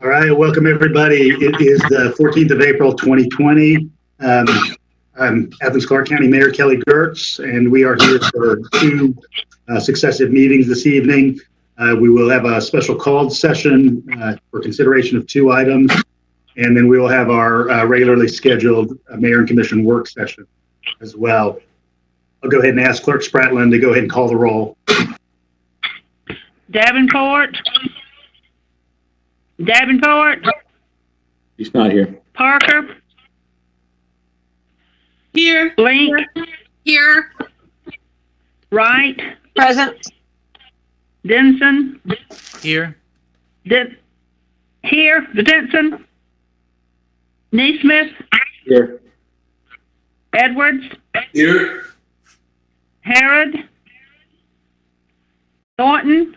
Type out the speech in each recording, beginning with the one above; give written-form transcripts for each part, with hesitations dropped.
All right, welcome everybody. It is the 14th of April, 2020. I'm Athens-Clarke County Mayor Kelly Gertz, and we are here for two successive meetings this evening. We will have a special called session for consideration of two items, and then we will have our regularly scheduled Mayor and Commission work session as well. I'll go ahead and ask Clerk Spratlin to go ahead and call the roll. Davenport. He's not here. Parker. Here. Blink. Here. Wright. Present. Denson. Here. Here. Denson. Neesmith. Here. Edwards. Here. Harrod. Thornton.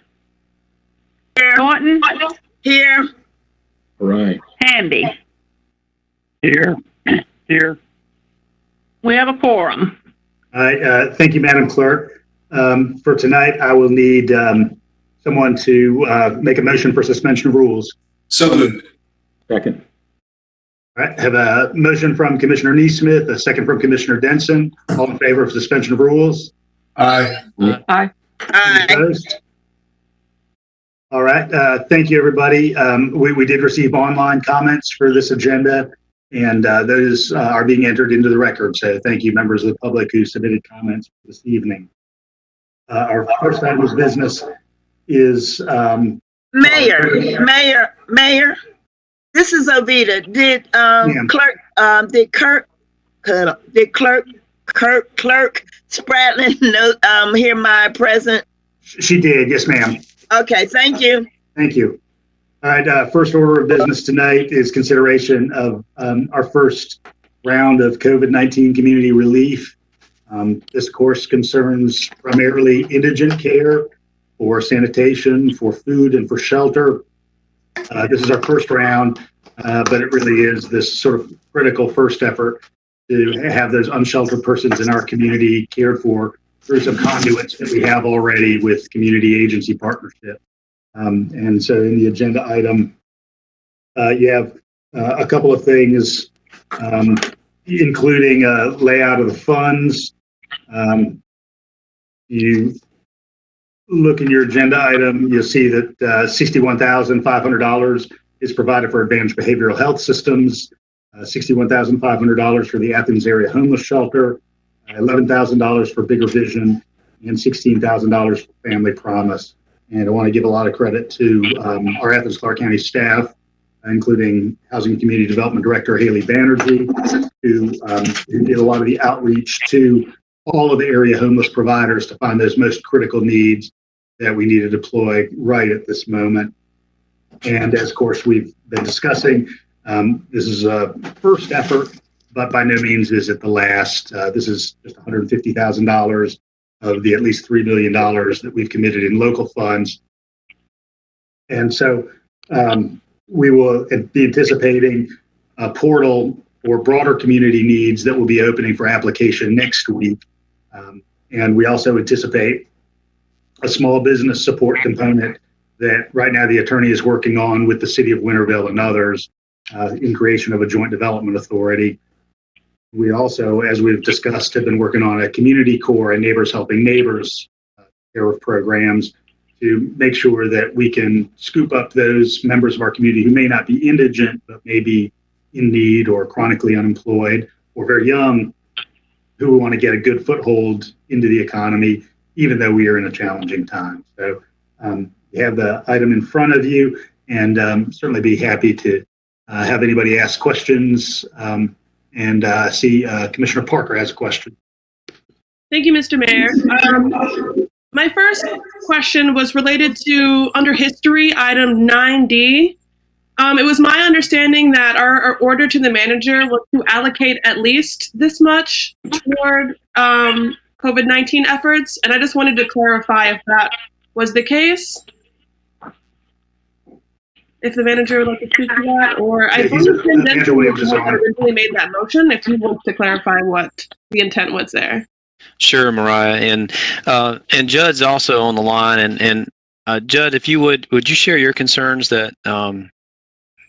Thornton. Here. All right. Hamby. Here. We have a quorum. All right, thank you, Madam Clerk. For tonight, I will need someone to make a motion for suspension of rules. So moved. Second. All right, have a motion from Commissioner Neesmith, a second from Commissioner Denson. All in favor of suspension of rules? Aye. Aye. Opposed? All right, thank you, everybody. We did receive online comments for this agenda, and those are being entered into the record. So thank you, members of the public who submitted comments this evening. Our first item of business is Mayor. This is Ovita. Did Clerk Spratlin hear my present? She did, yes, ma'am. Okay, thank you. Thank you. All right, first order of business tonight is consideration of our first round of COVID-19 community relief. This course concerns primarily indigent care, for sanitation, for food, and for shelter. This is our first round, but it really is this sort of critical first effort to have those unsheltered persons in our community cared for through some conduits that we have already with community agency partnership. And so in the agenda item, you have a couple of things, including a layout of the funds. You look in your agenda item, you'll see that $61,500 is provided for advanced behavioral health systems, $61,500 for the Athens area homeless shelter, $11,000 for Bigger Vision, and $16,000 for Family Promise. And I want to give a lot of credit to our Athens-Clarke County staff, including Housing and Community Development Director Hale Banerjee, who did a lot of the outreach to all of the area homeless providers to find those most critical needs that we need to deploy right at this moment. And as, of course, we've been discussing, this is a first effort, but by no means is it the last. This is just $150,000 of the at least $3 million that we've committed in local funds. And so we will be anticipating a portal for broader community needs that will be opening for application next week. And we also anticipate a small business support component that right now the attorney is working on with the city of Winterville and others in creation of a joint development authority. We also, as we've discussed, have been working on a community core and Neighbors Helping Neighbors care of programs to make sure that we can scoop up those members of our community who may not be indigent, but may be in need or chronically unemployed or very young, who want to get a good foothold into the economy, even though we are in a challenging time. So you have the item in front of you, and certainly be happy to have anybody ask questions. And see Commissioner Parker has a question. Thank you, Mr. Mayor. My first question was related to under history, item 9D. It was my understanding that our order to the manager was to allocate at least this much toward COVID-19 efforts, and I just wanted to clarify if that was the case. If the manager would like to speak to that, or I understand that originally made that motion. If you want to clarify what the intent was there. Sure, Mariah, and Judd's also on the line, and Judd, if you would you share your concerns that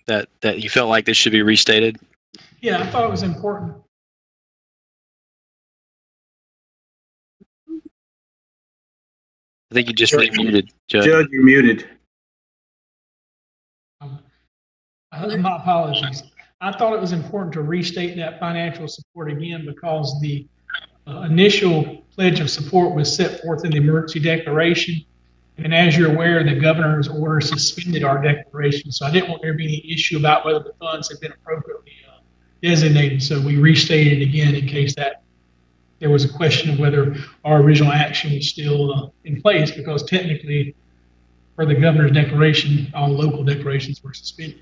that you felt like this should be restated? Yeah, I thought it was important. I think you just muted, Judge. Judge, you're muted. My apologies. I thought it was important to restate that financial support again because the initial pledge of support was set forth in the emergency declaration. And as you're aware, the governor's order suspended our declaration. So I didn't want there to be any issue about whether the funds had been appropriately designated. So we restated it again in case that there was a question of whether our original action was still in place, because technically, for the governor's declaration, all local declarations were suspended.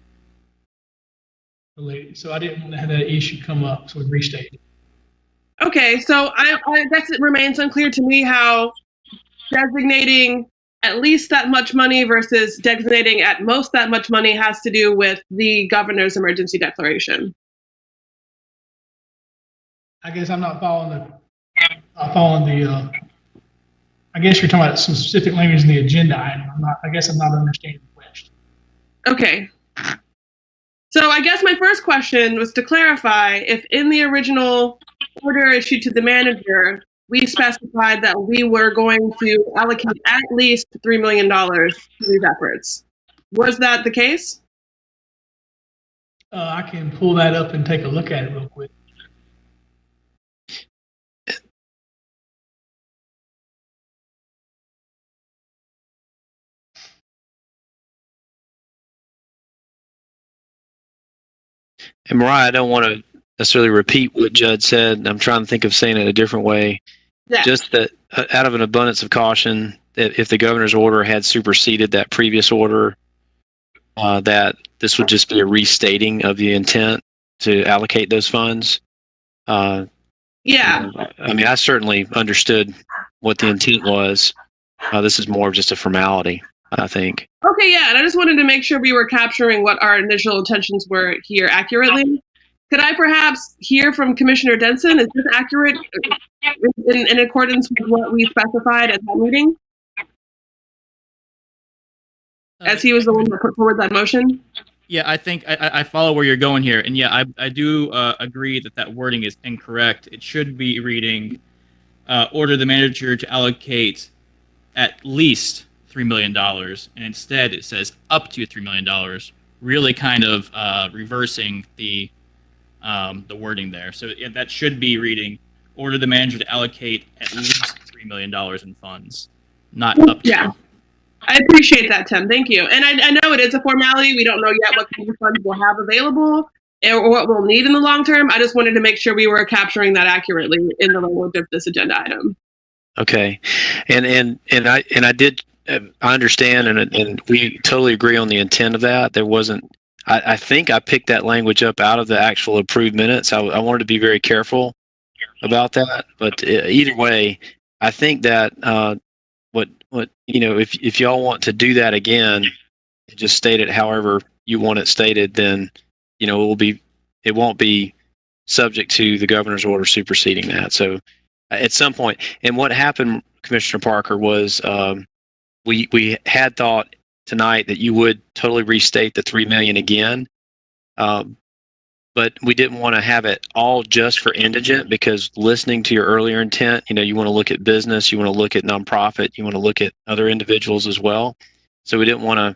So I didn't want to have that issue come up, so we restated. Okay, so I guess it remains unclear to me how designating at least that much money versus designating at most that much money has to do with the governor's emergency declaration. I guess I'm not following the, I guess you're talking about some specific language in the agenda item. I guess I'm not understanding the question. Okay. So I guess my first question was to clarify if in the original order issued to the manager, we specified that we were going to allocate at least $3 million to these efforts. Was that the case? I can pull that up and take a look at it real quick. And Mariah, I don't want to necessarily repeat what Judd said. I'm trying to think of saying it a different way. Yeah. Just that out of an abundance of caution, that if the governor's order had superseded that previous order, that this would just be a restating of the intent to allocate those funds. Yeah. I mean, I certainly understood what the intent was. This is more of just a formality, I think. Okay, yeah, and I just wanted to make sure we were capturing what our initial intentions were here accurately. Could I perhaps hear from Commissioner Denson? Is this accurate in accordance with what we specified at that meeting? As he was the one that put forward that motion? Yeah, I think I follow where you're going here. And yeah, I do agree that wording is incorrect. It should be reading, order the manager to allocate at least $3 million. And instead it says up to $3 million, really kind of reversing the wording there. So yeah, that should be reading, order the manager to allocate at least $3 million in funds, not up to. Yeah. I appreciate that, Tim. Thank you. And I know it is a formality. We don't know yet what kind of funds we'll have available or what we'll need in the long term. I just wanted to make sure we were capturing that accurately in the language of this agenda item. Okay, and I did. I understand, and we totally agree on the intent of that. There wasn't. I think I picked that language up out of the actual approved minutes. I wanted to be very careful about that. But either way, I think that. What if y'all want to do that again, just state it however you want it stated, then it won't be subject to the governor's order superseding that. So at some point, and what happened, Commissioner Parker, was we had thought tonight that you would totally restate the $3 million again, but we didn't want to have it all just for indigent, because listening to your earlier intent, you want to look at business, you want to look at nonprofit, you want to look at other individuals as well. So we didn't want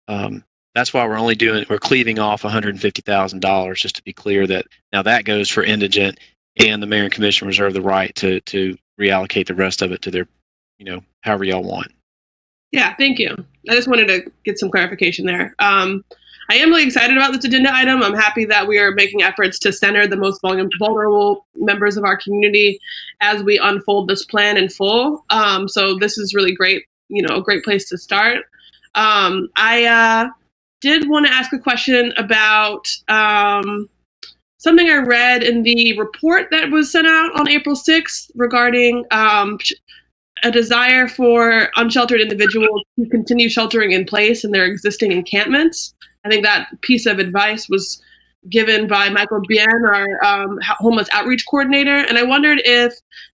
to. That's why we're cleaving off $150,000, just to be clear that now that goes for indigent, and the mayor and commission reserve the right to reallocate the rest of it to their, however y'all want. Yeah, thank you. I just wanted to get some clarification there. I am really excited about this agenda item. I'm happy that we are making efforts to center the most vulnerable members of our community as we unfold this plan in full. So this is really great, a great place to start. I did want to ask a question about something I read in the report that was sent out on April 6th regarding a desire for unsheltered individuals to continue sheltering in place in their existing encampments. I think that piece of advice was given by Michael Bien, our homeless outreach coordinator. And I wondered if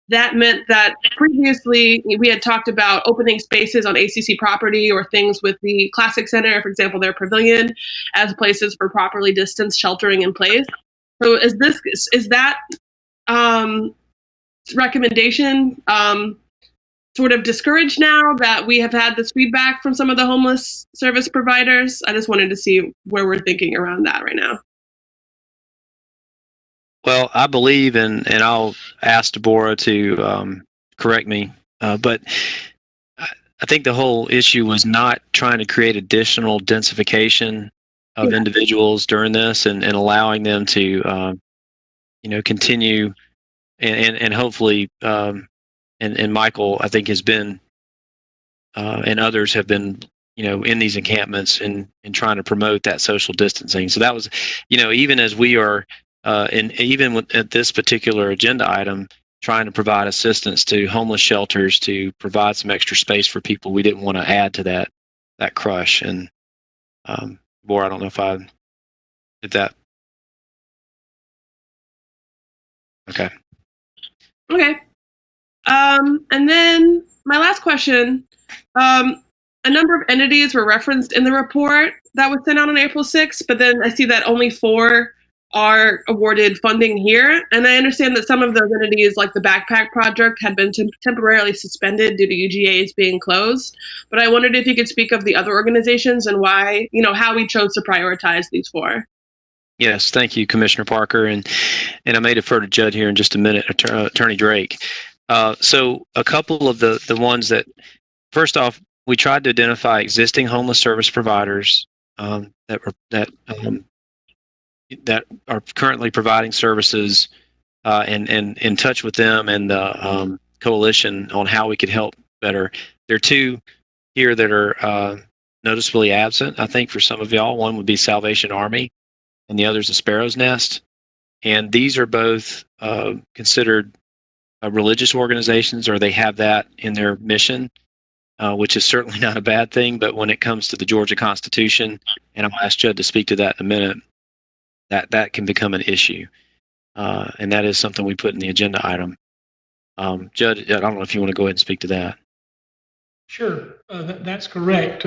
that meant that previously we had talked about opening spaces on ACC property or things with the Classic Center, for example, their pavilion, as places for properly distanced sheltering in place. So is that recommendation sort of discouraged now that we have had this feedback from some of the homeless service providers? I just wanted to see where we're thinking around that right now. Well, I believe, and I'll ask Deborah to correct me, but I think the whole issue was not trying to create additional densification of individuals during this and allowing them to, continue and hopefully, and Michael, I think, has been, and others have been, in these encampments and trying to promote that social distancing. So that was, even as we are, and even at this particular agenda item, trying to provide assistance to homeless shelters to provide some extra space for people, we didn't want to add to that crush. And Deborah, I don't know if I did that. Okay. Okay. And then my last question, a number of entities were referenced in the report that was sent out on April 6th, but then I see that only 4 are awarded funding here. And I understand that some of those entities, like the Backpack Project, had been temporarily suspended due to UGAs being closed. But I wondered if you could speak of the other organizations and why, how we chose to prioritize these 4. Yes, thank you, Commissioner Parker. And I may defer to Judd here in just a minute, Attorney Drake. So a couple of the ones that, first off, we tried to identify existing homeless service providers that are currently providing services and in touch with them and the coalition on how we could help better. There are 2 here that are noticeably absent, I think, for some of y'all. One would be Salvation Army, and the other is the Sparrow's Nest. And these are both considered religious organizations, or they have that in their mission, which is certainly not a bad thing. But when it comes to the Georgia Constitution, and I'll ask Judd to speak to that in a minute, that can become an issue. And that is something we put in the agenda item. Judd, I don't know if you want to go ahead and speak to that. Sure, that's correct.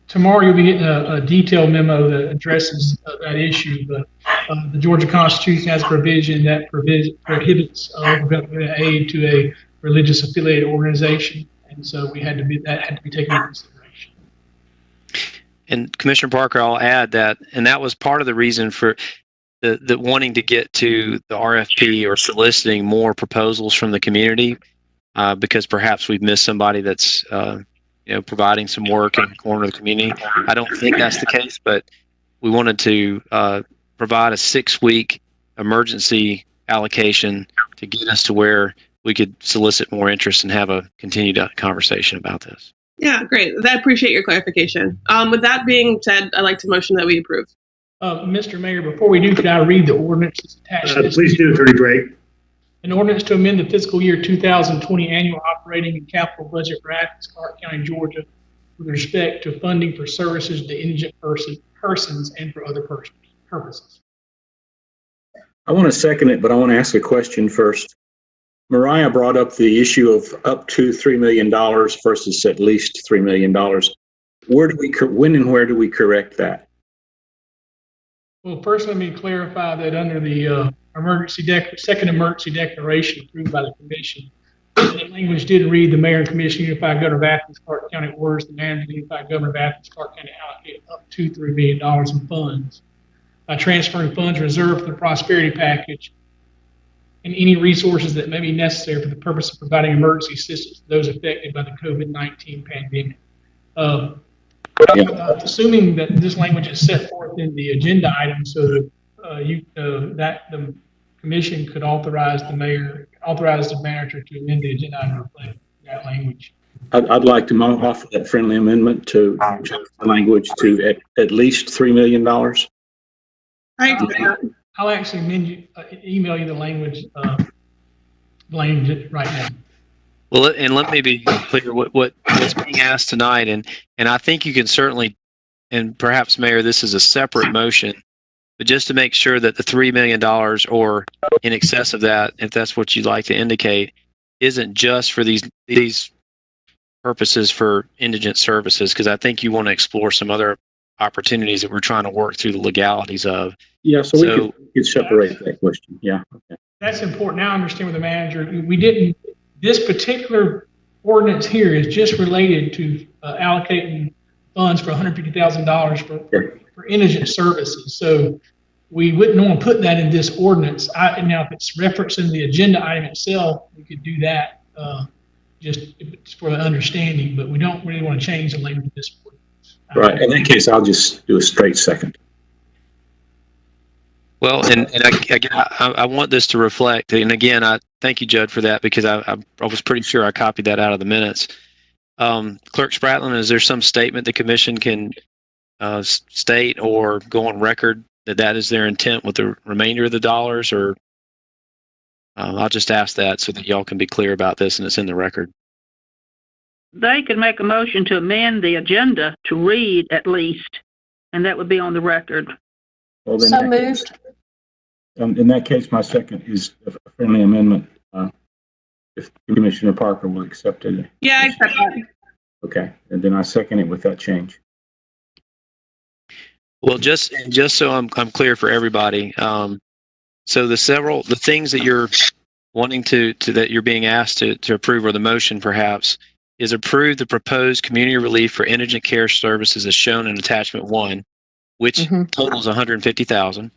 Tomorrow you'll be getting a detailed memo that addresses that issue, but the Georgia Constitution has a provision that prohibits government aid to a religious affiliated organization, and so that had to be taken into consideration. And Commissioner Parker, I'll add that, and that was part of the reason for the wanting to get to the RFP or soliciting more proposals from the community, because perhaps we've missed somebody that's providing some work in the corner of the community. I don't think that's the case, but we wanted to provide a 6-week emergency allocation to get us to where we could solicit more interest and have a continued conversation about this. Yeah, great. I appreciate your clarification. With that being said, I'd like to motion that we approve. Mr. Mayor, before we do, could I read the ordinance that's attached? Please do, Attorney Drake. An ordinance to amend the fiscal year 2020 annual operating and capital budget for Athens-Clarke County, Georgia, with respect to funding for services to indigent persons and for other purposes. I want to second it, but I want to ask a question first. Mariah brought up the issue of up to $3 million versus at least $3 million. When and where do we correct that? Well, first, let me clarify that under the second emergency declaration approved by the commission, the language did read: the mayor and commission, unified government of Athens-Clarke County orders the manager, unified government of Athens-Clarke County allocate up to $3 million in funds by transferring funds reserved for the prosperity package and any resources that may be necessary for the purpose of providing emergency assistance to those affected by the COVID-19 pandemic. Assuming that this language is set forth in the agenda item, so that the commission could authorize the manager to amend the agenda item to reflect that language. I'd like to offer that friendly amendment to change the language to at least $3 million. I'll actually email you the language right now. Well, and let me be clear what's being asked tonight, and I think you can certainly, and perhaps, Mayor, this is a separate motion But just to make sure that the $3 million or in excess of that, if that's what you'd like to indicate, isn't just for these purposes for indigent services, because I think you want to explore some other opportunities that we're trying to work through the legalities of. Yeah, so we could separate that question. Yeah. Okay. That's important. Now I understand with the manager, this particular ordinance here is just related to allocating funds for $150,000 for indigent services. So we wouldn't want to put that in this ordinance. Now, if it's referenced in the agenda item itself, we could do that just for the understanding, but we don't really want to change the language of this ordinance. Right. In that case, I'll just do a straight second. Well, and again, I want this to reflect, and again, I thank you, Judd, for that, because I was pretty sure I copied that out of the minutes. Clerk Spratlin, is there some statement the commission can state or go on record that is their intent with the remainder of the dollars, or I'll just ask that so that y'all can be clear about this and it's in the record. They can make a motion to amend the agenda to read at least, and that would be on the record. Well, then So moved. In that case, my second is a friendly amendment. If Commissioner Parker will accept it. Yeah, I accept that. Okay, and then I second it with that change. Well, just so I'm clear for everybody, so the things that you're wanting that you're being asked to approve, or the motion perhaps, is approve the proposed community relief for indigent care services as shown in attachment 1, which totals $150,000.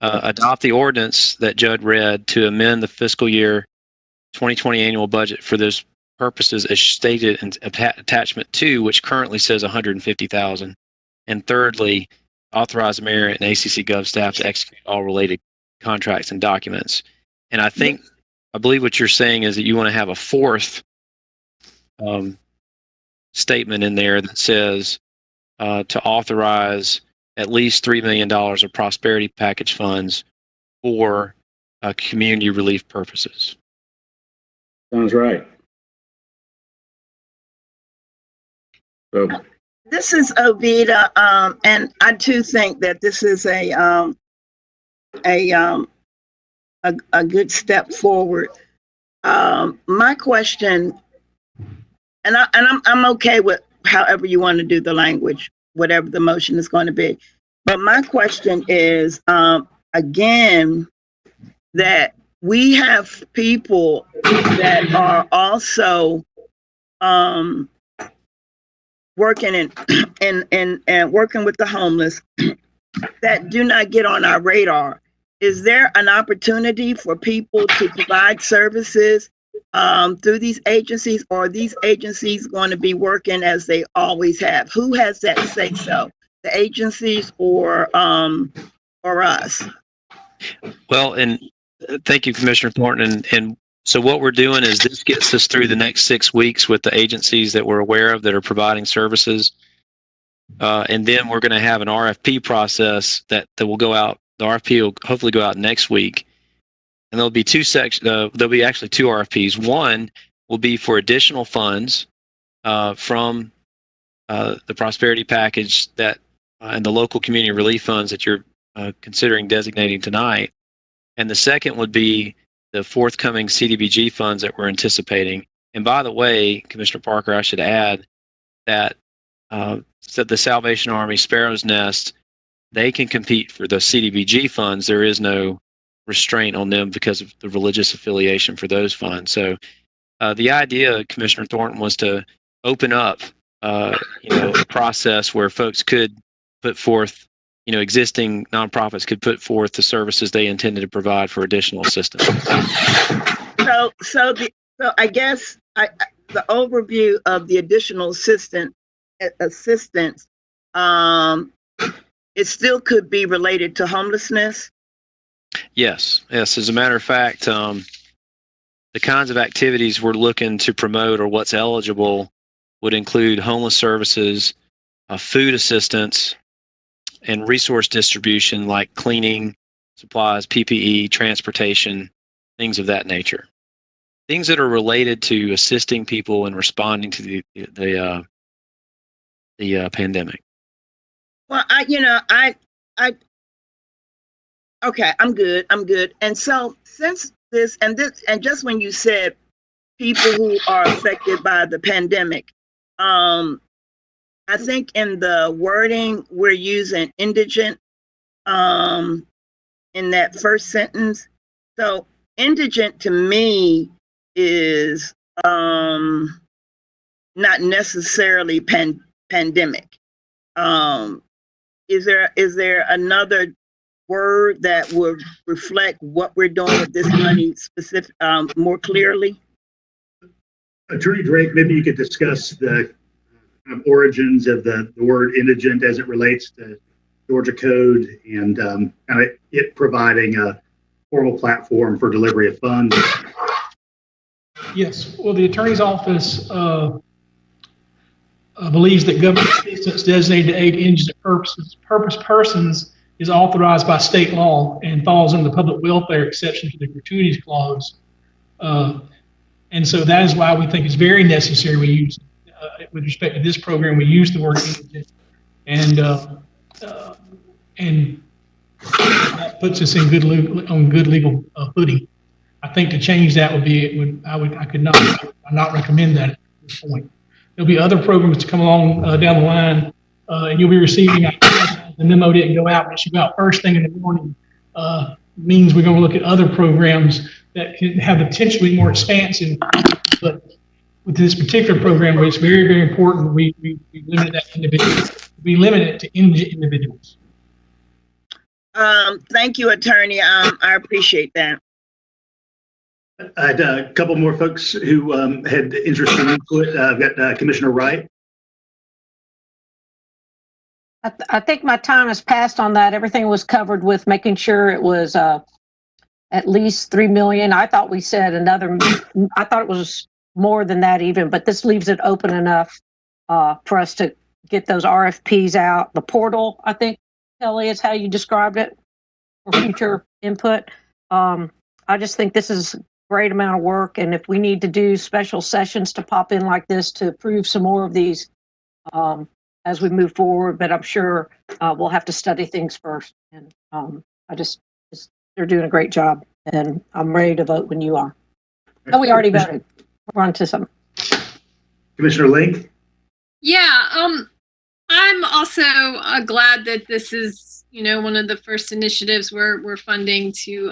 Adopt the ordinance that Judd read to amend the fiscal year 2020 annual budget for those purposes as stated in attachment 2, which currently says $150,000. And thirdly, authorize the mayor and ACC Gov staff to execute all related contracts and documents. And I believe what you're saying is that you want to have a fourth statement in there that says to authorize at least $3 million of prosperity package funds for community relief purposes. Sounds right. So This is Ovita, and I too think that this is a good step forward. My question, and I'm okay with however you want to do the language, whatever the motion is going to be. But my question is, again, that we have people that are also working and working with the homeless that do not get on our radar. Is there an opportunity for people to provide services through these agencies, or are these agencies going to be working as they always have? Who has that say so? The agencies or us? Well, and thank you, Commissioner Thornton. And so what we're doing is this gets us through the next 6 weeks with the agencies that we're aware of that are providing services. And then we're going to have an RFP process that will go out. The RFP will hopefully go out next week. And there'll be there'll be actually 2 RFPs. One will be for additional funds from the prosperity package and the local community relief funds that you're considering designating tonight. And the second would be the forthcoming CDBG funds that we're anticipating. And by the way, Commissioner Parker, I should add that the Salvation Army Sparrow's Nest, they can compete for the CDBG funds. There is no restraint on them because of the religious affiliation for those funds. So the idea, Commissioner Thornton, was to open up a process where folks could put forth, existing nonprofits could put forth the services they intended to provide for additional assistance. So I guess the overview of the additional assistance, it still could be related to homelessness. Yes. As a matter of fact, the kinds of activities we're looking to promote or what's eligible would include homeless services, food assistance, and resource distribution like cleaning supplies, PPE, transportation, things of that nature. Things that are related to assisting people in responding to the pandemic. Well, Okay, I'm good. I'm good. And so since this, and just when you said people who are affected by the pandemic, I think in the wording we're using indigent in that first sentence. So indigent to me is not necessarily pandemic. Is there another word that would reflect what we're doing with this money specific more clearly? Attorney Drake, maybe you could discuss the origins of the word indigent as it relates to Georgia code and kind of it providing a formal platform for delivery of funds. Yes. Well, the attorney's office believes that government assistance designated to aid indigent persons is authorized by state law and falls under the public welfare exception to the gratuities clause. And so that is why we think it's very necessary we use, with respect to this program, we use the word indigent, and that puts us in good legal footing. I think to change that I could not recommend that at this point. There'll be other programs to come along down the line, and you'll be receiving. The memo didn't go out, but it should go out first thing in the morning. Means we're going to look at other programs that can have potentially more expansive, but with this particular program, where it's very, very important, we limit that individual. We limit it to indigent individuals. Thank you, attorney. I appreciate that. I had a couple more folks who had interesting input. I've got Commissioner Wright. I think my time has passed on that. Everything was covered with making sure it was at least $3 million. I thought we said I thought it was more than that even, but this leaves it open enough for us to get those RFPs out. The portal, I think, Kelly, is how you described it, for future input. I just think this is a great amount of work, and if we need to do special sessions to pop in like this to approve some more of these as we move forward, but I'm sure we'll have to study things first. And they're doing a great job, and I'm ready to vote when you are. Oh, we already voted. We're on to some. Commissioner Link? Yeah, I'm also glad that this is, one of the first initiatives we're funding to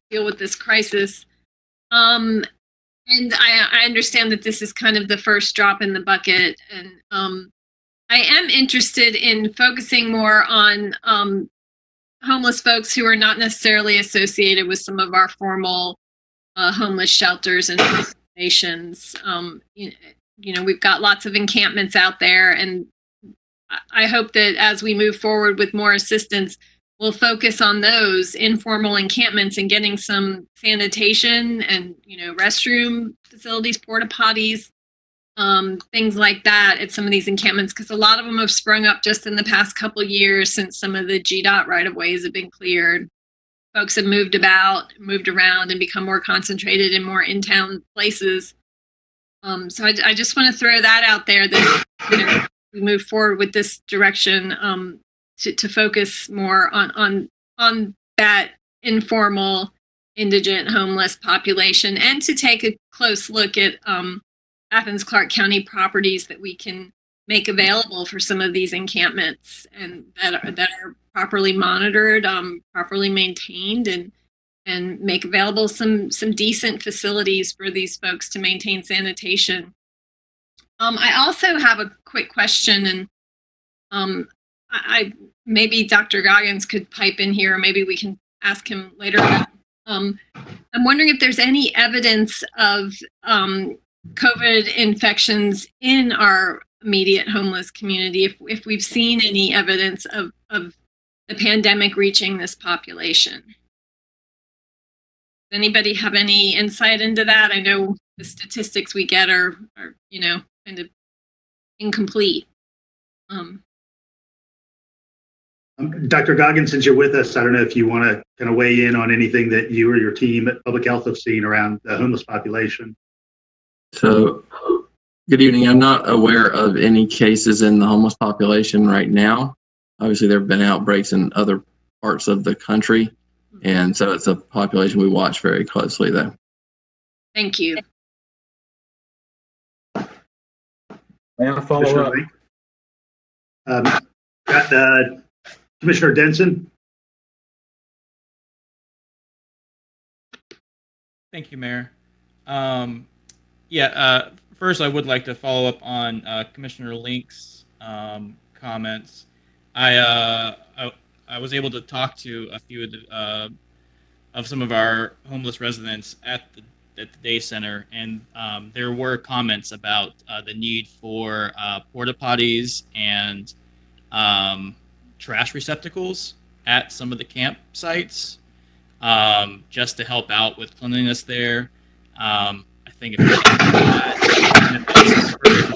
deal with this crisis. And I understand that this is kind of the first drop in the bucket, and I am interested in focusing more on homeless folks who are not necessarily associated with some of our formal homeless shelters and organizations. We've got lots of encampments out there, and I hope that as we move forward with more assistance, we'll focus on those informal encampments and getting some sanitation and, restroom facilities, porta potties, things like that at some of these encampments, because a lot of them have sprung up just in the past couple of years since some of the GDOT right-of-ways have been cleared. Folks have moved around and become more concentrated in more in-town places. So I just want to throw that out there that we move forward with this direction to focus more on that informal indigent homeless population, and to take a close look at Athens-Clarke County properties that we can make available for some of these encampments, and that are properly monitored, properly maintained, and make available some decent facilities for these folks to maintain sanitation. I also have a quick question, and I maybe Dr. Goggans could pipe in here, or maybe we can ask him later. I'm wondering if there's any evidence of COVID infections in our immediate homeless community, if we've seen any evidence of the pandemic reaching this population. Does anybody have any insight into that? I know the statistics we get are kind of incomplete. Dr. Goggans, since you're with us, I don't know if you want to kind of weigh in on anything that you or your team at Public Health have seen around the homeless population. So, good evening. I'm not aware of any cases in the homeless population right now. Obviously, there have been outbreaks in other parts of the country. And so it's a population we watch very closely there. Thank you. May I follow up? Commissioner Denson. Thank you, Mayor. First, I would like to follow up on Commissioner Link's comments. I was able to talk to a few of some of our homeless residents at the day center, and there were comments about the need for porta potties and trash receptacles at some of the campsites, just to help out with cleanliness there. I think if we can do that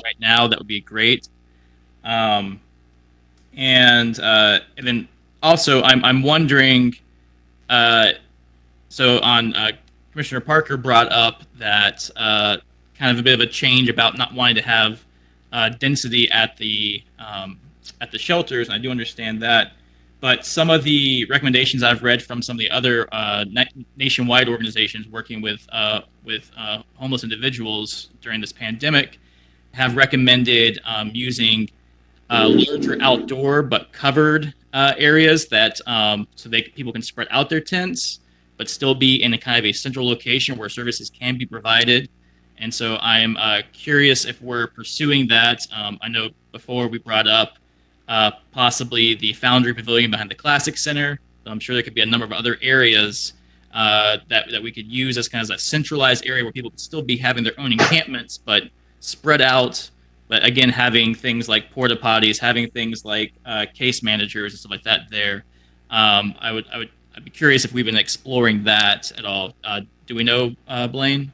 right now, that would be great. And then also, I'm wondering. Commissioner Parker brought up that kind of a bit of a change about not wanting to have density at the shelters, and I do understand that. But some of the recommendations I've read from some of the other nationwide organizations working with homeless individuals during this pandemic have recommended using larger outdoor but covered areas that so people can spread out their tents, but still be in a kind of a central location where services can be provided. And so I'm curious if we're pursuing that. I know before we brought up possibly the Foundry Pavilion behind the Classic Center. So I'm sure there could be a number of other areas that we could use as kind of a centralized area where people could still be having their own encampments, but spread out. But again, having things like porta potties, having things like case managers and stuff like that there. I'd be curious if we've been exploring that at all. Do we know, Blaine?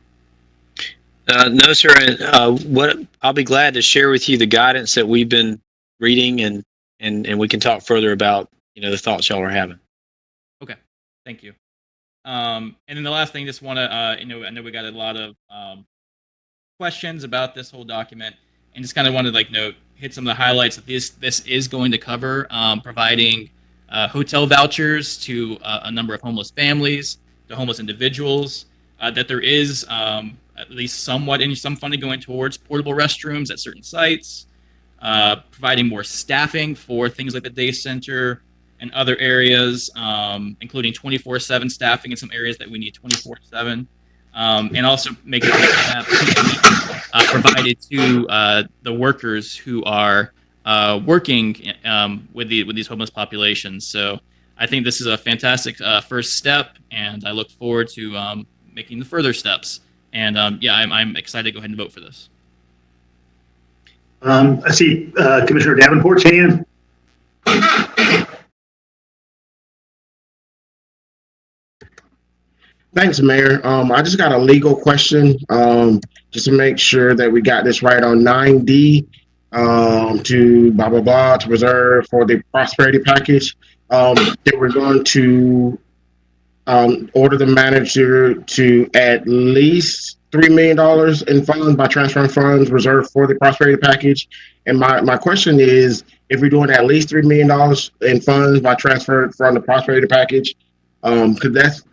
No, sir. And I'll be glad to share with you the guidance that we've been reading, and we can talk further about the thoughts y'all are having. Okay, thank you. And then the last thing, just want to I know we got a lot of questions about this whole document, and just kind of wanted to hit some of the highlights that this is going to cover, providing hotel vouchers to a number of homeless families, to homeless individuals, that there is at least somewhat some funding going towards portable restrooms at certain sites, providing more staffing for things like the day center and other areas, including 24/7 staffing in some areas that we need 24/7, and also making sure that PPE provided to the workers who are working with these homeless populations. So I think this is a fantastic first step, and I look forward to making the further steps. And I'm excited to go ahead and vote for this. I see Commissioner Davenport's hand. Thanks, Mayor. I just got a legal question, just to make sure that we got this right on 9D, to blah, blah, blah, to reserve for the prosperity package. That we're going to order the manager to at least $3 million in funds by transferring funds reserved for the prosperity package. And my question is, if we're doing at least $3 million in funds by transfer from the prosperity package, because that's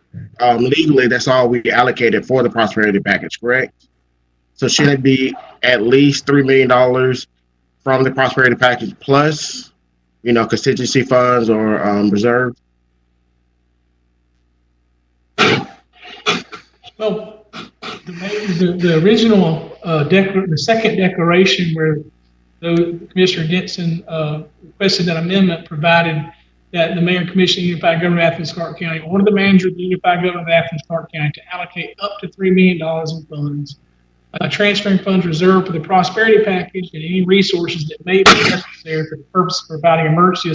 legally that's all we allocated for the prosperity package, correct? So should it be at least $3 million from the prosperity package plus, contingency funds or reserve? Well, the original the second declaration where Commissioner Denson requested that amendment provided that the Mayor and Commissioner of the Unified Government of Athens-Clarke County order the manager of the Unified Government of Athens-Clarke County to allocate up to $3 million in funds, transferring funds reserved for the prosperity package and any resources that may be necessary for the purpose of providing emergency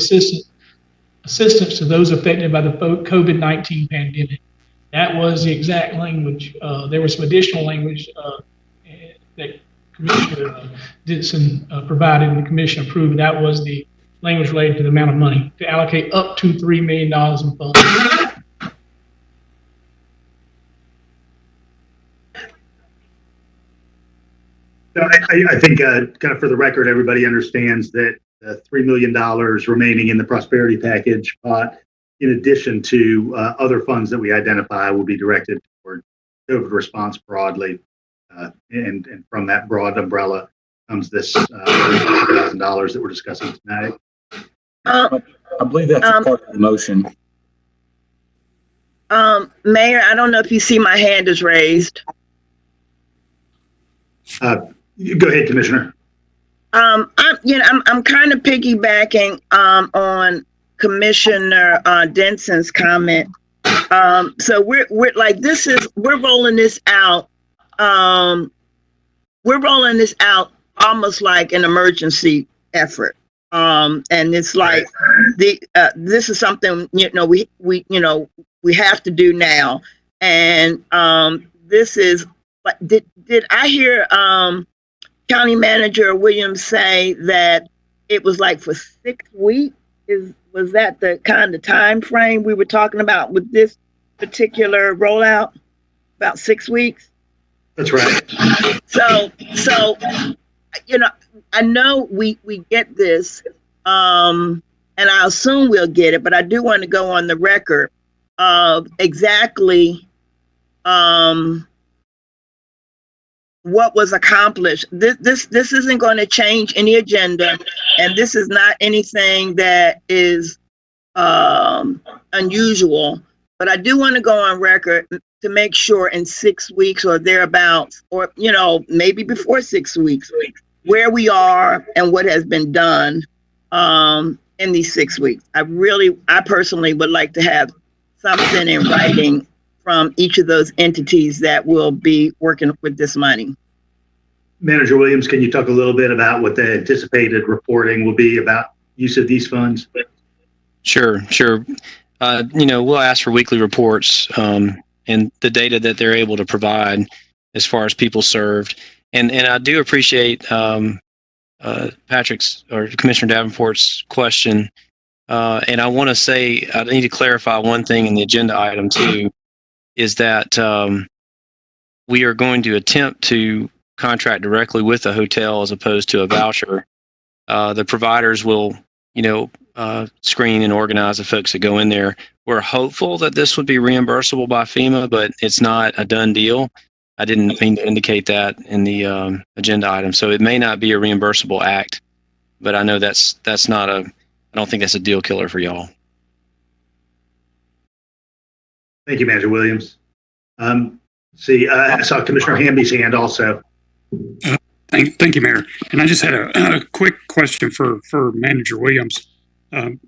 assistance to those affected by the COVID-19 pandemic. That was the exact language. There was some additional language that Commissioner Denson provided and the Commission approved. That was the language related to the amount of money to allocate up to $3 million in funds. I think kind of for the record, everybody understands that $3 million remaining in the prosperity package pot in addition to other funds that we identify, will be directed toward COVID response broadly. And from that broad umbrella comes this $1,000 that we're discussing tonight. I believe that's part of the motion. Mayor, I don't know if you see my hand is raised. Go ahead, Commissioner. I'm kind of piggybacking on Commissioner Denson's comment. So we're like, we're rolling this out. We're rolling this out almost like an emergency effort. And it's like this is something we have to do now. And this is, did I hear County Manager Williams say that it was like for 6 weeks? Was that the kind of time frame we were talking about with this particular rollout? About 6 weeks? That's right. So I know we get this, and I assume we'll get it, but I do want to go on the record of exactly what was accomplished. This isn't going to change any agenda, and this is not anything that is unusual. But I do want to go on record to make sure in 6 weeks or thereabouts, or maybe before 6 weeks, where we are and what has been done in these 6 weeks. I personally would like to have something in writing from each of those entities that will be working with this money. Manager Williams, can you talk a little bit about what the anticipated reporting will be about use of these funds? Sure. We'll ask for weekly reports and the data that they're able to provide as far as people served. And I do appreciate Patrick's or Commissioner Davenport's question. And I want to say, I need to clarify one thing in the agenda item too, is that we are going to attempt to contract directly with the hotel as opposed to a voucher. The providers will, screen and organize the folks that go in there. We're hopeful that this would be reimbursable by FEMA, but it's not a done deal. I didn't mean to indicate that in the agenda item. So it may not be a reimbursable act, but I know that's not I don't think that's a deal killer for y'all. Thank you, Manager Williams. I saw Commissioner Hamby's hand also. Thank you, Mayor. And I just had a quick question for Manager Williams.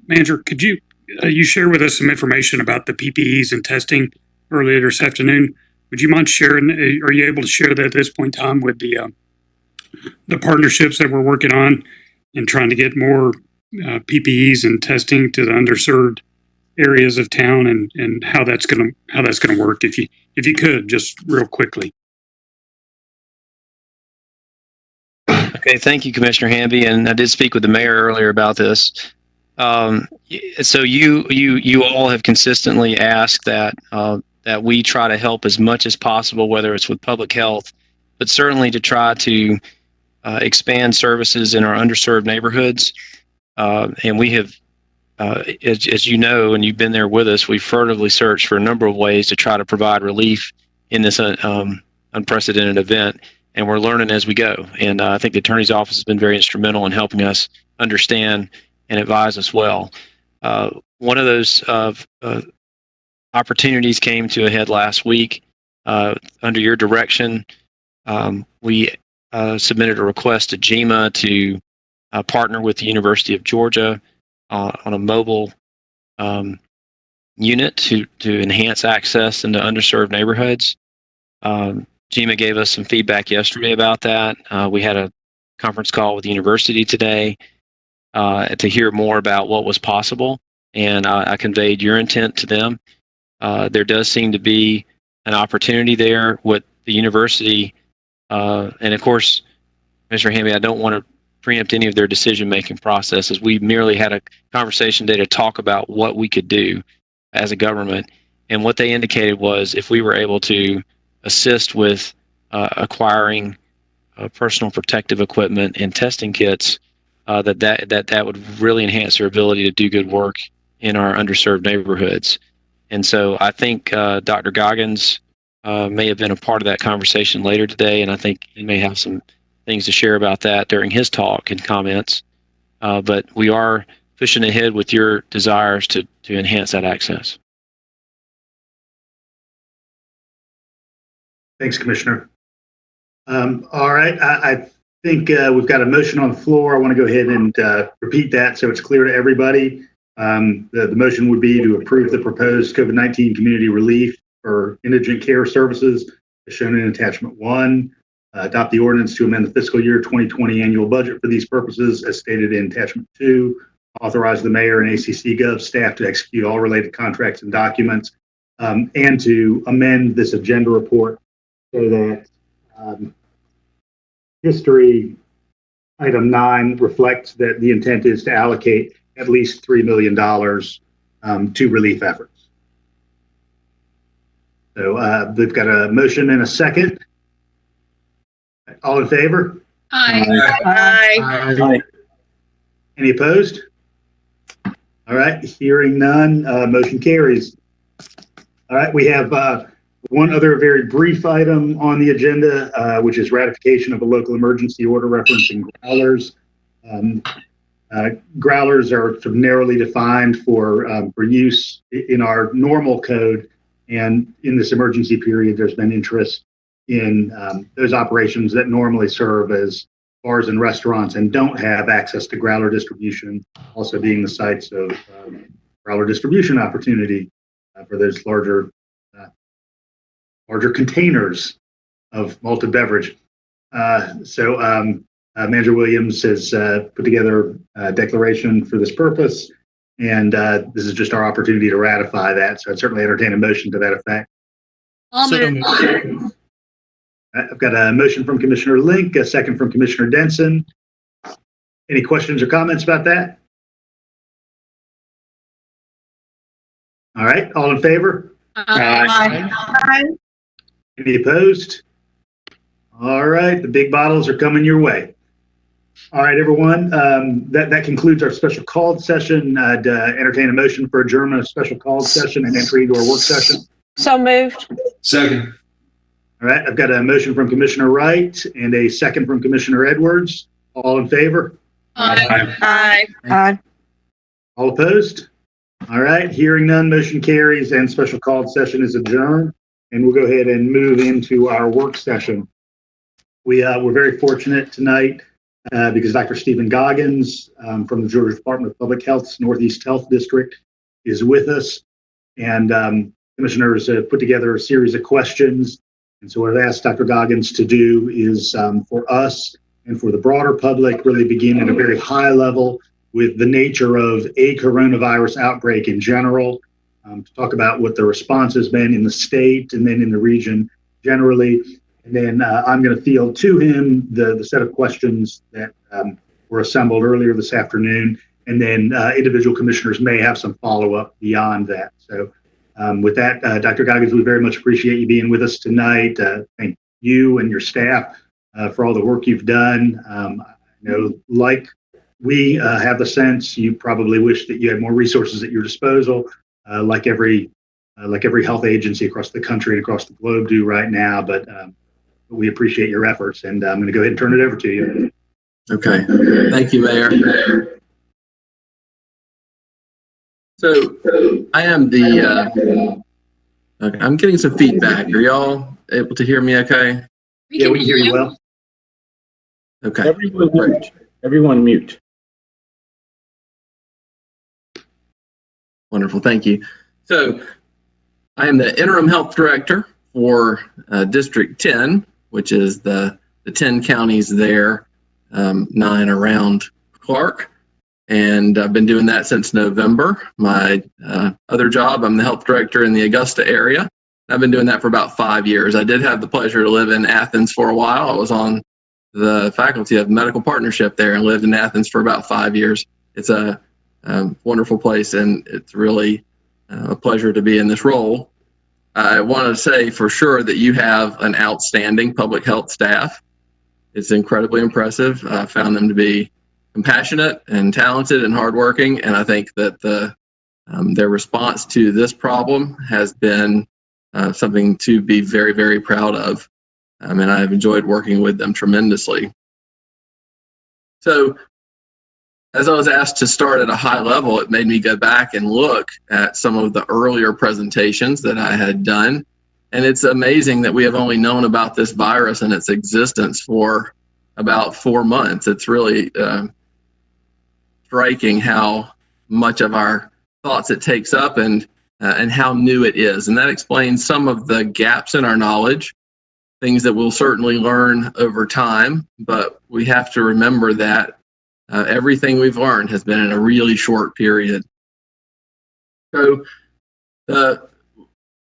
Manager, could you share with us some information about the PPEs and testing earlier this afternoon? Would you mind sharing? Are you able to share that at this point in time with the partnerships that we're working on and trying to get more PPEs and testing to the underserved areas of town, and how that's gonna work? If you could, just real quickly. Okay, thank you, Commissioner Hamby, and I did speak with the mayor earlier about this. So you all have consistently asked that we try to help as much as possible, whether it's with public health, but certainly to try to expand services in our underserved neighborhoods. And we have, as you know, and you've been there with us, we've furtively searched for a number of ways to try to provide relief in this unprecedented event. And we're learning as we go. And I think the Attorney's Office has been very instrumental in helping us understand and advise us well. One of those opportunities came to a head last week. Under your direction, we submitted a request to GEMA to partner with the University of Georgia on a mobile unit to enhance access into underserved neighborhoods. GEMA gave us some feedback yesterday about that. We had a conference call with the university today to hear more about what was possible, and I conveyed your intent to them. There does seem to be an opportunity there with the university, and of course, Mr. Hamby, I don't want to preempt any of their decision-making processes. We merely had a conversation today to talk about what we could do as a government, and what they indicated was if we were able to assist with acquiring personal protective equipment and testing kits, that would really enhance their ability to do good work in our underserved neighborhoods. And so I think Dr. Goggans may have been a part of that conversation later today, and I think he may have some things to share about that during his talk and comments. But we are pushing ahead with your desires to enhance that access. Thanks, Commissioner. All right, I think we've got a motion on the floor. I want to go ahead and repeat that so it's clear to everybody. The motion would be to approve the proposed COVID-19 community relief for indigent care services as shown in attachment 1. Adopt the ordinance to amend the fiscal year 2020 annual budget for these purposes as stated in attachment 2. Authorize the mayor and ACC Gov staff to execute all related contracts and documents, and to amend this agenda report so that history item 9 reflects that the intent is to allocate at least $3 million to relief efforts. So they've got a motion and a second. All in favor? Aye. Aye. Aye. Any opposed? All right, hearing none, motion carries. All right, we have one other very brief item on the agenda, which is ratification of a local emergency order referencing growlers. Growlers are sort of narrowly defined for use in our normal code, and in this emergency period, there's been interest in those operations that normally serve as bars and restaurants and don't have access to growler distribution, also being the sites of growler distribution opportunity for those larger containers of malted beverage. So Manager Williams has put together a declaration for this purpose, and this is just our opportunity to ratify that. So I'd certainly entertain a motion to that effect. I'll move. I've got a motion from Commissioner Link, a second from Commissioner Denson. Any questions or comments about that? All right, all in favor? Aye. Any opposed? All right, the big bottles are coming your way. All right, everyone, that concludes our special called session. I'd entertain a motion for adjournment of special called session and entry into our work session. So moved. Second. All right, I've got a motion from Commissioner Wright and a second from Commissioner Edwards. All in favor? Aye. Aye. Aye. All opposed? All right, hearing none, motion carries and special called session is adjourned. And we'll go ahead and move into our work session. We're very fortunate tonight because Dr. Stephen Goggans from the Georgia Department of Public Health's Northeast Health District is with us. And commissioners have put together a series of questions. And so what I've asked Dr. Goggans to do is for us and for the broader public, really begin at a very high level with the nature of a coronavirus outbreak in general, to talk about what the response has been in the state and then in the region generally. And then I'm going to field to him the set of questions that were assembled earlier this afternoon. And then individual commissioners may have some follow-up beyond that. So with that, Dr. Goggans, we very much appreciate you being with us tonight. Thank you and your staff for all the work you've done. I know, like we have the sense, you probably wish that you had more resources at your disposal, like every health agency across the country and across the globe do right now. But we appreciate your efforts, and I'm going to go ahead and turn it over to you. Okay. Thank you, Mayor. So I am okay, I'm getting some feedback. Are y'all able to hear me okay? We can hear you well. Okay. Everyone mute. Wonderful. Thank you. So I am the interim health director for District 10, which is the 10 counties there, 9 around Clarke. And I've been doing that since November. My other job, I'm the health director in the Augusta area. I've been doing that for about 5 years. I did have the pleasure to live in Athens for a while. I was on the faculty of medical partnership there and lived in Athens for about 5 years. It's a wonderful place, and it's really a pleasure to be in this role. I want to say for sure that you have an outstanding public health staff. It's incredibly impressive. I found them to be compassionate and talented and hardworking, and I think that the Their response to this problem has been something to be very, very proud of. And I've enjoyed working with them tremendously. So as I was asked to start at a high level, it made me go back and look at some of the earlier presentations that I had done. And it's amazing that we have only known about this virus and its existence for about 4 months. It's really striking how much of our thoughts it takes up and how new it is. And that explains some of the gaps in our knowledge, things that we'll certainly learn over time, but we have to remember that everything we've learned has been in a really short period. So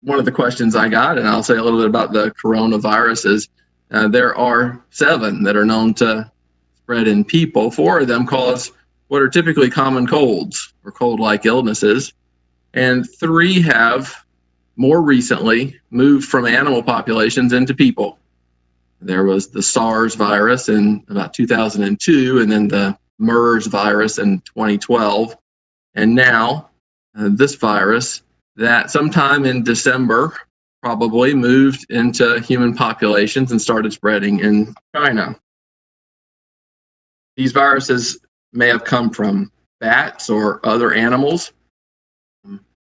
one of the questions I got, and I'll say a little bit about the coronaviruses, there are 7 that are known to spread in people. 4 of them cause what are typically common colds or cold-like illnesses, and 3 have more recently moved from animal populations into people. There was the SARS virus in about 2002, and then the MERS virus in 2012, and now this virus that sometime in December probably moved into human populations and started spreading in China. These viruses may have come from bats or other animals,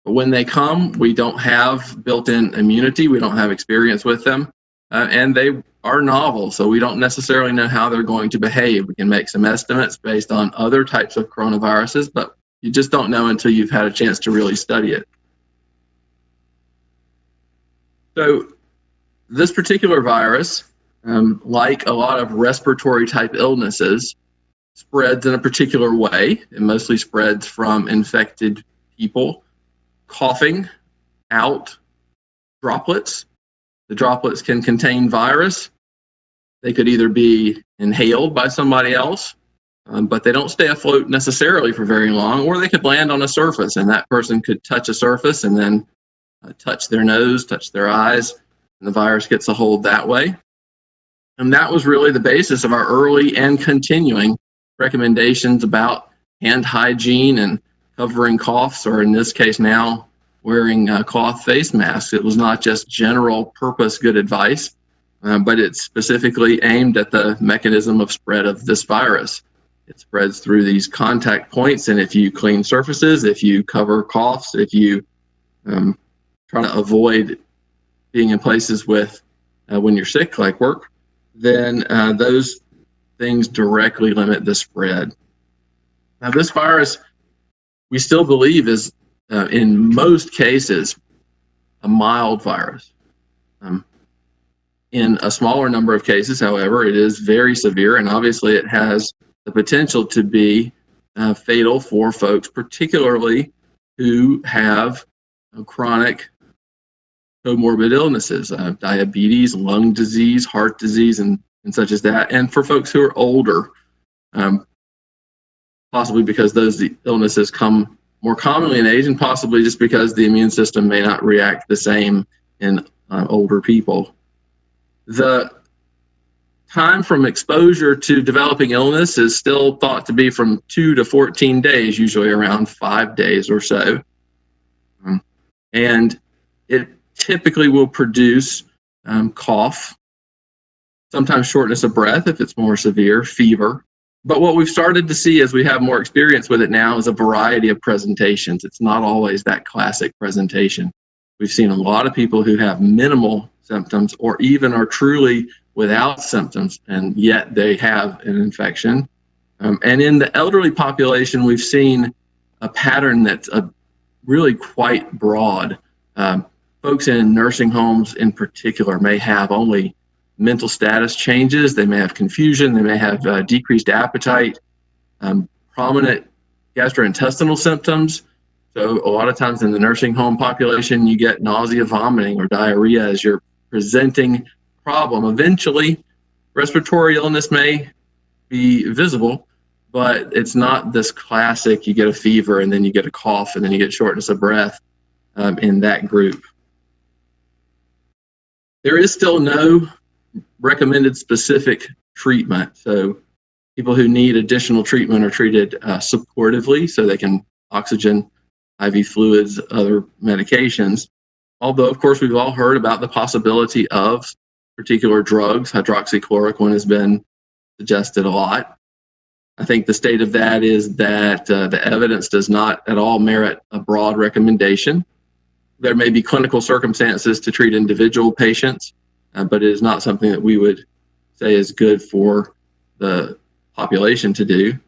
but when they come, we don't have built-in immunity, we don't have experience with them, and they are novel, so we don't necessarily know how they're going to behave. We can make some estimates based on other types of coronaviruses, but you just don't know until you've had a chance to really study it. So this particular virus, like a lot of respiratory type illnesses, spreads in a particular way. It mostly spreads from infected people coughing out droplets. The droplets can contain virus. They could either be inhaled by somebody else, but they don't stay afloat necessarily for very long, or they could land on a surface, and that person could touch a surface and then touch their nose, touch their eyes, and the virus gets a hold that way. And that was really the basis of our early and continuing recommendations about hand hygiene and covering coughs, or in this case now, wearing cloth face masks. It was not just general purpose good advice, but it's specifically aimed at the mechanism of spread of this virus. It spreads through these contact points, and if you clean surfaces, if you cover coughs, if you try to avoid being in places with when you're sick, like work, then those things directly limit the spread. Now, this virus, we still believe, is in most cases a mild virus. In a smaller number of cases, however, it is very severe, and obviously it has the potential to be fatal for folks, particularly who have chronic comorbid illnesses, diabetes, lung disease, heart disease, and such as that. And for folks who are older, possibly because those illnesses come more commonly in age, and possibly just because the immune system may not react the same in older people. The time from exposure to developing illness is still thought to be from 2 to 14 days, usually around 5 days or so. And it typically will produce cough, sometimes shortness of breath if it's more severe, fever. But what we've started to see as we have more experience with it now is a variety of presentations. It's not always that classic presentation. We've seen a lot of people who have minimal symptoms or even are truly without symptoms, and yet they have an infection. And in the elderly population, we've seen a pattern that's really quite broad. Folks in nursing homes in particular may have only mental status changes, they may have confusion, they may have decreased appetite, prominent gastrointestinal symptoms. So a lot of times in the nursing home population, you get nausea, vomiting, or diarrhea as your presenting problem. Eventually, respiratory illness may be visible, but it's not this classic, you get a fever and then you get a cough and then you get shortness of breath in that group. There is still no recommended specific treatment. So people who need additional treatment are treated supportively, so they can oxygen IV fluids, other medications. Although, of course, we've all heard about the possibility of particular drugs. Hydroxychloroquine has been suggested a lot. I think the state of that is that the evidence does not at all merit a broad recommendation. There may be clinical circumstances to treat individual patients, but it is not something that we would say is good for the population to do.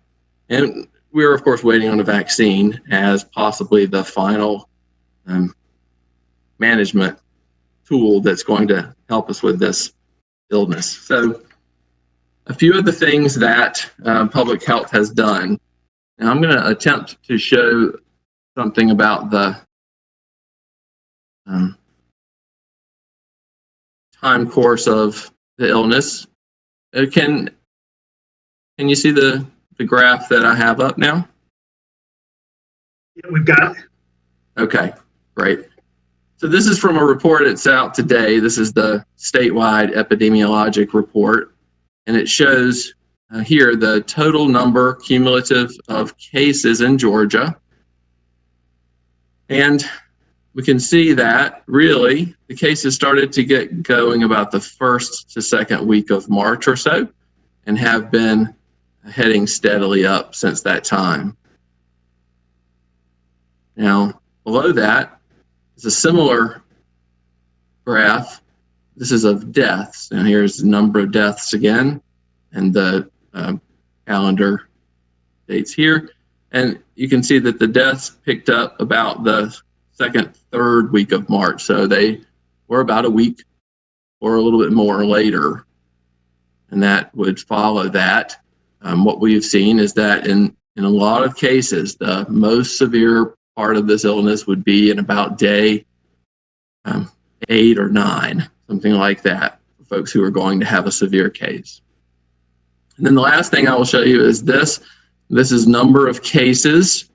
And we're, of course, waiting on a vaccine as possibly the final management tool that's going to help us with this illness. So a few of the things that public health has done. Now I'm going to attempt to show something about the time course of the illness. Can you see the graph that I have up now? Yeah, we've got it. Okay, great. So this is from a report that's out today. This is the statewide epidemiologic report, and it shows here the total number cumulative of cases in Georgia. And we can see that really the cases started to get going about the first to second week of March or so, and have been heading steadily up since that time. Now, below that is a similar graph. This is of deaths, and here's the number of deaths again, and the calendar dates here. And you can see that the deaths picked up about the second, third week of March. So they were about a week or a little bit more later. And that would follow that. What we've seen is that in a lot of cases, the most severe part of this illness would be in about day 8 or 9, something like that, for folks who are going to have a severe case. And then the last thing I will show you is this. This is number of cases,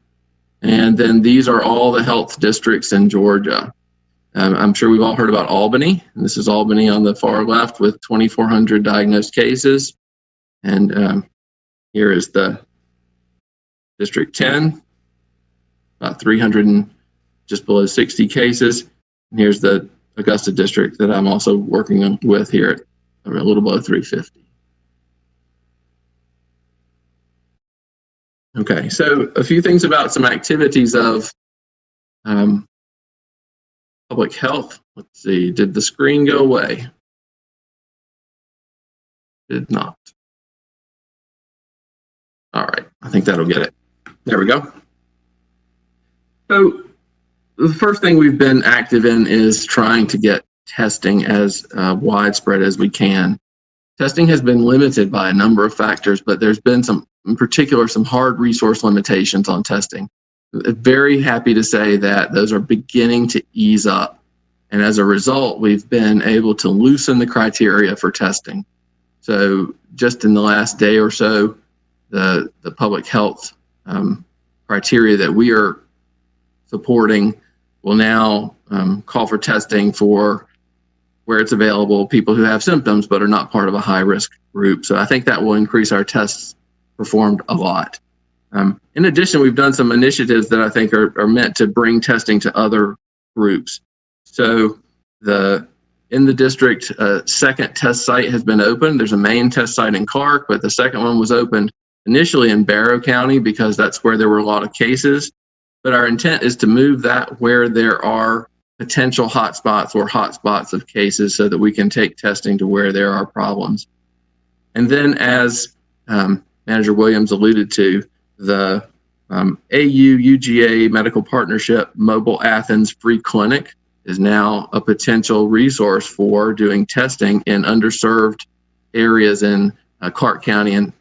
and then these are all the health districts in Georgia. I'm sure we've all heard about Albany, and this is Albany on the far left with 2,400 diagnosed cases. And here is the District 10, about 300 and just below 60 cases. And here's the Augusta district that I'm also working with here at a little below 350. Okay, so a few things about some activities of public health. Let's see, did the screen go away? Did not. All right, I think that'll get it. There we go. So the first thing we've been active in is trying to get testing as widespread as we can. Testing has been limited by a number of factors, but there's been some, in particular, some hard resource limitations on testing. Very happy to say that those are beginning to ease up. And as a result, we've been able to loosen the criteria for testing. So just in the last day or so, the public health criteria that we are supporting will now call for testing for where it's available, people who have symptoms but are not part of a high-risk group. So I think that will increase our tests performed a lot. In addition, we've done some initiatives that I think are meant to bring testing to other groups. So in the district, second test site has been opened. There's a main test site in Clarke, but the second one was opened initially in Barrow County because that's where there were a lot of cases. But our intent is to move that where there are potential hotspots or hotspots of cases so that we can take testing to where there are problems. And then as Manager Williams alluded to, the AU-UGA Medical Partnership Mobile Athens Free Clinic is now a potential resource for doing testing in underserved areas in Clarke County and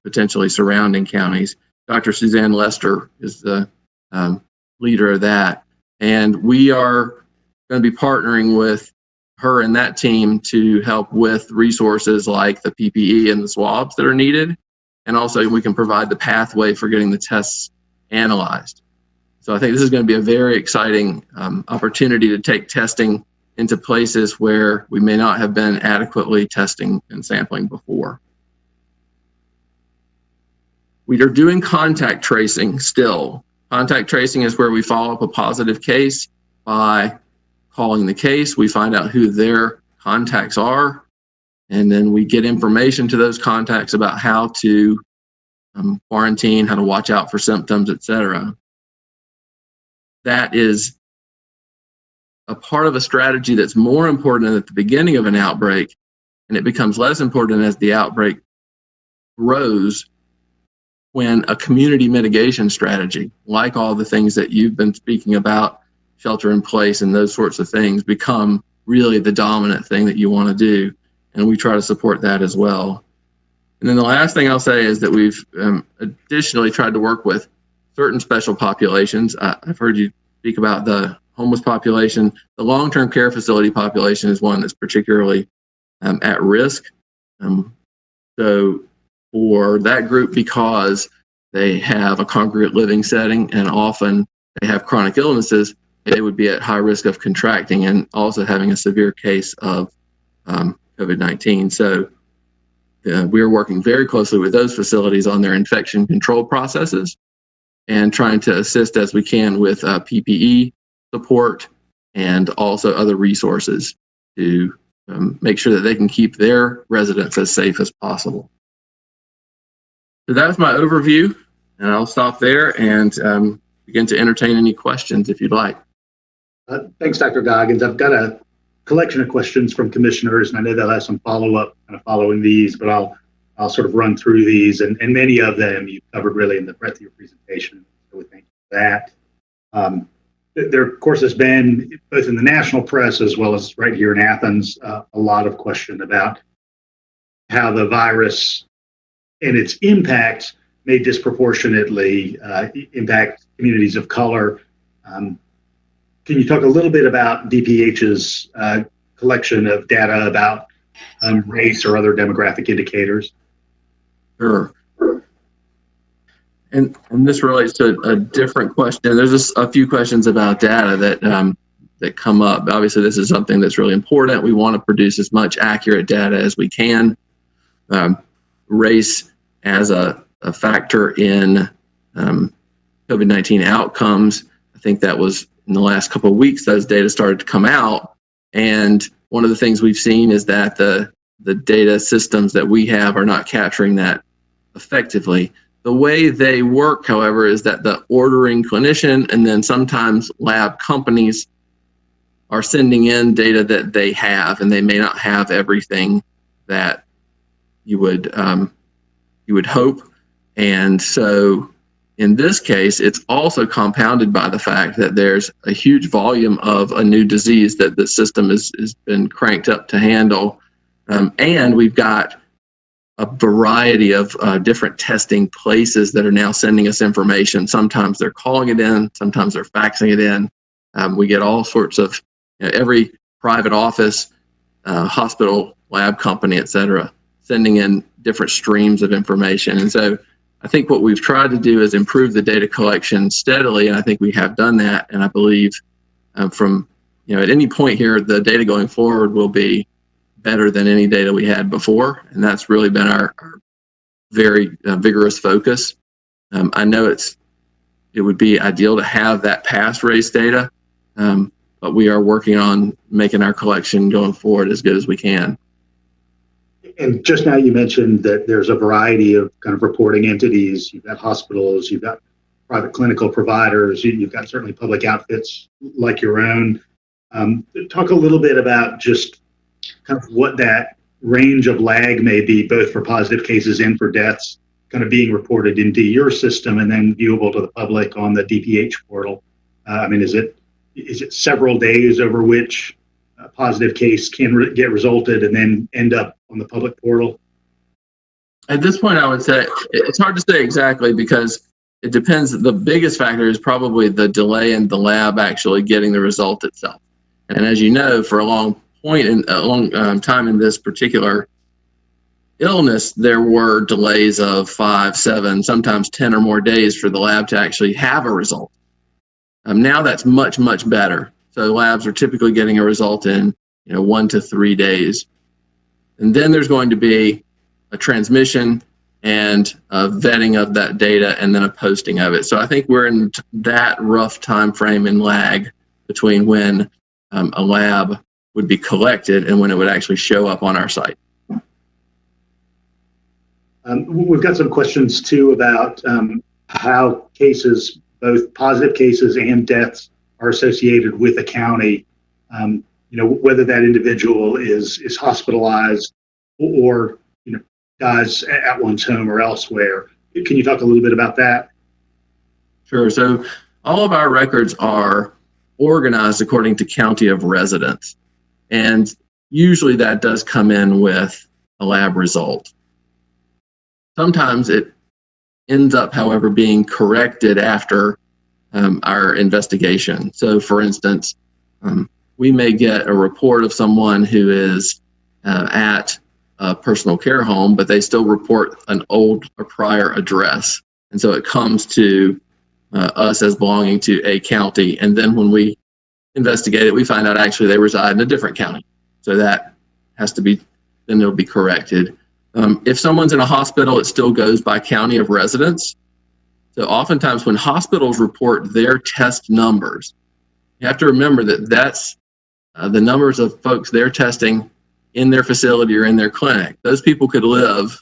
potentially surrounding counties. Dr. Suzanne Lester is the leader of that. And we are going to be partnering with her and that team to help with resources like the PPE and the swabs that are needed. And also we can provide the pathway for getting the tests analyzed. So I think this is going to be a very exciting opportunity to take testing into places where we may not have been adequately testing and sampling before. We are doing contact tracing still. Contact tracing is where we follow up a positive case by calling the case. We find out who their contacts are, and then we get information to those contacts about how to quarantine, how to watch out for symptoms, etc. That is a part of a strategy that's more important at the beginning of an outbreak, and it becomes less important as the outbreak grows, when a community mitigation strategy, like all the things that you've been speaking about, shelter in place and those sorts of things, become really the dominant thing that you want to do. And we try to support that as well. And then the last thing I'll say is that we've additionally tried to work with certain special populations. I've heard you speak about the homeless population. The long-term care facility population is one that's particularly at risk. So for that group, because they have a congregate living setting and often they have chronic illnesses, they would be at high risk of contracting and also having a severe case of COVID-19. So we're working very closely with those facilities on their infection control processes and trying to assist as we can with PPE support and also other resources to make sure that they can keep their residents as safe as possible. So that's my overview, and I'll stop there and begin to entertain any questions if you'd like. Thanks, Dr. Goggans. I've got a collection of questions from commissioners, and I know they'll have some follow-up kind of following these, but I'll sort of run through these, and many of them you covered really in the breadth of your presentation. So we thank you for that. There, of course, has been, both in the national press as well as right here in Athens, a lot of question about how the virus and its impact may disproportionately impact communities of color. Can you talk a little bit about DPH's collection of data about race or other demographic indicators? Sure. And this relates to a different question. There's just a few questions about data that come up. Obviously, this is something that's really important. We want to produce as much accurate data as we can. Race as a factor in COVID-19 outcomes. I think that was in the last couple of weeks, those data started to come out. And one of the things we've seen is that the data systems that we have are not capturing that effectively. The way they work, however, is that the ordering clinician and then sometimes lab companies are sending in data that they have, and they may not have everything that you would hope. And so in this case, it's also compounded by the fact that there's a huge volume of a new disease that the system has been cranked up to handle. And we've got a variety of different testing places that are now sending us information. Sometimes they're calling it in, sometimes they're faxing it in. We get all sorts of, every private office, hospital, lab company, et cetera, sending in different streams of information. And so I think what we've tried to do is improve the data collection steadily, and I think we have done that. And I believe from, at any point here, the data going forward will be better than any data we had before. And that's really been our very vigorous focus. I know it would be ideal to have that past race data, but we are working on making our collection going forward as good as we can. And just now you mentioned that there's a variety of kind of reporting entities. You've got hospitals, you've got private clinical providers, you've got certainly public outfits like your own. Talk a little bit about just kind of what that range of lag may be, both for positive cases and for deaths, kind of being reported into your system and then viewable to the public on the DPH portal. Is it several days over which a positive case can get resulted and then end up on the public portal? At this point, I would say it's hard to say exactly because it depends. The biggest factor is probably the delay in the lab actually getting the result itself. And as you know, for a long time in this particular illness, there were delays of 5, 7, sometimes 10 or more days for the lab to actually have a result. Now that's much, much better. So labs are typically getting a result in 1 to 3 days. And then there's going to be a transmission and a vetting of that data, and then a posting of it. So I think we're in that rough time frame and lag between when a lab would be collected and when it would actually show up on our site. We've got some questions too about how cases, both positive cases and deaths, are associated with a county. Whether that individual is hospitalized or dies at one's home or elsewhere. Can you talk a little bit about that? Sure. So all of our records are organized according to county of residence. And usually that does come in with a lab result. Sometimes it ends up, however, being corrected after our investigation. So for instance, we may get a report of someone who is at a personal care home, but they still report an old or prior address. And so it comes to us as belonging to a county. And then when we investigate it, we find out actually they reside in a different county. So that has to be, then it'll be corrected. If someone's in a hospital, it still goes by county of residence. So oftentimes when hospitals report their test numbers, you have to remember that that's the numbers of folks they're testing in their facility or in their clinic. Those people could live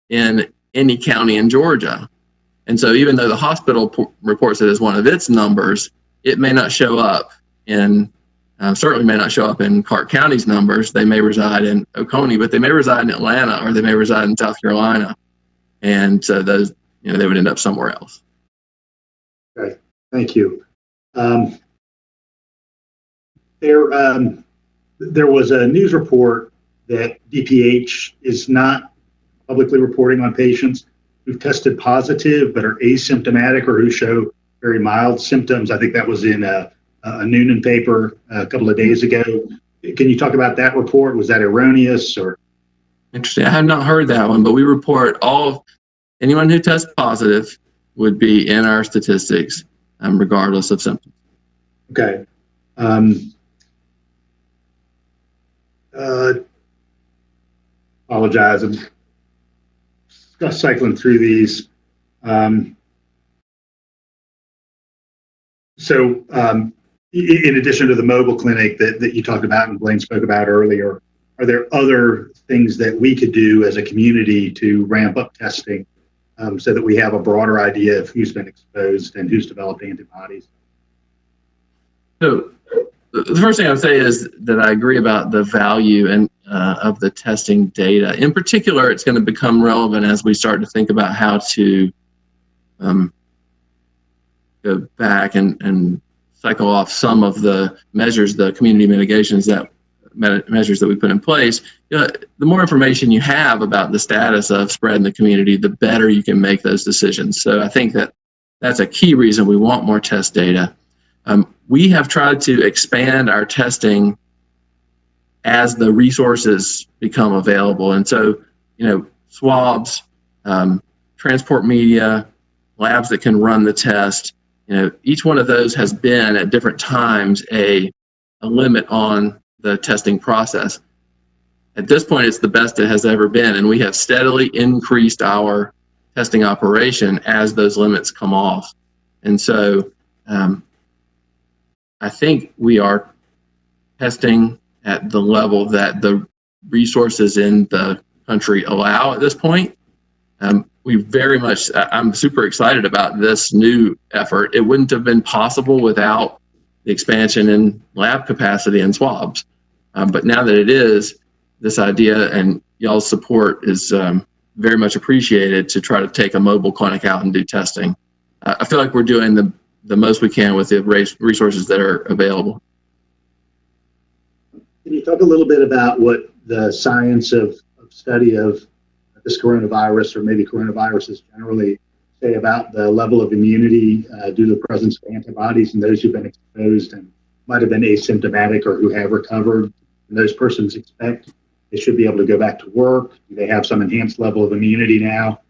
in any county in Georgia. And so even though the hospital reports it as one of its numbers, it may not show up in, certainly may not show up in Clarke County's numbers. They may reside in Oconee, but they may reside in Atlanta, or they may reside in South Carolina. And so those, they would end up somewhere else. Okay, thank you. There was a news report that DPH is not publicly reporting on patients who've tested positive but are asymptomatic or who show very mild symptoms. I think that was in a Noonan paper a couple of days ago. Can you talk about that report? Was that erroneous or? Interesting. I have not heard that one, but we report anyone who tests positive would be in our statistics, regardless of symptoms. Okay. Apologize. I'm just cycling through these. In addition to the mobile clinic that you talked about and Blaine spoke about earlier, are there other things that we could do as a community to ramp up testing so that we have a broader idea of who's been exposed and who's developed antibodies? So the first thing I would say is that I agree about the value of the testing data. In particular, it's going to become relevant as we start to think about how to go back and cycle off some of the measures, the community measures that we put in place. The more information you have about the status of spread in the community, the better you can make those decisions. So I think that's a key reason we want more test data. We have tried to expand our testing as the resources become available. And so, swabs, transport media, labs that can run the test, each one of those has been at different times a limit on the testing process. At this point, it's the best it has ever been, and we have steadily increased our testing operation as those limits come off. And so I think we are testing at the level that the resources in the country allow at this point. I'm super excited about this new effort. It wouldn't have been possible without the expansion in lab capacity and swabs. But now that it is, this idea and y'all's support is very much appreciated to try to take a mobile clinic out and do testing. I feel like we're doing the most we can with the resources that are available. Can you talk a little bit about what the science of study of this coronavirus, or maybe coronaviruses generally, say about the level of immunity due to the presence of antibodies in those who've been exposed and might have been asymptomatic or who have recovered? And those persons expect they should be able to go back to work. Do they have some enhanced level of immunity now?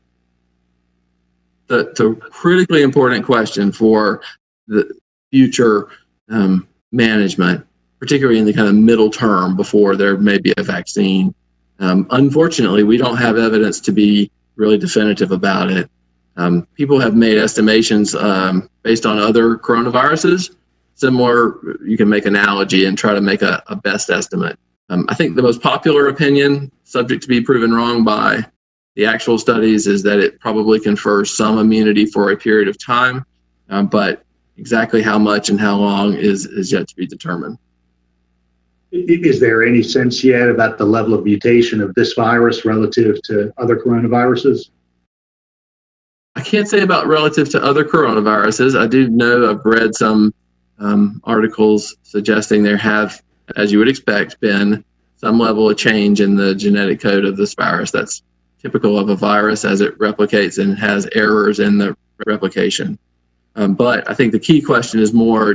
The critically important question for the future management, particularly in the kind of middle term before there may be a vaccine. Unfortunately, we don't have evidence to be really definitive about it. People have made estimations based on other coronaviruses. Similar, you can make an analogy and try to make a best estimate. I think the most popular opinion, subject to be proven wrong by the actual studies, is that it probably confers some immunity for a period of time, but exactly how much and how long is yet to be determined. Is there any sense yet about the level of mutation of this virus relative to other coronaviruses? I can't say about relative to other coronaviruses. I do know I've read some articles suggesting there have, as you would expect, been some level of change in the genetic code of this virus. That's typical of a virus as it replicates and has errors in the replication. But I think the key question is more,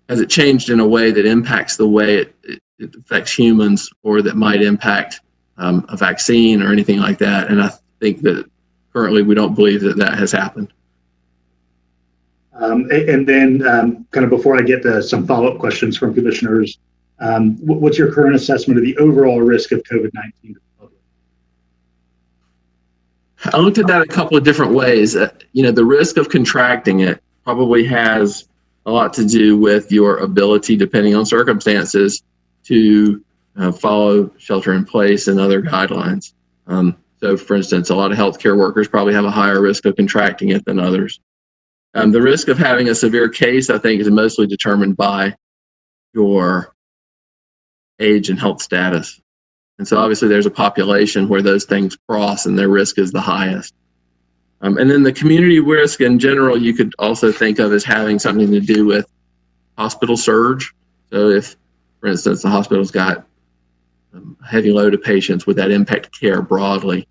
has it changed in a way that impacts the way it affects humans, or that might impact a vaccine or anything like that? And I think that currently we don't believe that has happened. And then kind of before I get to some follow-up questions from commissioners, what's your current assessment of the overall risk of COVID-19 to the public? I looked at that a couple of different ways. The risk of contracting it probably has a lot to do with your ability, depending on circumstances, to follow shelter in place and other guidelines. So, for instance, a lot of healthcare workers probably have a higher risk of contracting it than others. The risk of having a severe case, I think, is mostly determined by your age and health status. And so obviously there's a population where those things cross and their risk is the highest. And then the community risk in general, you could also think of as having something to do with hospital surge. So if, for instance, the hospital's got a heavy load of patients, would that impact care broadly?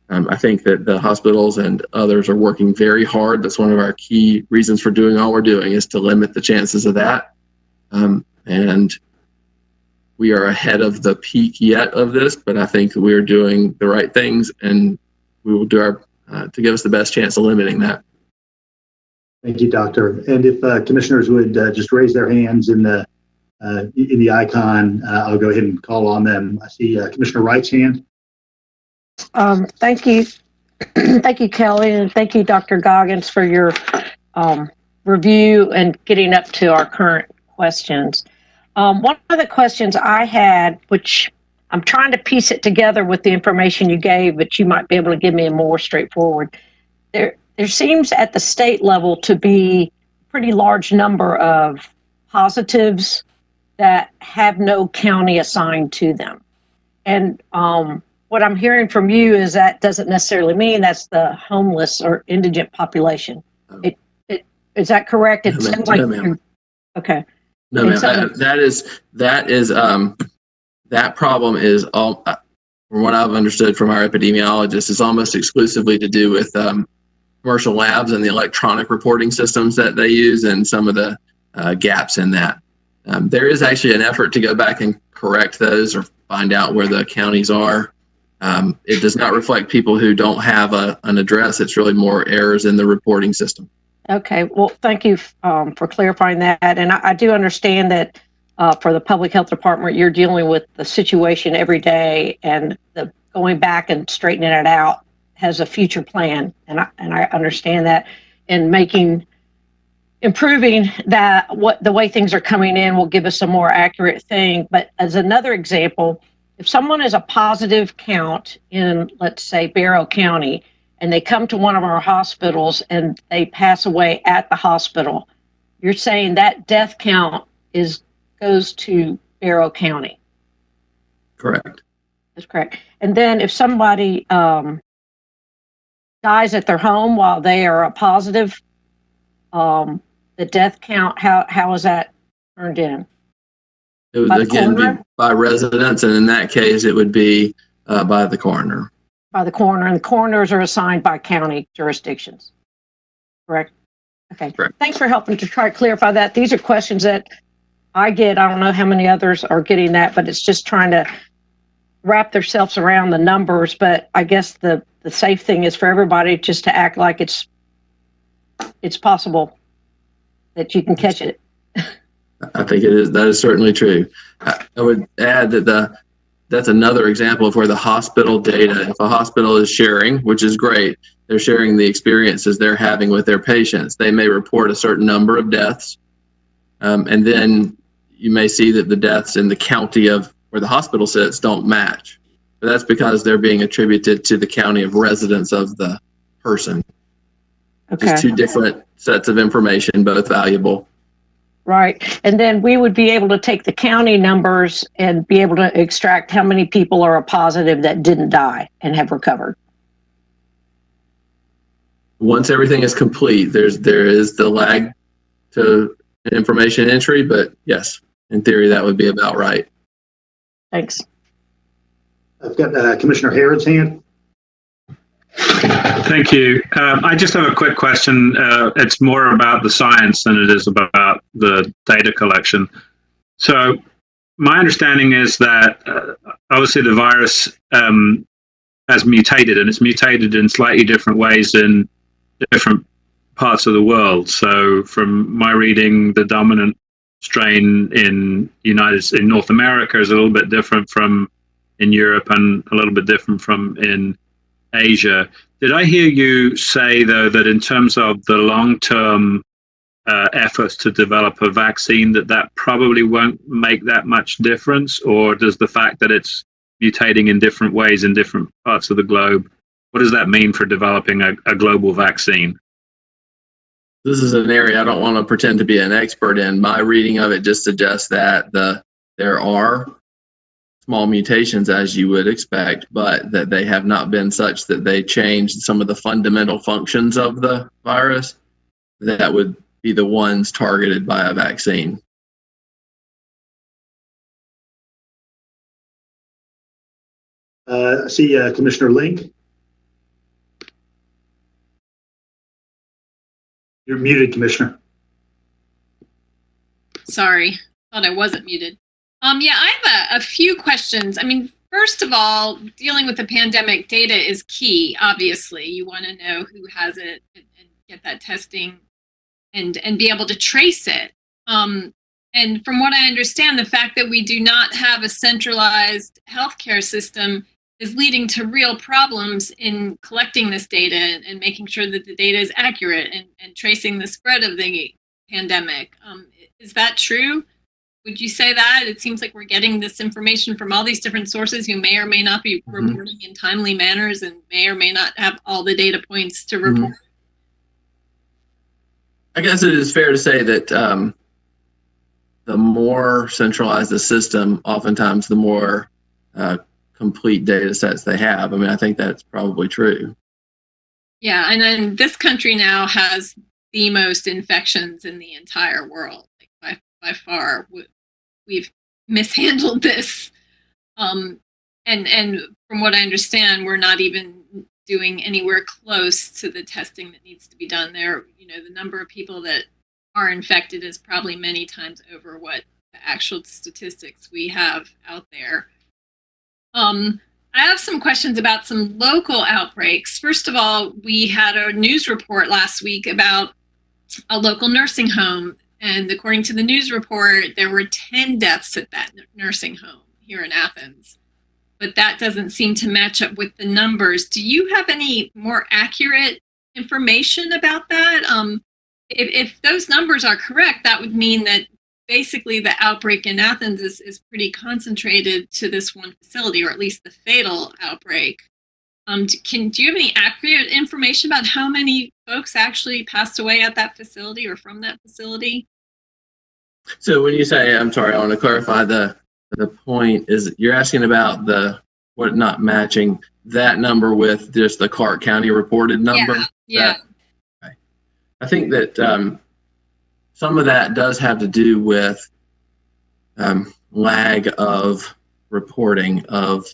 I think that the hospitals and others are working very hard. That's one of our key reasons for doing all we're doing, is to limit the chances of that. And we are ahead of the peak yet of this, but I think we are doing the right things, and we will do our to give us the best chance of limiting that. Thank you, Doctor. And if commissioners would just raise their hands in the icon, I'll go ahead and call on them. I see Commissioner Wright's hand. Thank you. Thank you, Kelly, and thank you, Dr. Goggans, for your review and getting up to our current questions. One of the questions I had, which I'm trying to piece it together with the information you gave, but you might be able to give me a more straightforward. There seems at the state level to be a pretty large number of positives that have no county assigned to them. And what I'm hearing from you is that doesn't necessarily mean that's the homeless or indigent population. Is that correct? It sounds like okay. No, ma'am. That problem is all, from what I've understood from our epidemiologists, is almost exclusively to do with commercial labs and the electronic reporting systems that they use, and some of the gaps in that. There is actually an effort to go back and correct those or find out where the counties are. It does not reflect people who don't have an address. It's really more errors in the reporting system. Okay, well, thank you for clarifying that. And I do understand that for the public health department, you're dealing with the situation every day, and the going back and straightening it out has a future plan. And I understand that, and improving that, the way things are coming in will give us a more accurate thing. But as another example, if someone is a positive count in, let's say, Barrow County, and they come to one of our hospitals and they pass away at the hospital, you're saying that death count goes to Barrow County? Correct. That's correct. And then if somebody dies at their home while they are a positive, the death count, how is that turned in? It would again be by residents, and in that case, it would be by the coroner. By the coroner, and the coroners are assigned by county jurisdictions. Correct? Okay. Correct. Thanks for helping to try to clarify that. These are questions that I get. I don't know how many others are getting that, but it's just trying to wrap themselves around the numbers. But I guess the safe thing is for everybody just to act like it's possible that you can catch it. I think it is. That is certainly true. I would add that the that's another example of where the hospital data, if a hospital is sharing, which is great, they're sharing the experiences they're having with their patients. They may report a certain number of deaths, and then you may see that the deaths in the county of where the hospital sits don't match. But that's because they're being attributed to the county of residence of the person. Okay. Just two different sets of information, both valuable. Right. And then we would be able to take the county numbers and be able to extract how many people are a positive that didn't die and have recovered. Once everything is complete, there is the lag to information entry, but yes, in theory, that would be about right. Thanks. I've got Commissioner Harrod's hand. Thank you. I just have a quick question. It's more about the science than it is about the data collection. So my understanding is that obviously the virus has mutated, and it's mutated in slightly different ways in different parts of the world. So from my reading, the dominant strain in North America is a little bit different from in Europe and a little bit different from in Asia. Did I hear you say, though, that in terms of the long-term efforts to develop a vaccine, that probably won't make that much difference? Or does the fact that it's mutating in different ways in different parts of the globe, what does that mean for developing a global vaccine? This is an area I don't want to pretend to be an expert in. My reading of it just suggests that there are small mutations, as you would expect, but that they have not been such that they changed some of the fundamental functions of the virus that would be the ones targeted by a vaccine. I see Commissioner Link. You're muted, Commissioner. Sorry, thought I wasn't muted. Yeah, I have a few questions. I mean, first of all, dealing with the pandemic, data is key, obviously. You want to know who has it and get that testing and be able to trace it. And from what I understand, the fact that we do not have a centralized healthcare system is leading to real problems in collecting this data and making sure that the data is accurate and tracing the spread of the pandemic. Is that true? Would you say that? It seems like we're getting this information from all these different sources who may or may not be reporting in timely manners and may or may not have all the data points to report. I guess it is fair to say that the more centralized the system, oftentimes the more complete data sets they have. I mean, I think that's probably true. Yeah, and then this country now has the most infections in the entire world. Like by far, we've mishandled this. And from what I understand, we're not even doing anywhere close to the testing that needs to be done there. You know, the number of people that are infected is probably many times over what the actual statistics we have out there. I have some questions about some local outbreaks. First of all, we had a news report last week about a local nursing home. And according to the news report, there were 10 deaths at that nursing home here in Athens. But that doesn't seem to match up with the numbers. Do you have any more accurate information about that? If those numbers are correct, that would mean that basically the outbreak in Athens is pretty concentrated to this one facility, or at least the fatal outbreak. Do you have any accurate information about how many folks actually passed away at that facility or from that facility? So when you say, I'm sorry, I want to clarify the point is you're asking about what not matching that number with just the Clarke County reported number? Yeah. Okay. I think that some of that does have to do with lag of reporting of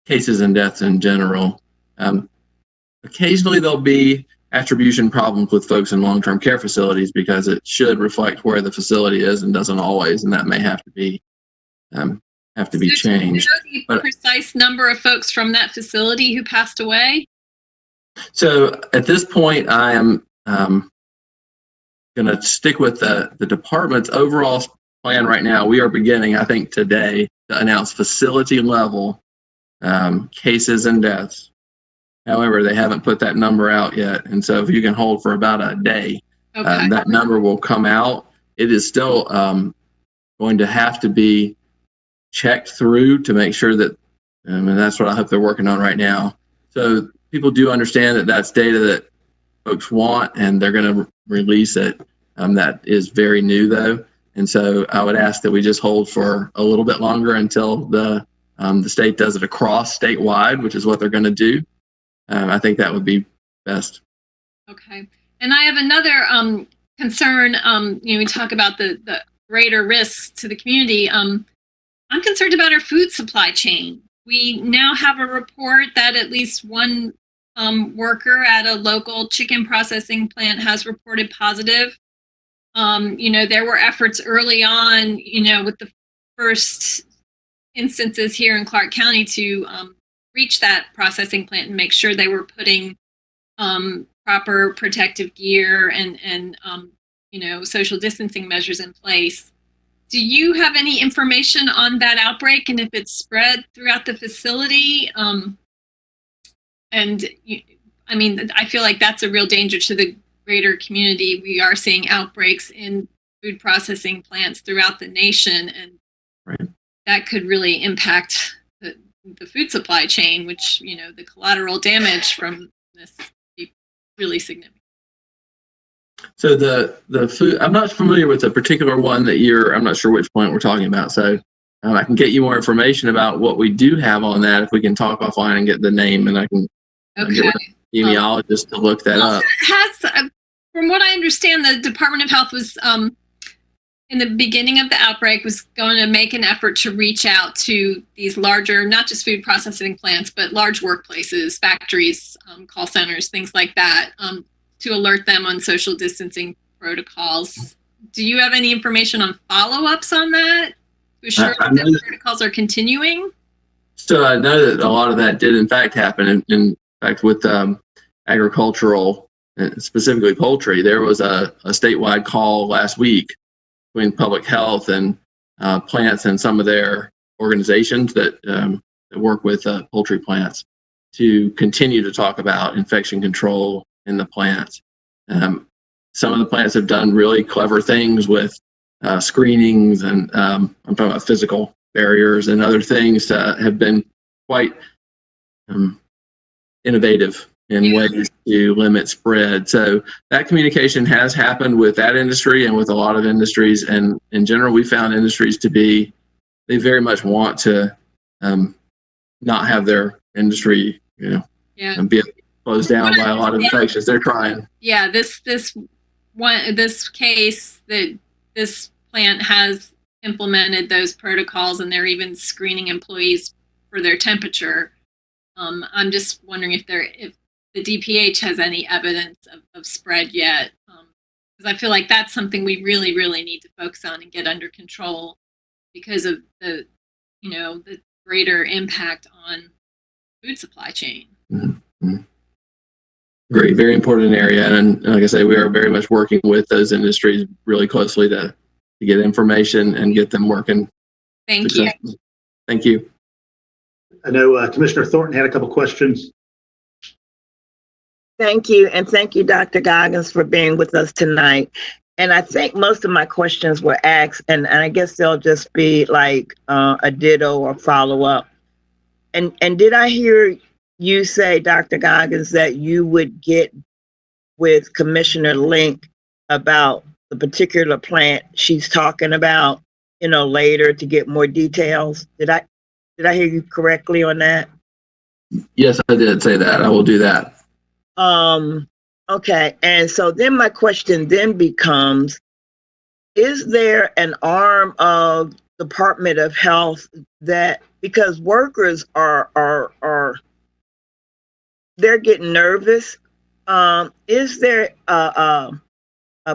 cases and deaths in general. Occasionally there'll be attribution problems with folks in long-term care facilities because it should reflect where the facility is and doesn't always, and that may have to be changed. Do you know the precise number of folks from that facility who passed away? So at this point, I am going to stick with the department's overall plan right now, we are beginning, I think today, to announce facility level cases and deaths. However, they haven't put that number out yet. And so if you can hold for about a day, that number will come out. It is still going to have to be checked through to make sure that, and that's what I hope they're working on right now. So people do understand that that's data that folks want, and they're going to release it. That is very new though. And so I would ask that we just hold for a little bit longer until the state does it across statewide, which is what they're going to do. I think that would be best. Okay. And I have another concern. We talk about the greater risks to the community. I'm concerned about our food supply chain. We now have a report that at least one worker at a local chicken processing plant has reported positive. There were efforts early on, with the first instances here in Clarke County to reach that processing plant and make sure they were putting proper protective gear and social distancing measures in place. Do you have any information on that outbreak and if it's spread throughout the facility? I feel like that's a real danger to the greater community. We are seeing outbreaks in food processing plants throughout the nation, and that could really impact the food supply chain, which, the collateral damage from this would be really significant. So the food, I'm not familiar with the particular one that I'm not sure which plant we're talking about. So I can get you more information about what we do have on that if we can talk offline and get the name, and I can get with the epidemiologist to look that up. From what I understand, the Department of Health was, in the beginning of the outbreak, was going to make an effort to reach out to these larger, not just food processing plants, but large workplaces, factories, call centers, things like that, to alert them on social distancing protocols. Do you have any information on follow-ups on that? To assure that the protocols are continuing? So I know that a lot of that did in fact happen. In fact, with agricultural, specifically poultry, there was a statewide call last week between public health and plants and some of their organizations that work with poultry plants to continue to talk about infection control in the plants. Some of the plants have done really clever things with screenings, and I'm talking about physical barriers and other things that have been quite innovative in ways to limit spread. So that communication has happened with that industry and with a lot of industries. And in general, we found industries to be, they very much want to not have their industry, be closed down by a lot of infections. They're trying. Yeah, this case that this plant has implemented those protocols, and they're even screening employees for their temperature. I'm just wondering if the DPH has any evidence of spread yet, because I feel like that's something we really, really need to focus on and get under control because of the greater impact on food supply chain. Mm-hmm. Great, very important area, and like I say, we are very much working with those industries really closely to get information and get them working. Thank you. Thank you. I know Commissioner Thornton had a couple questions. Thank you. And thank you, Dr. Goggans, for being with us tonight. And I think most of my questions were asked, and I guess they'll just be like a ditto or follow-up. And did I hear you say, Dr. Goggans, that you would get with Commissioner Link about the particular plant she's talking about, later to get more details? Did I hear you correctly on that? Yes, I did say that. I will do that. Okay. And so then my question then becomes, is there an arm of Department of Health that, because workers are they're getting nervous, is there a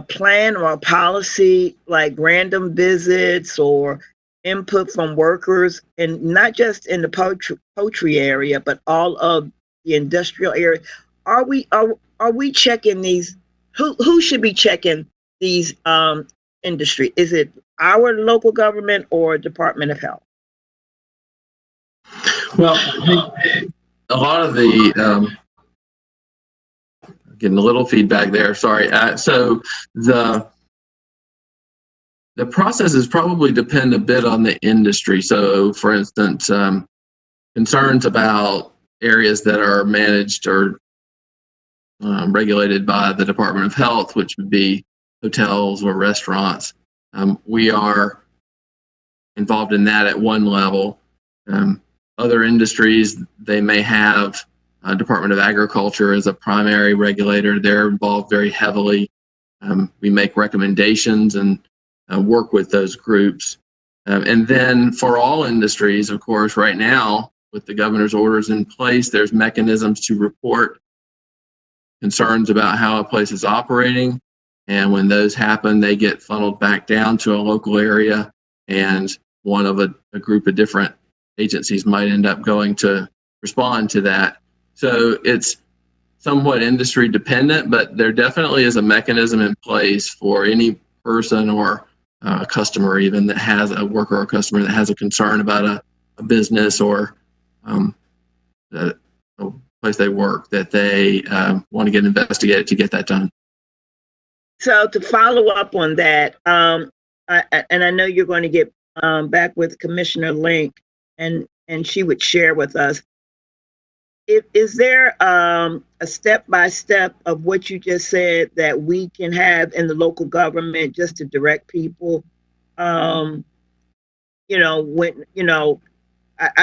plan or a policy like random visits or input from workers, and not just in the poultry area, but all of the industrial area? Are we checking these? Who should be checking these industry? Is it our local government or Department of Health? Well, I think a lot of the getting a little feedback there. Sorry. So the processes probably depend a bit on the industry. So, for instance, concerns about areas that are managed or regulated by the Department of Health, which would be hotels or restaurants. We are involved in that at one level. Other industries, they may have Department of Agriculture as a primary regulator. They're involved very heavily. We make recommendations and work with those groups. And then for all industries, of course, right now, with the governor's orders in place, there's mechanisms to report concerns about how a place is operating. And when those happen, they get funneled back down to a local area, and one of a group of different agencies might end up going to respond to that. So it's somewhat industry dependent, but there definitely is a mechanism in place for any person or a customer even that has a worker or customer that has a concern about a business or a place they work, that they want to get investigated to get that done. So to follow up on that, and I know you're going to get back with Commissioner Link, and she would share with us. Is there a step-by-step of what you just said that we can have in the local government just to direct people? When I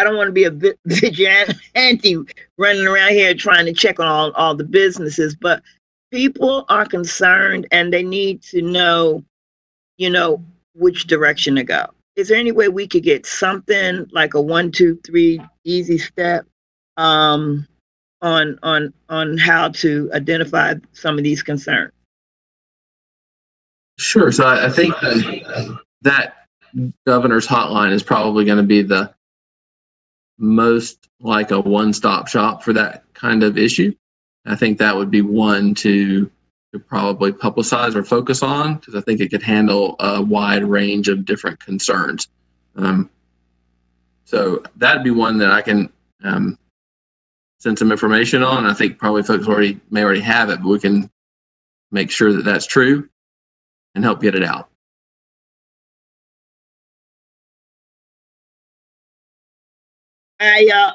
don't want to be a vigilante running around here trying to check on all the businesses, but people are concerned and they need to know, which direction to go. Is there any way we could get something like a 1, 2, 3 easy step on how to identify some of these concerns? Sure. So I think that governor's hotline is probably going to be the most like a one-stop shop for that kind of issue. I think that would be one to probably publicize or focus on, because I think it could handle a wide range of different concerns. So that'd be one that I can send some information on. I think probably folks may already have it, but we can make sure that that's true and help get it out.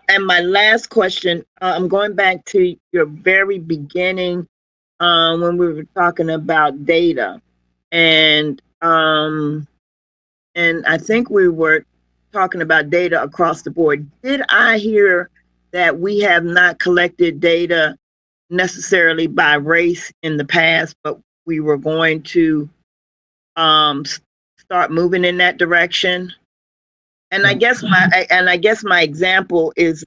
And my last question, I'm going back to your very beginning when we were talking about data, and I think we were talking about data across the board. Did I hear that we have not collected data necessarily by race in the past, but we were going to start moving in that direction? And I guess my example is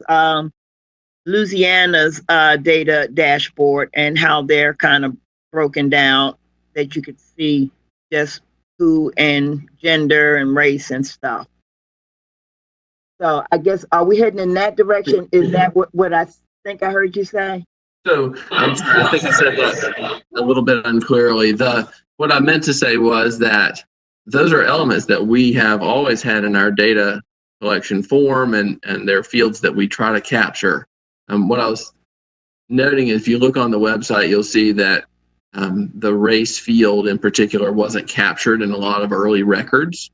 Louisiana's data dashboard and how they're kind of broken down, that you could see just who and gender and race and stuff. So I guess, are we heading in that direction? Is that what I think I heard you say? So I'm sorry, I think I said that a little bit unclearly. What I meant to say was that those are elements that we have always had in our data collection form, and they're fields that we try to capture. What I was noting, if you look on the website, you'll see that the race field in particular wasn't captured in a lot of early records.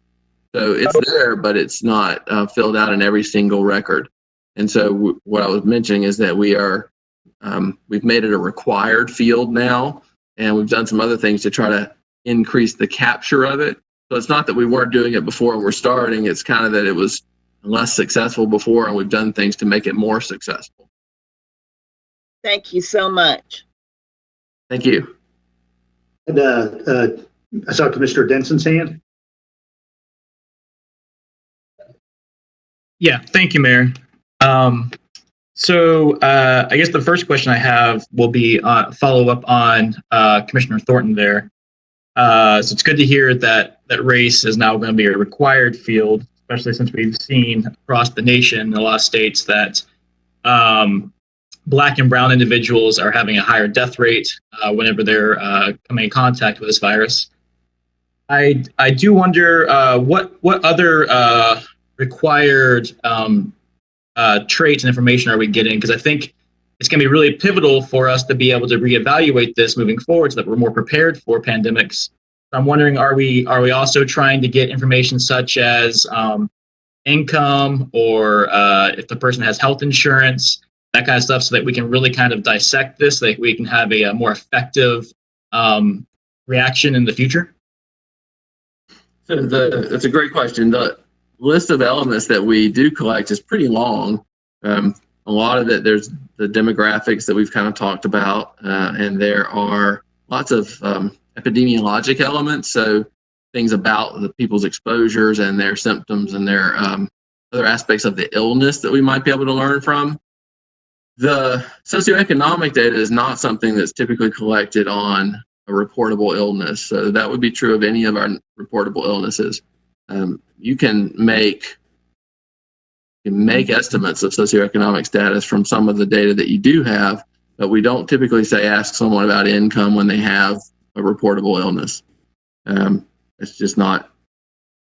So it's there, but it's not filled out in every single record. And so what I was mentioning is that we've made it a required field now, and we've done some other things to try to increase the capture of it. So it's not that we weren't doing it before and we're starting, it's kind of that it was less successful before, and we've done things to make it more successful. Thank you so much. Thank you. And I saw Commissioner Denson's hand. Yeah, thank you, Mayor. So I guess the first question I have will be follow up on Commissioner Thornton there. So it's good to hear that race is now going to be a required field, especially since we've seen across the nation in a lot of states that Black and brown individuals are having a higher death rate whenever they're coming in contact with this virus. I do wonder what other required traits and information are we getting? Because I think it's going to be really pivotal for us to be able to reevaluate this moving forward so that we're more prepared for pandemics. I'm wondering, are we also trying to get information such as income or if the person has health insurance, that kind of stuff, so that we can really kind of dissect this, so that we can have a more effective reaction in the future? So that's a great question. The list of elements that we do collect is pretty long. A lot of it, there's the demographics that we've kind of talked about, and there are lots of epidemiologic elements, so things about the people's exposures and their symptoms and their other aspects of the illness that we might be able to learn from. The socioeconomic data is not something that's typically collected on a reportable illness, so that would be true of any of our reportable illnesses. You can make estimates of socioeconomic status from some of the data that you do have, but we don't typically say ask someone about income when they have a reportable illness. It's just not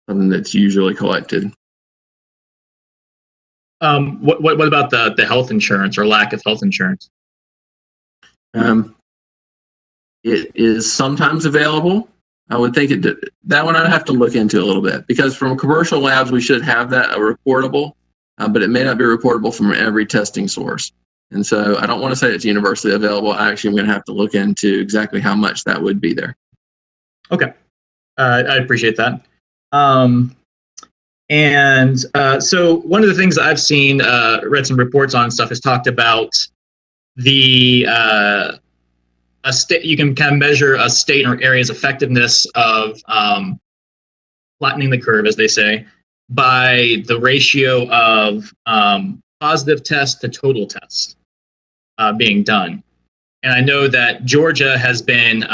something that's usually collected. What about the health insurance or lack of health insurance? It is sometimes available. I would think that one I'd have to look into a little bit, because from commercial labs we should have that reportable, but it may not be reportable from every testing source. And so I don't want to say it's universally available. Actually, I'm going to have to look into exactly how much that would be there. Okay. I appreciate that. So one of the things I've seen, read some reports on stuff, has talked about a state. You can kind of measure a state or area's effectiveness of flattening the curve, as they say, by the ratio of positive tests to total tests being done. And I know that Georgia has been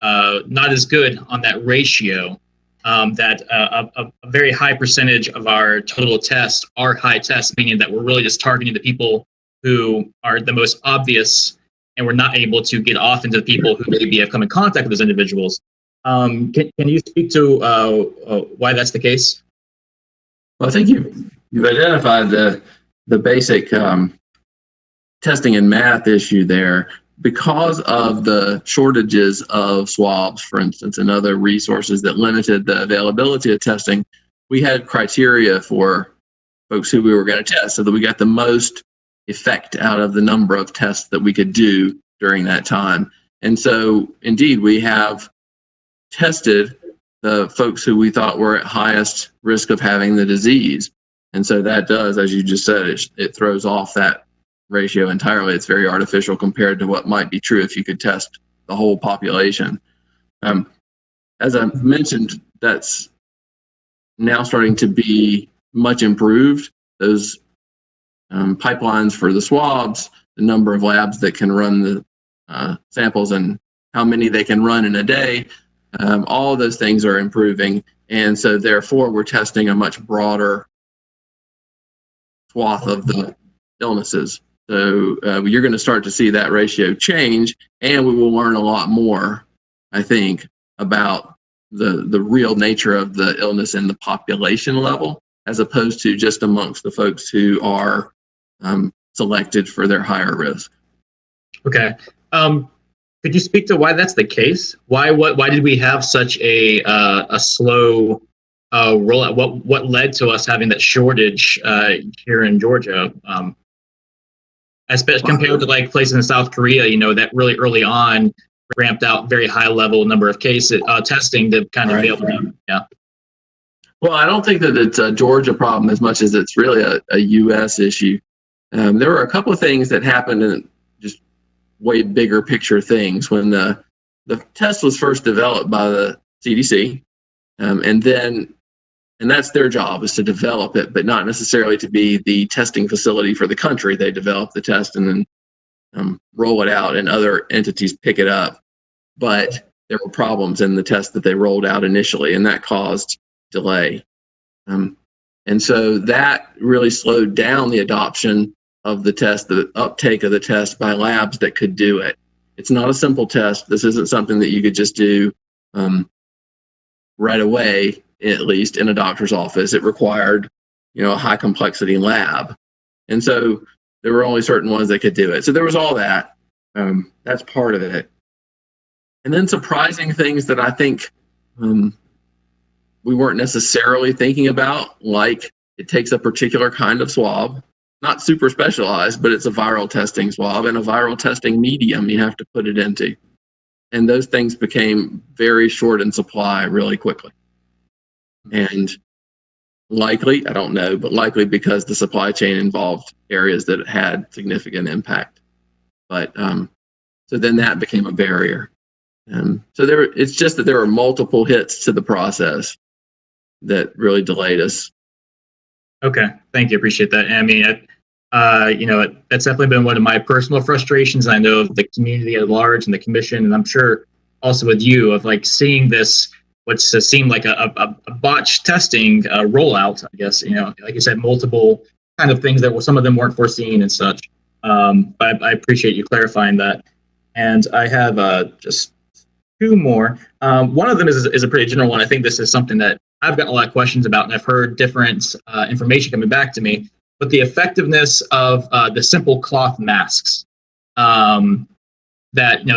not as good on that ratio, that a very high percentage of our total tests are high tests, meaning that we're really just targeting the people who are the most obvious, and we're not able to get off into the people who maybe have come in contact with those individuals. Can you speak to why that's the case? Well, I think you've identified the basic testing and math issue there. Because of the shortages of swabs, for instance, and other resources that limited the availability of testing, we had criteria for folks who we were going to test so that we got the most effect out of the number of tests that we could do during that time. And so, indeed, we have tested the folks who we thought were at highest risk of having the disease. And so that does, as you just said, it throws off that ratio entirely. It's very artificial compared to what might be true if you could test the whole population. As I mentioned, that's now starting to be much improved. Those pipelines for the swabs, the number of labs that can run the samples and how many they can run in a day, all of those things are improving. And so therefore we're testing a much broader swath of the illnesses. So you're going to start to see that ratio change, and we will learn a lot more, I think, about the real nature of the illness in the population level, as opposed to just amongst the folks who are selected for their higher risk. Okay. Could you speak to why that's the case? Why did we have such a slow rollout? What led to us having that shortage here in Georgia? Especially compared to like places in South Korea, that really early on ramped out very high level number of cases testing to kind of be able to, yeah. Well, I don't think that it's a Georgia problem as much as it's really a U.S. issue. There were a couple of things that happened in just way bigger picture things when the test was first developed by the CDC, and that's their job, is to develop it, but not necessarily to be the testing facility for the country. They develop the test and then roll it out, and other entities pick it up. But there were problems in the test that they rolled out initially, and that caused delay. And so that really slowed down the adoption of the test, the uptake of the test by labs that could do it. It's not a simple test. This isn't something that you could just do right away, at least in a doctor's office. It required, a high complexity lab. And so there were only certain ones that could do it. So there was all that. That's part of it. And then surprising things that I think we weren't necessarily thinking about, like it takes a particular kind of swab, not super specialized, but it's a viral testing swab and a viral testing medium you have to put it into. And those things became very short in supply really quickly. And likely, I don't know, but likely because the supply chain involved areas that had significant impact. But so then that became a barrier. It's just that there were multiple hits to the process that really delayed us. Okay, thank you. Appreciate that. I mean, that's definitely been one of my personal frustrations. I know of the community at large and the commission, and I'm sure also with you, of like seeing this, what seemed like a botched testing rollout, I guess, like you said, multiple kind of things that some of them weren't foreseen and such. But I appreciate you clarifying that. And I have just two more. One of them is a pretty general one. I think this is something that I've gotten a lot of questions about, and I've heard different information coming back to me. But the effectiveness of the simple cloth masks, that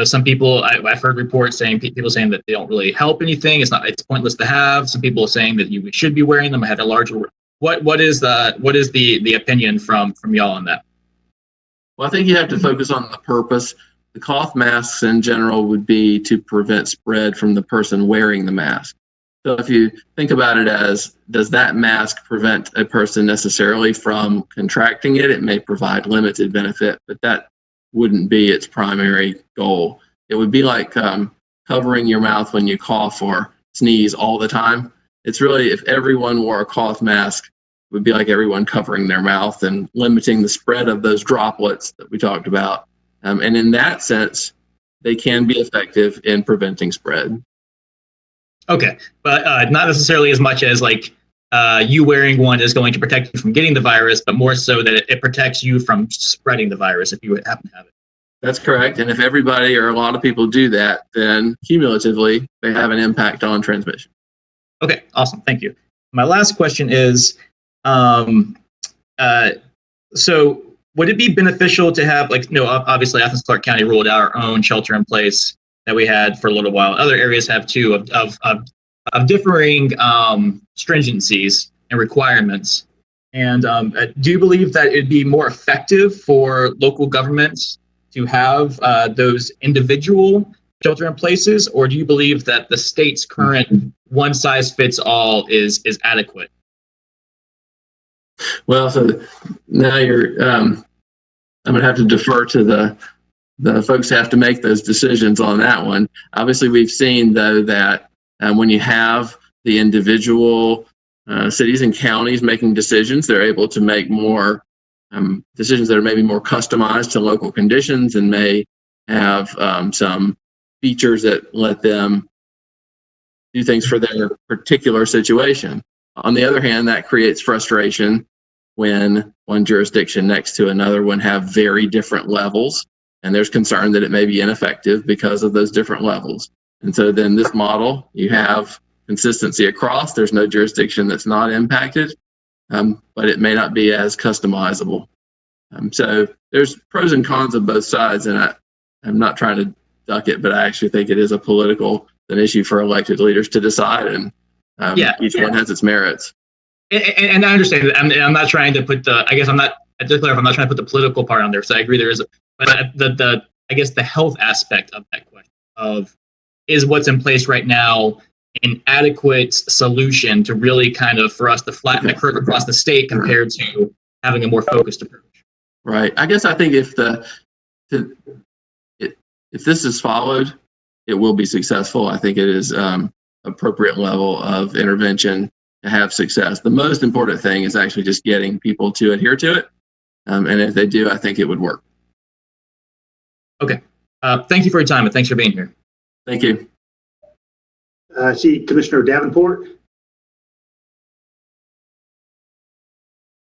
some people, I've heard reports saying, people saying that they don't really help anything. It's pointless to have. Some people saying that you should be wearing them. I had a larger. What is the opinion from y'all on that? Well, I think you have to focus on the purpose. The cloth masks in general would be to prevent spread from the person wearing the mask. So if you think about it as, does that mask prevent a person necessarily from contracting it? It may provide limited benefit, but that wouldn't be its primary goal. It would be like covering your mouth when you cough or sneeze all the time. It's really, if everyone wore a cloth mask, it would be like everyone covering their mouth and limiting the spread of those droplets that we talked about. And in that sense, they can be effective in preventing spread. Okay, but not necessarily as much as like you wearing one is going to protect you from getting the virus, but more so that it protects you from spreading the virus if you happen to have it. That's correct. And if everybody or a lot of people do that, then cumulatively they have an impact on transmission. Okay, awesome. Thank you. My last question is, so would it be beneficial to have, obviously Athens-Clarke County ruled out our own shelter in place that we had for a little while. Other areas have too, of differing stringencies and requirements. And do you believe that it'd be more effective for local governments to have those individual shelter in places, or do you believe that the state's current one size fits all is adequate? Well, so now I'm going to have to defer to the folks who have to make those decisions on that one. Obviously, we've seen, though, that when you have the individual cities and counties making decisions, they're able to make more decisions that are maybe more customized to local conditions and may have some features that let them do things for their particular situation. On the other hand, that creates frustration when one jurisdiction next to another one have very different levels, and there's concern that it may be ineffective because of those different levels. And so then this model, you have consistency across. There's no jurisdiction that's not impacted, but it may not be as customizable. So there's pros and cons of both sides, and I'm not trying to duck it, but I actually think it is an issue for elected leaders to decide, and each one has its merits. And I understand that. I'm not trying to put I'm not trying to put the political part on there. So I agree there is, but the health aspect of that question is what's in place right now an adequate solution to really kind of, for us to flatten the curve across the state compared to having a more focused approach. Right. I guess I think if this is followed, it will be successful. I think it is appropriate level of intervention to have success. The most important thing is actually just getting people to adhere to it. And if they do, I think it would work. Okay. Thank you for your time, and thanks for being here. Thank you. See Commissioner Davenport.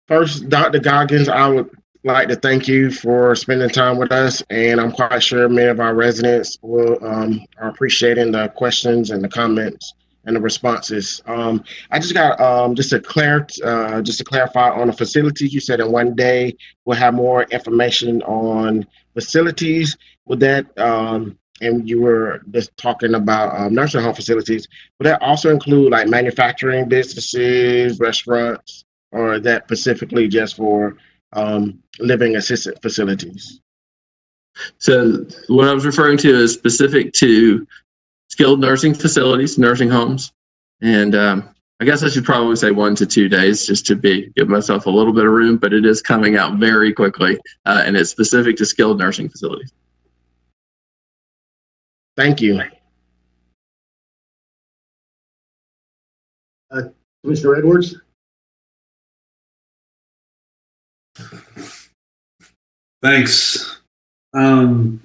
First, Dr. Goggans, I would like to thank you for spending time with us, and I'm quite sure many of our residents are appreciating the questions and the comments and the responses. I just got just to clarify on the facilities. You said in one day we'll have more information on facilities. Would that and you were just talking about nursing home facilities. Would that also include like manufacturing businesses, restaurants, or is that specifically just for living assisted facilities? So what I was referring to is specific to skilled nursing facilities, nursing homes. And I guess I should probably say 1 to 2 days just to give myself a little bit of room, but it is coming out very quickly and it's specific to skilled nursing facilities. Thank you. Commissioner Edwards? Thanks. I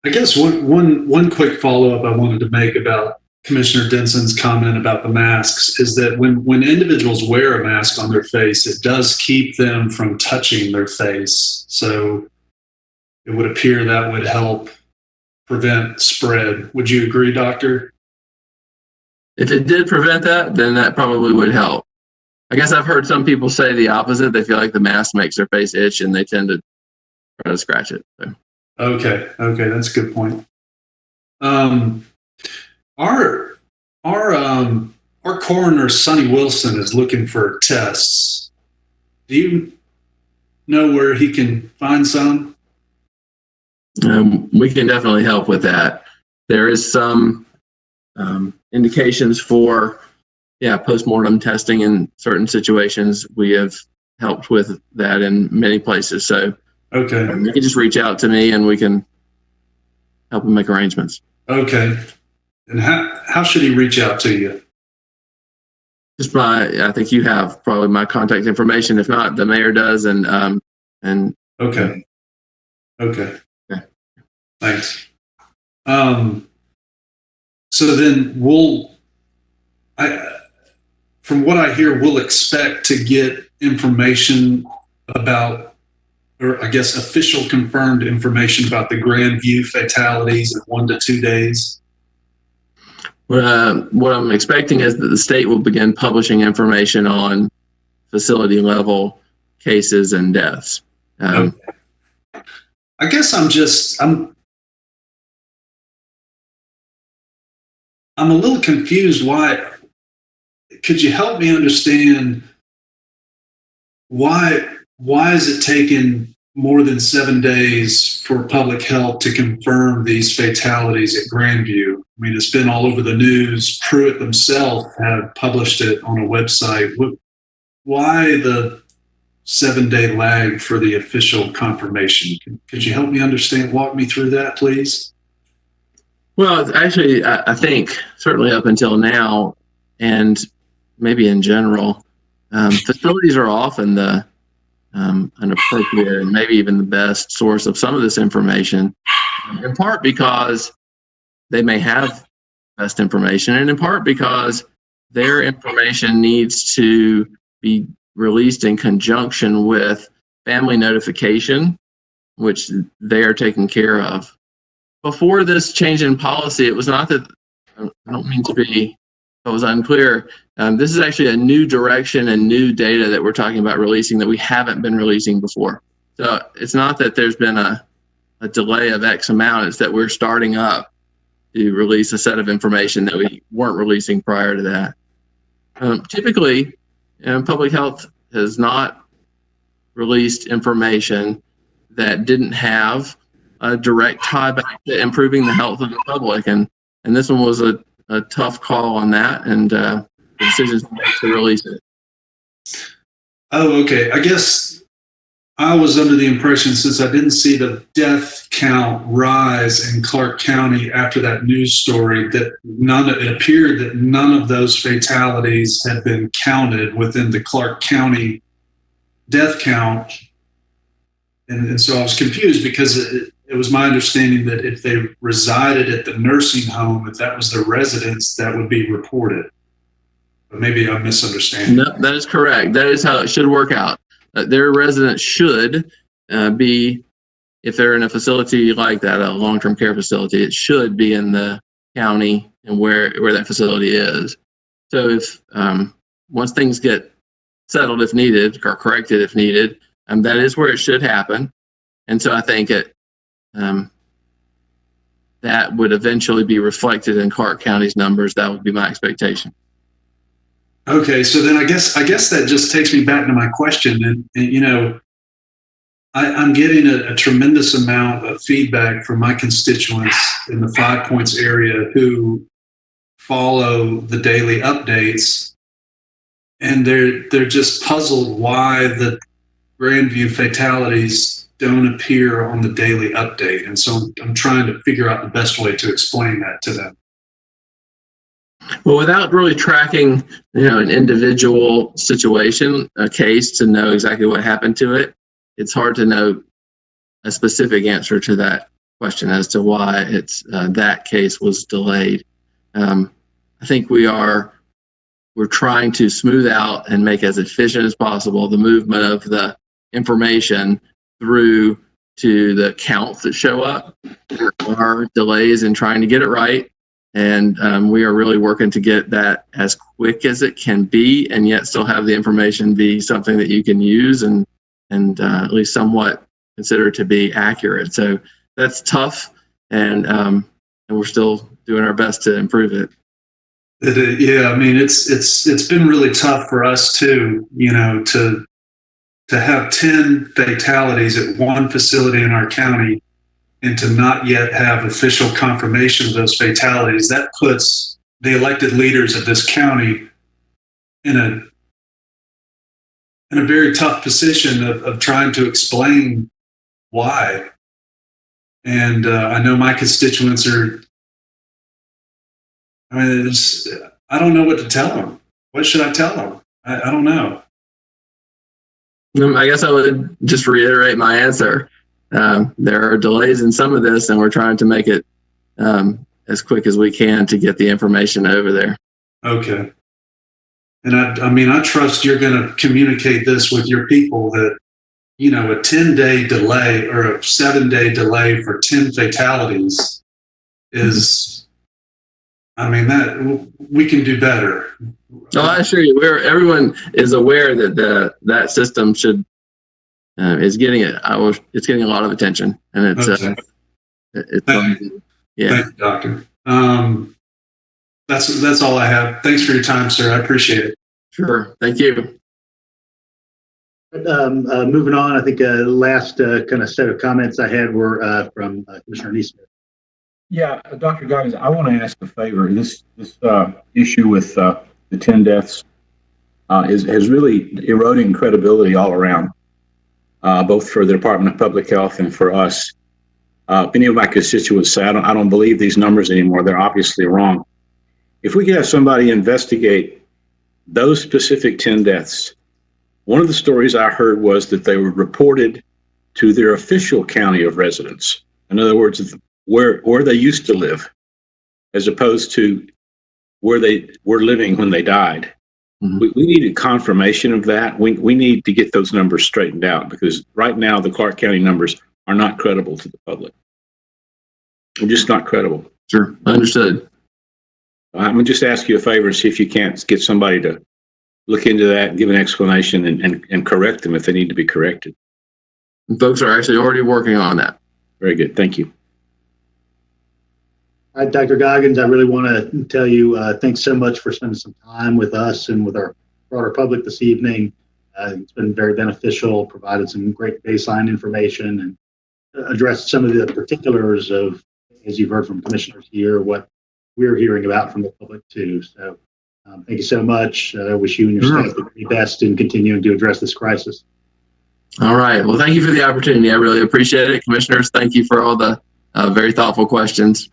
guess one quick follow-up I wanted to make about Commissioner Denson's comment about the masks is that when individuals wear a mask on their face, it does keep them from touching their face. So it would appear that would help prevent spread. Would you agree, Doctor? If it did prevent that, then that probably would help. I guess I've heard some people say the opposite. They feel like the mask makes their face itch and they tend to try to scratch it. So. Okay, that's a good point. Our coroner, Sonny Wilson, is looking for tests. Do you know where he can find some? We can definitely help with that. There is some indications for, postmortem testing in certain situations. We have helped with that in many places. So okay, you can just reach out to me and we can help him make arrangements. Okay. And how should he reach out to you? Just I think you have probably my contact information. If not, the mayor does. And okay. Thanks. So then from what I hear, we'll expect to get information about, or I guess official confirmed information about the Grandview fatalities in 1 to 2 days. What I'm expecting is that the state will begin publishing information on facility level cases and deaths. Okay. I guess I'm a little confused. Why? Could you help me understand why is it taking more than 7 days for public health to confirm these fatalities at Grandview? I mean, it's been all over the news. Pruitt themselves have published it on a website. Why the 7-day lag for the official confirmation? Could you help me understand, walk me through that, please? Well, actually, I think certainly up until now, and maybe in general, facilities are often an appropriate and maybe even the best source of some of this information, in part because they may have best information, and in part because their information needs to be released in conjunction with family notification, which they are taking care of. Before this change in policy, it was not that, I don't mean to be, it was unclear. This is actually a new direction and new data that we're talking about releasing that we haven't been releasing before. So it's not that there's been a delay of X amount, it's that we're starting up to release a set of information that we weren't releasing prior to that. Typically, public health has not released information that didn't have a direct tie back to improving the health of the public. And this one was a tough call on that, and the decision to release it. Oh, okay. I guess I was under the impression, since I didn't see the death count rise in Clarke County after that news story, that it appeared that none of those fatalities had been counted within the Clarke County death count. And so I was confused because it was my understanding that if they resided at the nursing home, if that was their residence, that would be reported. But maybe I'm misunderstanding. No, that is correct. That is how it should work out. Their residence should be, if they're in a facility like that, a long-term care facility, it should be in the county and where that facility is. So if once things get settled if needed or corrected if needed, that is where it should happen. And so I think that would eventually be reflected in Clarke County's numbers. That would be my expectation. Okay, so then I guess that just takes me back to my question, and you know, I'm getting a tremendous amount of feedback from my constituents in the 5 Points area who follow the daily updates, and they're just puzzled why the Grandview fatalities don't appear on the daily update, and so I'm trying to figure out the best way to explain that to them. Well, without really tracking, an individual situation, a case, to know exactly what happened to it, it's hard to know a specific answer to that question as to why that case was delayed. I think we're trying to smooth out and make as efficient as possible the movement of the information through to the counts that show up. There are delays in trying to get it right. And we are really working to get that as quick as it can be, and yet still have the information be something that you can use and at least somewhat consider to be accurate. So that's tough, and we're still doing our best to improve it. Yeah, I mean, it's been really tough for us too, to have 10 fatalities at one facility in our county, and to not yet have official confirmation of those fatalities. That puts the elected leaders of this county in a very tough position of trying to explain why. And I know my constituents I don't know what to tell them. What should I tell them? I don't know. I guess I would just reiterate my answer. There are delays in some of this, and we're trying to make it as quick as we can to get the information over there. Okay. And I trust you're going to communicate this with your people that, a 10-day delay or a 7-day delay for 10 fatalities is, that we can do better. Oh, I assure you, everyone is aware that that system should is getting it's getting a lot of attention, and it's okay. Thank you, Doctor. That's all I have. Thanks for your time, sir. I appreciate it. Sure. Thank you. Moving on, I think the last kind of set of comments I had were from Commissioner Neesmith. Yeah, Dr. Goggans, I want to ask a favor. This issue with the 10 deaths is really eroding credibility all around. Both for the Department of Public Health and for us. Many of my constituents say, I don't believe these numbers anymore. They're obviously wrong. If we could have somebody investigate those specific 10 deaths, one of the stories I heard was that they were reported to their official county of residence. In other words, where they used to live, as opposed to where they were living when they died. We needed confirmation of that. We need to get those numbers straightened out, because right now the Clarke County numbers are not credible to the public. They're just not credible. Sure, understood. I'm going to just ask you a favor and see if you can't get somebody to look into that and give an explanation and correct them if they need to be corrected. And folks are actually already working on that. Very good. Thank you. All right, Dr. Goggans, I really want to tell you thanks so much for spending some time with us and with our broader public this evening. It's been very beneficial, provided some great baseline information, and addressed some of the particulars of, as you've heard from commissioners here, what we're hearing about from the public too. So thank you so much. I wish you and your staff the very best in continuing to address this crisis. All right. Well, thank you for the opportunity. I really appreciate it. Commissioners, thank you for all the very thoughtful questions.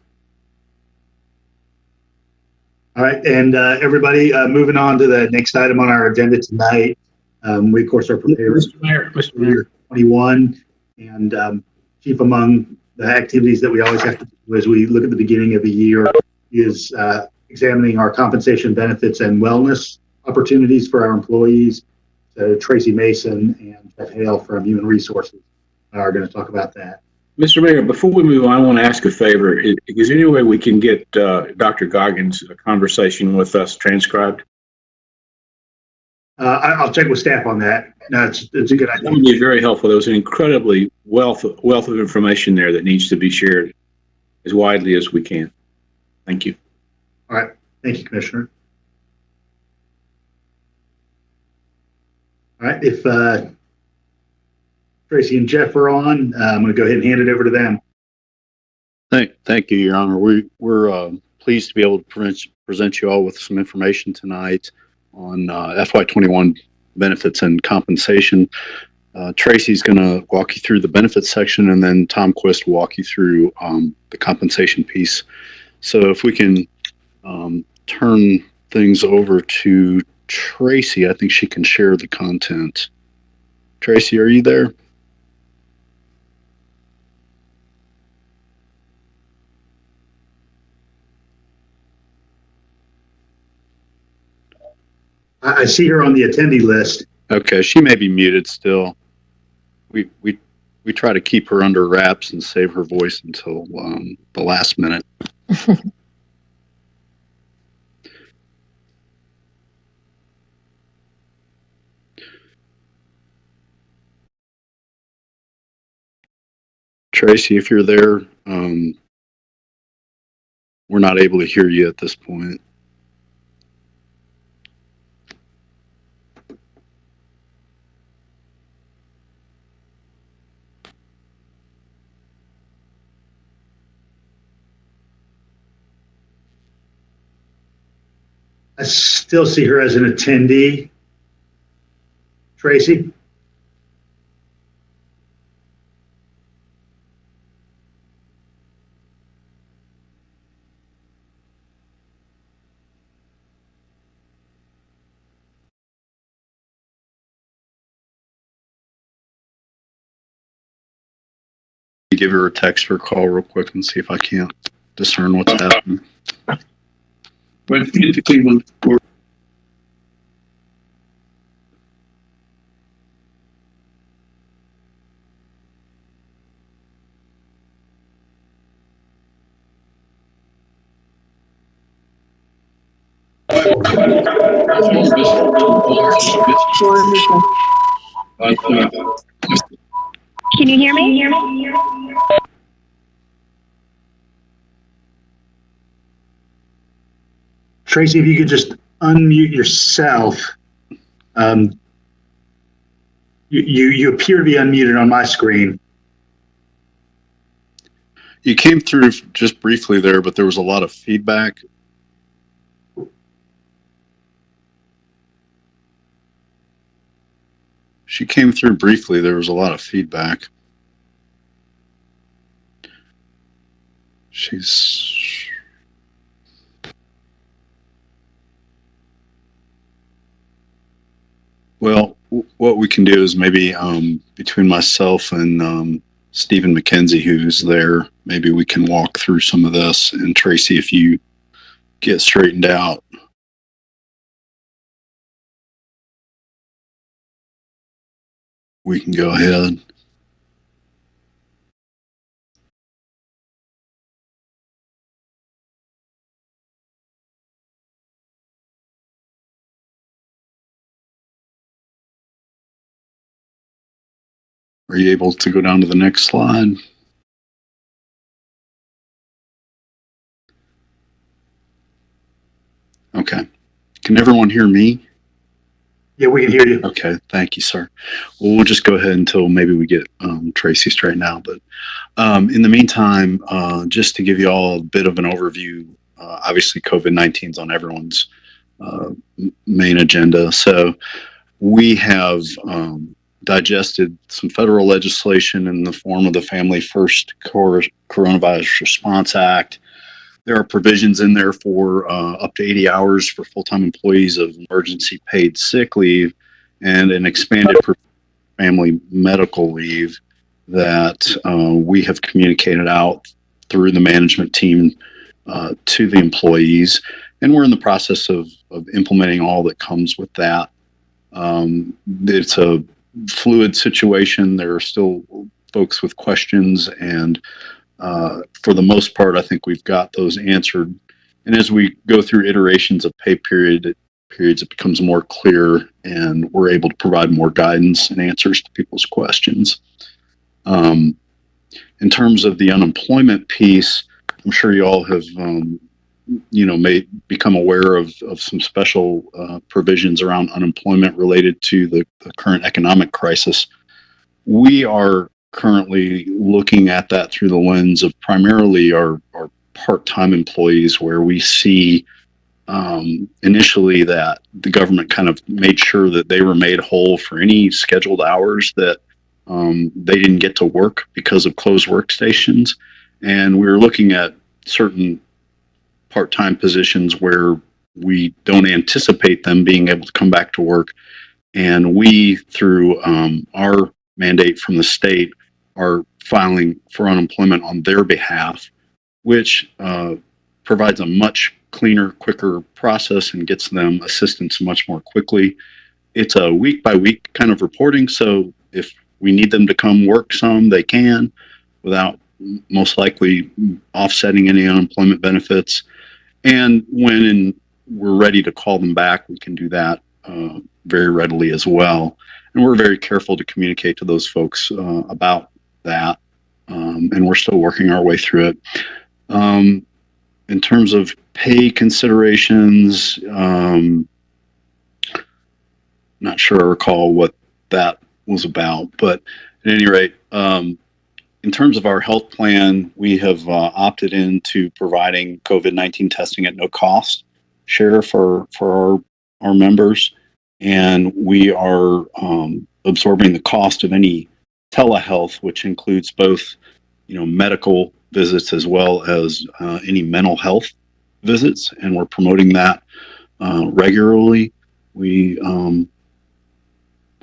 All right, and everybody, moving on to the next item on our agenda tonight. We, of course, are prepared Mr. Mayor. 21, and chief among the activities that we always have to do as we look at the beginning of the year is examining our compensation, benefits, and wellness opportunities for our employees. So Traci Mason and Jeff Hale from Human Resources are going to talk about that. Mr. Mayor, before we move on, I want to ask a favor. Is there any way we can get Dr. Goggans' conversation with us transcribed? I'll check with staff on that. No, it's a good idea. That would be very helpful. There was an incredibly wealth of information there that needs to be shared as widely as we can. Thank you. All right. Thank you, Commissioner. All right. If Traci and Jeff are on, I'm going to go ahead and hand it over to them. Thank you, Your Honor. We're pleased to be able to present you all with some information tonight on FY21 benefits and compensation. Traci's going to walk you through the benefits section, and then Tom Quist will walk you through the compensation piece. So if we can turn things over to Traci, I think she can share the content. Traci, are you there? I see her on the attendee list. Okay, she may be muted still. We try to keep her under wraps and save her voice until the last minute. Traci, if you're there, we're not able to hear you at this point. I still see her as an attendee. Traci? Give her a text or a call real quick and see if I can't discern what's happening. Went into Cleveland for Can you hear me? Traci, if you could just unmute yourself. You appear to be unmuted on my screen. You came through just briefly there, but there was a lot of feedback. She came through briefly. There was a lot of feedback. Well, what we can do is maybe between myself and Stephen McKenzie, who's there, maybe we can walk through some of this. And Traci, if you get straightened out. We can go ahead. Are you able to go down to the next slide? Okay. Can everyone hear me? Yeah, we can hear you. Okay, thank you, sir. Well, we'll just go ahead until maybe we get Traci straightened out. But in the meantime, just to give you all a bit of an overview, obviously COVID-19 is on everyone's main agenda. So we have digested some federal legislation in the form of the Family First Coronavirus Response Act. There are provisions in there for up to 80 hours for full-time employees of emergency paid sick leave and an expanded family medical leave that we have communicated out through the management team to the employees. And we're in the process of implementing all that comes with that. It's a fluid situation. There are still folks with questions, and for the most part, I think we've got those answered. And as we go through iterations of pay periods, it becomes more clear, and we're able to provide more guidance and answers to people's questions. In terms of the unemployment piece, I'm sure you all have, may become aware of some special provisions around unemployment related to the current economic crisis. We are currently looking at that through the lens of primarily our part-time employees, where we see initially that the government kind of made sure that they were made whole for any scheduled hours that they didn't get to work because of closed workstations. And we were looking at certain part-time positions where we don't anticipate them being able to come back to work. And we, through our mandate from the state, are filing for unemployment on their behalf, which provides a much cleaner, quicker process and gets them assistance much more quickly. It's a week-by-week kind of reporting, so if we need them to come work some, they can, without most likely offsetting any unemployment benefits. And when we're ready to call them back, we can do that very readily as well. And we're very careful to communicate to those folks about that, and we're still working our way through it. In terms of pay considerations, not sure I recall what that was about, but at any rate, in terms of our health plan, we have opted into providing COVID-19 testing at no cost share for our members, and we are absorbing the cost of any telehealth, which includes both, medical visits as well as any mental health visits, and we're promoting that regularly. We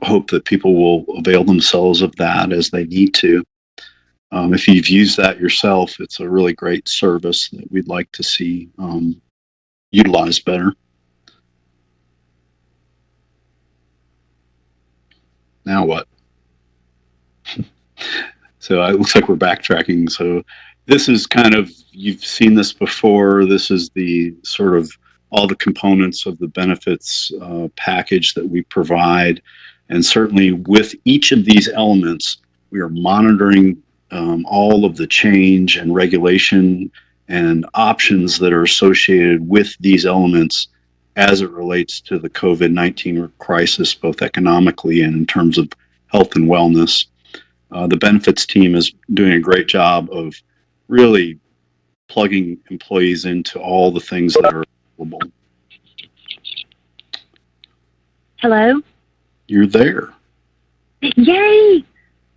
hope that people will avail themselves of that as they need to. If you've used that yourself, it's a really great service that we'd like to see utilized better. Now what? So it looks like we're backtracking. So this is kind of, you've seen this before. This is the sort of all the components of the benefits package that we provide. And certainly with each of these elements, we are monitoring all of the change and regulation and options that are associated with these elements as it relates to the COVID-19 crisis, both economically and in terms of health and wellness. The benefits team is doing a great job of really plugging employees into all the things that are available. Hello? You're there. Yay!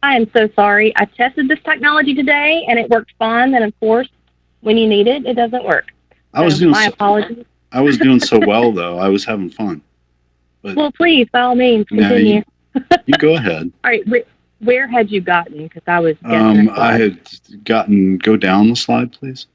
I am so sorry. I tested this technology today and it worked fine. And of course, when you need it, it doesn't work. Apologies. I was doing so well though. I was having fun. But well, please, by all means, continue. You go ahead. All right. Where had you gotten? Because I was guessing. I had gotten, go down the slide, please.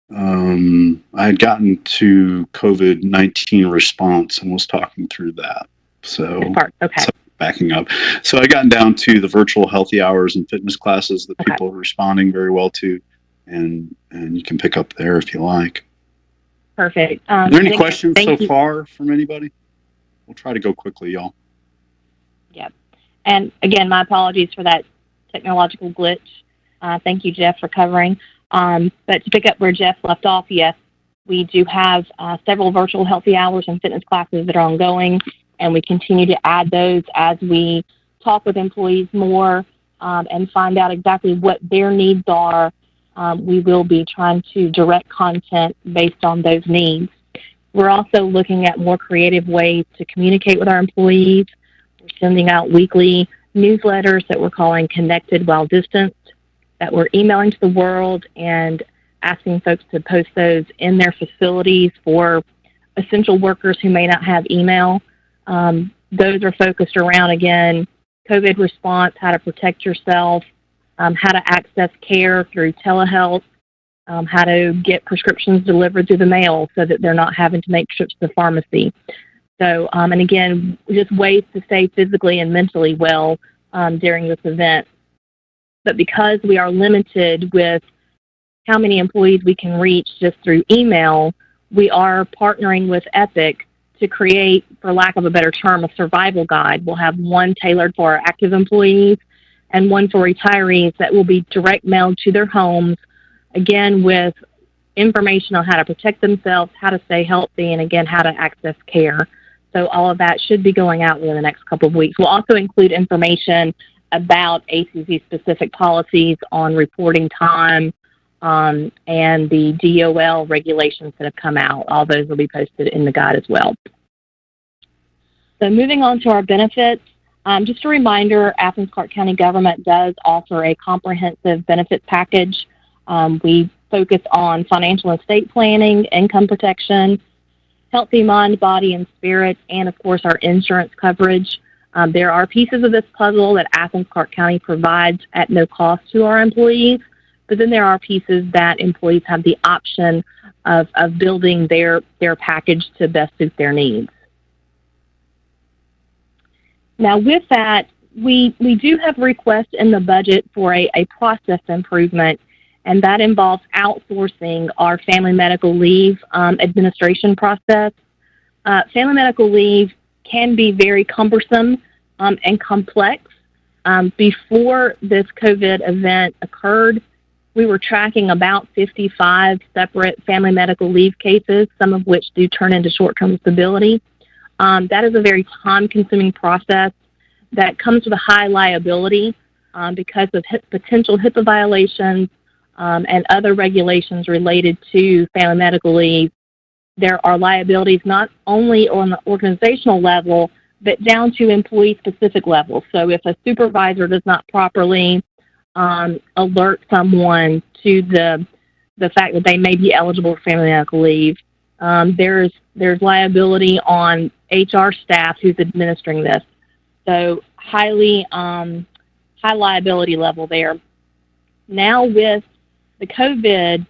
I had gotten to COVID-19 response and was talking through that. So, okay. So backing up. So I gotten down to the virtual healthy hours and fitness classes that people are responding very well to, and you can pick up there if you like. Perfect. Are there any questions so far from anybody? We'll try to go quickly, y'all. Yep. And again, my apologies for that technological glitch. Thank you, Jeff, for covering. But to pick up where Jeff left off, yes, we do have several virtual healthy hours and fitness classes that are ongoing, and we continue to add those as we talk with employees more and find out exactly what their needs are. We will be trying to direct content based on those needs. We're also looking at more creative ways to communicate with our employees. We're sending out weekly newsletters that we're calling Connected While Distanced, that we're emailing to the world and asking folks to post those in their facilities for essential workers who may not have email. Those are focused around, again, COVID response, how to protect yourself, how to access care through telehealth, how to get prescriptions delivered through the mail so that they're not having to make trips to the pharmacy. So, and again, just ways to stay physically and mentally well during this event. But because we are limited with how many employees we can reach just through email, we are partnering with Epic to create, for lack of a better term, a survival guide. We'll have one tailored for our active employees and one for retirees that will be direct mailed to their homes, again, with information on how to protect themselves, how to stay healthy, and again, how to access care. So all of that should be going out within the next couple of weeks. We'll also include information about ACC-specific policies on reporting time and the DOL regulations that have come out. All those will be posted in the guide as well. So moving on to our benefits, just a reminder, Athens-Clarke County government does offer a comprehensive benefits package. We focus on financial and estate planning, income protection, healthy mind, body, and spirit, and of course our insurance coverage. There are pieces of this puzzle that Athens-Clarke County provides at no cost to our employees, but then there are pieces that employees have the option of building their package to best suit their needs. Now with that, we do have requests in the budget for a process improvement, and that involves outsourcing our family medical leave administration process. Family medical leave can be very cumbersome and complex. Before this COVID event occurred, we were tracking about 55 separate family medical leave cases, some of which do turn into short-term disability. That is a very time-consuming process that comes with a high liability because of potential HIPAA violations and other regulations related to family medical leave. There are liabilities not only on the organizational level, but down to employee-specific levels. So if a supervisor does not properly alert someone to the fact that they may be eligible for family medical leave, there's liability on HR staff who's administering this. So high liability level there. Now with the COVID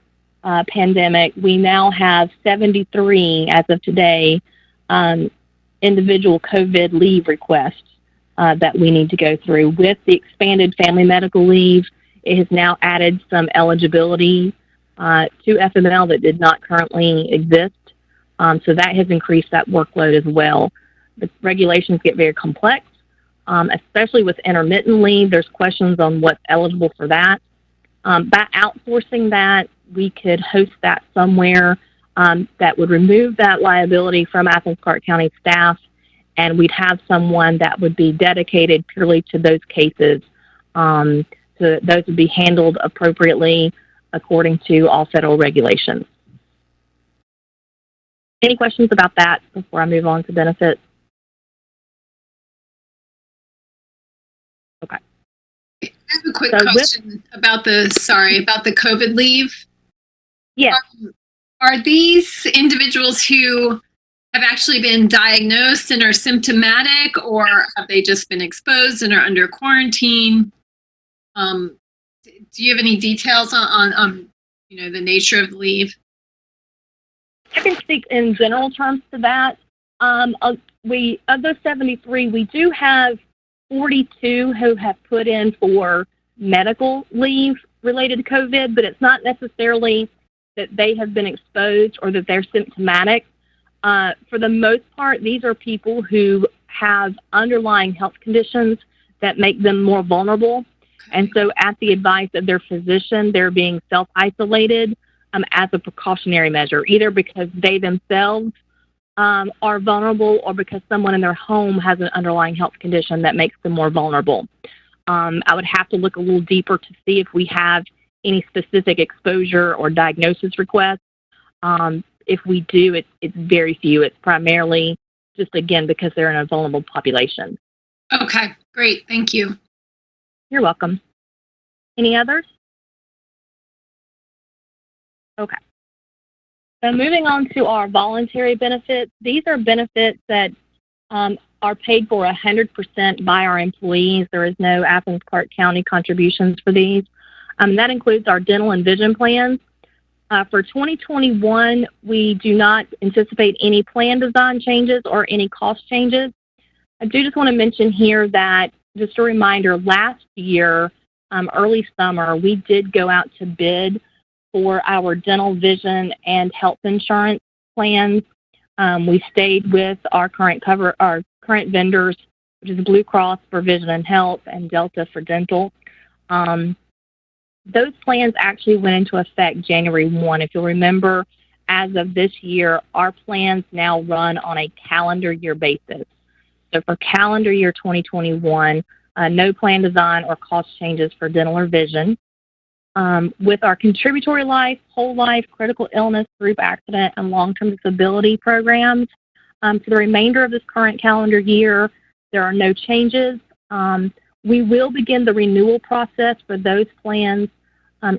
pandemic, we now have 73, as of today, individual COVID leave requests that we need to go through. With the expanded family medical leave, it has now added some eligibility to FML that did not currently exist. So that has increased that workload as well. The regulations get very complex, especially with intermittent leave. There's questions on what's eligible for that. By outsourcing that, we could host that somewhere that would remove that liability from Athens-Clarke County staff, and we'd have someone that would be dedicated purely to those cases. So those would be handled appropriately according to all federal regulations. Any questions about that before I move on to benefits? Okay. I have a quick question about the COVID leave. Yeah. Are these individuals who have actually been diagnosed and are symptomatic, or have they just been exposed and are under quarantine? Do you have any details on the nature of the leave? I can speak in general terms to that. Of those 73, we do have 42 who have put in for medical leave related to COVID, but it's not necessarily that they have been exposed or that they're symptomatic. For the most part, these are people who have underlying health conditions that make them more vulnerable. And so at the advice of their physician, they're being self-isolated as a precautionary measure, either because they themselves are vulnerable or because someone in their home has an underlying health condition that makes them more vulnerable. I would have to look a little deeper to see if we have any specific exposure or diagnosis requests. If we do, it's very few. It's primarily just, again, because they're in a vulnerable population. Okay, great. Thank you. You're welcome. Any others? Okay. So moving on to our voluntary benefits, these are benefits that are paid for 100% by our employees. There is no Athens-Clarke County contributions for these. That includes our dental and vision plans. For 2021, we do not anticipate any plan design changes or any cost changes. I do just want to mention here that just a reminder, last year, early summer, we did go out to bid for our dental, vision, and health insurance plans. We stayed with our current vendors, which is Blue Cross for vision and health and Delta for dental. Those plans actually went into effect January 1. If you'll remember, as of this year, our plans now run on a calendar year basis. So for calendar year 2021, no plan design or cost changes for dental or vision. With our contributory life, whole life, critical illness, group accident, and long-term disability programs, for the remainder of this current calendar year, there are no changes. We will begin the renewal process for those plans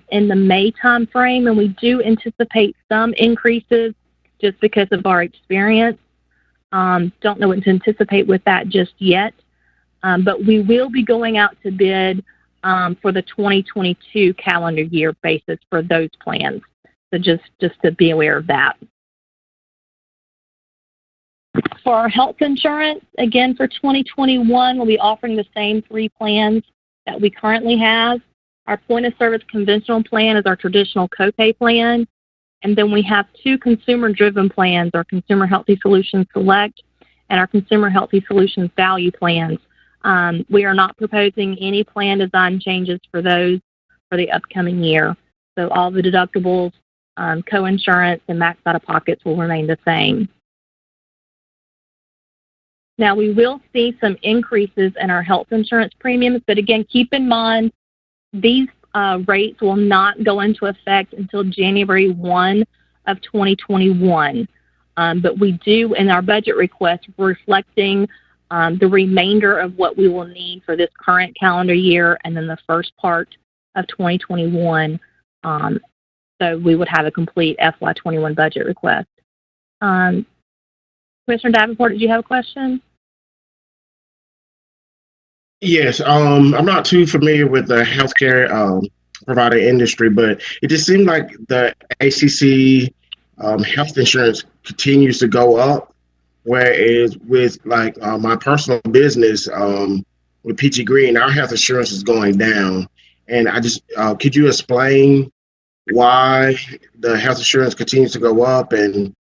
in the May timeframe, and we do anticipate some increases just because of our experience. Don't know what to anticipate with that just yet, but we will be going out to bid for the 2022 calendar year basis for those plans. So just to be aware of that. For our health insurance, again, for 2021, we'll be offering the same 3 plans that we currently have. Our point of service conventional plan is our traditional copay plan. And then we have 2 consumer-driven plans, our Consumer Healthy Solutions Select and our Consumer Healthy Solutions Value plans. We are not proposing any plan design changes for those for the upcoming year. So all the deductibles, co-insurance, and max out-of-pockets will remain the same. Now, we will see some increases in our health insurance premiums, but again, keep in mind, these rates will not go into effect until January 1 of 2021. But we do, in our budget request, reflecting the remainder of what we will need for this current calendar year and then the first part of 2021. So we would have a complete FY21 budget request. Commissioner Davenport, did you have a question? Yes, I'm not too familiar with the healthcare provider industry, but it just seemed like the ACC health insurance continues to go up, whereas with like my personal business with Peachy Green, our health insurance is going down. And I just could you explain why the health insurance continues to go up? And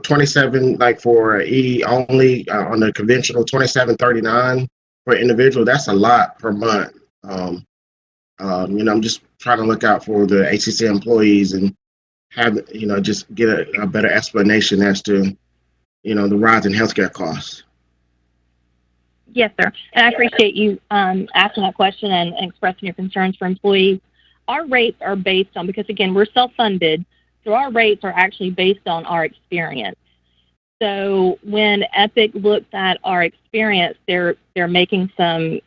27 like for E only on the conventional, 27.39 for individual. That's a lot per month. I'm just trying to look out for the ACC employees and have just get a better explanation as to the rise in healthcare costs. Yes, sir. And I appreciate you asking that question and expressing your concerns for employees. Our rates are based on, because again, we're self-funded, so our rates are actually based on our experience. So when Epic looks at our experience, they're making some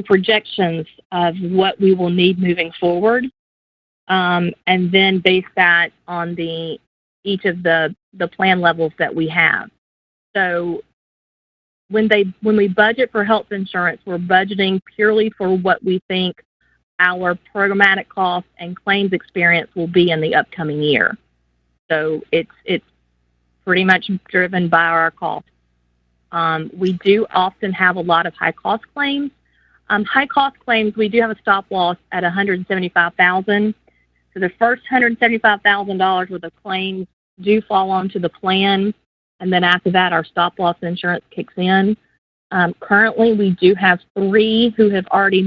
projections of what we will need moving forward, and then base that on each of the plan levels that we have. So when we budget for health insurance, we're budgeting purely for what we think our programmatic costs and claims experience will be in the upcoming year. So it's pretty much driven by our costs. We do often have a lot of high cost claims. High cost claims, we do have a stop loss at $175,000. So the first $175,000 worth of claims do fall onto the plan, and then after that, our stop loss insurance kicks in. Currently, we do have 3 who have already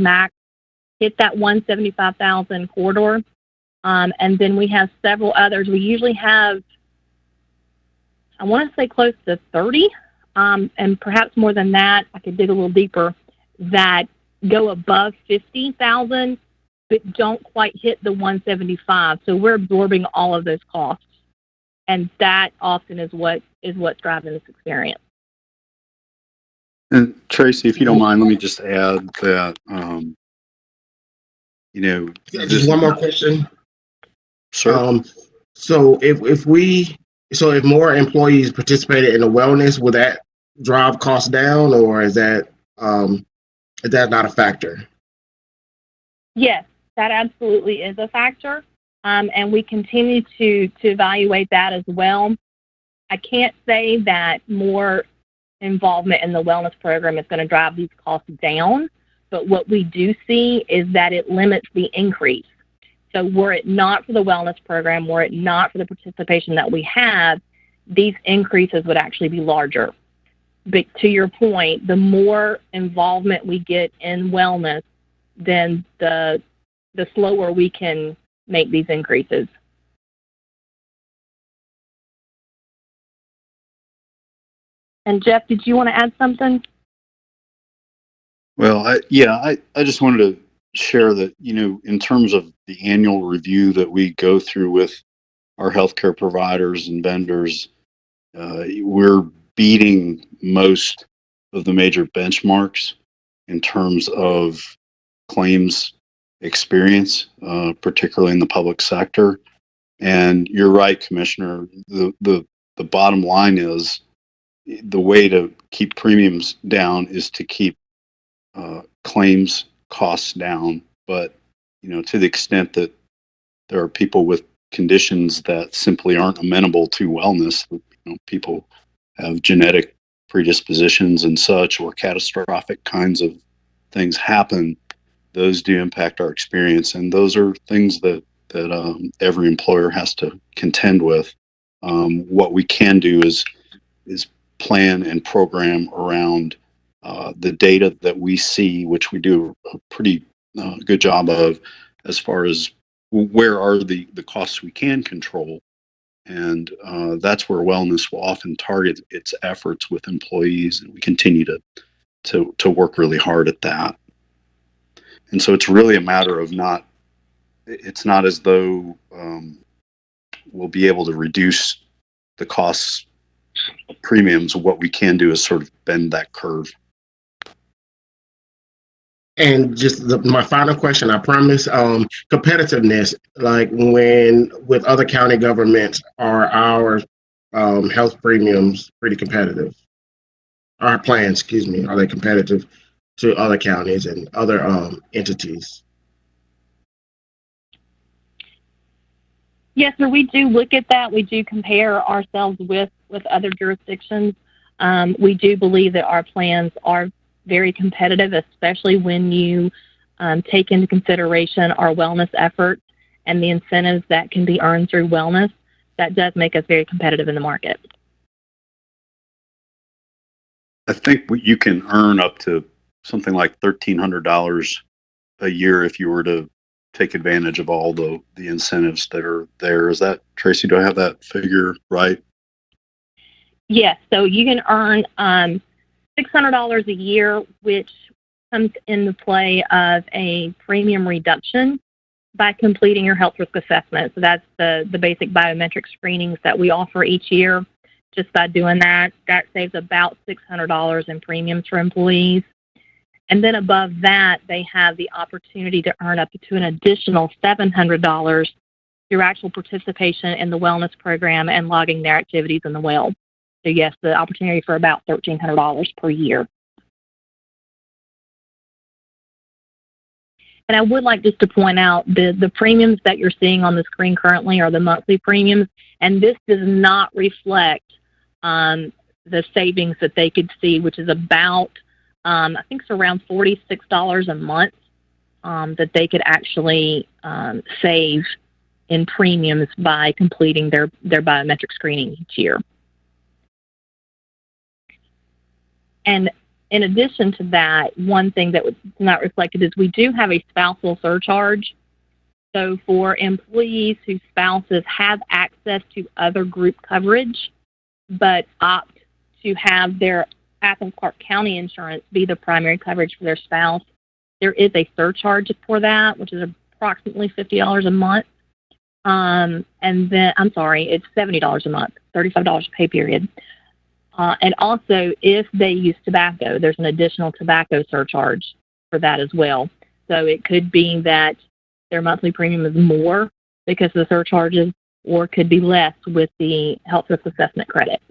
hit that $175,000 corridor, and then we have several others. We usually have, I want to say, close to 30, and perhaps more than that. I could dig a little deeper. That go above 50,000, but don't quite hit the 175. So we're absorbing all of those costs, and that often is what's driving this experience. And Traci, if you don't mind, let me just add that just one more question. Sure. So if more employees participated in the wellness, would that drive costs down, or is that not a factor? Yes, that absolutely is a factor, and we continue to evaluate that as well. I can't say that more involvement in the wellness program is going to drive these costs down. But what we do see is that it limits the increase. So were it not for the wellness program, were it not for the participation that we have, these increases would actually be larger. But to your point, the more involvement we get in wellness, then the slower we can make these increases. And Jeff, did you want to add something? Well, I just wanted to share that, in terms of the annual review that we go through with our healthcare providers and vendors, we're beating most of the major benchmarks in terms of claims experience, particularly in the public sector. And you're right, Commissioner. The bottom line is the way to keep premiums down is to keep claims costs down. But to the extent that there are people with conditions that simply aren't amenable to wellness, people have genetic predispositions and such, or catastrophic kinds of things happen, those do impact our experience, and those are things that every employer has to contend with. What we can do is plan and program around the data that we see, which we do a pretty good job of, as far as where are the costs we can control. And that's where wellness will often target its efforts with employees, and we continue to work really hard at that. And so it's really a matter of it's not as though we'll be able to reduce the costs of premiums. What we can do is sort of bend that curve. And just my final question, I promise, competitiveness, like when with other county governments, are our health premiums pretty competitive? Our plans, are they competitive to other counties and other entities? Yes, sir, we do look at that. We do compare ourselves with other jurisdictions. We do believe that our plans are very competitive, especially when you take into consideration our wellness efforts and the incentives that can be earned through wellness. That does make us very competitive in the market. I think you can earn up to something like $1,300 a year if you were to take advantage of all the incentives that are there. Is that, Traci, do I have that figure right? Yes, so you can earn $600 a year, which comes into play of a premium reduction by completing your health risk assessment. So that's the basic biometric screenings that we offer each year. Just by doing that saves about $600 in premiums for employees. And then above that, they have the opportunity to earn up to an additional $700 through actual participation in the wellness program and logging their activities in the well. So yes, the opportunity for about $1,300 per year. And I would like just to point out the premiums that you're seeing on the screen currently are the monthly premiums, and this does not reflect the savings that they could see, which is about, I think it's around $46 a month that they could actually save in premiums by completing their biometric screening each year. And in addition to that, one thing that was not reflected is we do have a spousal surcharge. So for employees whose spouses have access to other group coverage, but opt to have their Athens-Clarke County insurance be the primary coverage for their spouse, there is a surcharge for that, which is approximately $50 a month. And then, I'm sorry, it's $70 a month, $35 pay period. And also, if they use tobacco, there's an additional tobacco surcharge for that as well. So it could be that their monthly premium is more because of the surcharges, or it could be less with the health risk assessment credit.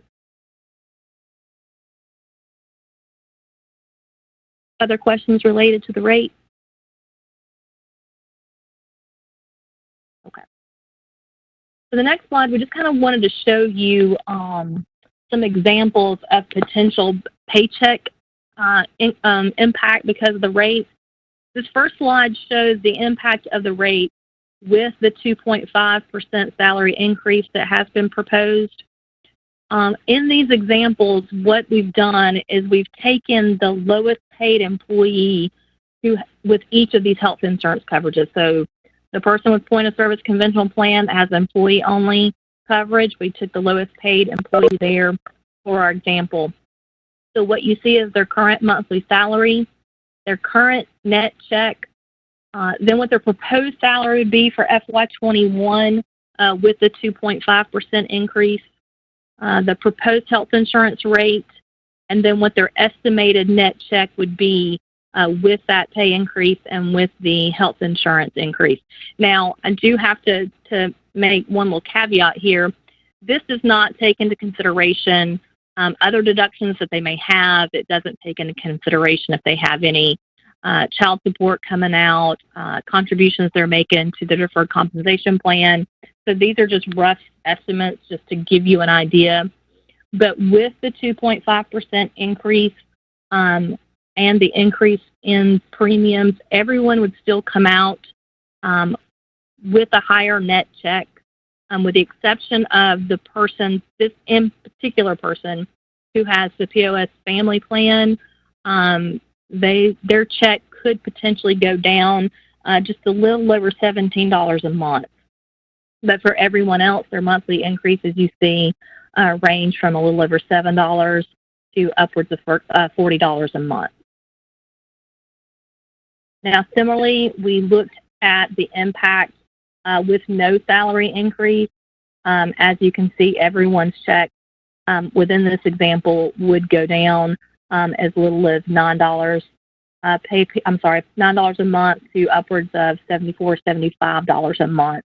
Other questions related to the rate? Okay. So the next slide, we just kind of wanted to show you some examples of potential paycheck impact because of the rate. This first slide shows the impact of the rate with the 2.5% salary increase that has been proposed. In these examples, what we've done is we've taken the lowest paid employee with each of these health insurance coverages. So the person with point of service conventional plan has employee only coverage. We took the lowest paid employee there for our example. So what you see is their current monthly salary, their current net check, then what their proposed salary would be for FY21 with the 2.5% increase, the proposed health insurance rate, and then what their estimated net check would be with that pay increase and with the health insurance increase. Now, I do have to make one little caveat here. This does not take into consideration other deductions that they may have. It doesn't take into consideration if they have any child support coming out, contributions they're making to the deferred compensation plan. So these are just rough estimates just to give you an idea. But with the 2.5% increase and the increase in premiums, everyone would still come out with a higher net check, with the exception of the person, this in particular person, who has the POS family plan. Their check could potentially go down just a little over $17 a month. But for everyone else, their monthly increases you see range from a little over $7 to upwards of $40 a month. Now, similarly, we looked at the impact with no salary increase. As you can see, everyone's check within this example would go down as little as $9 a month to upwards of $74, $75 a month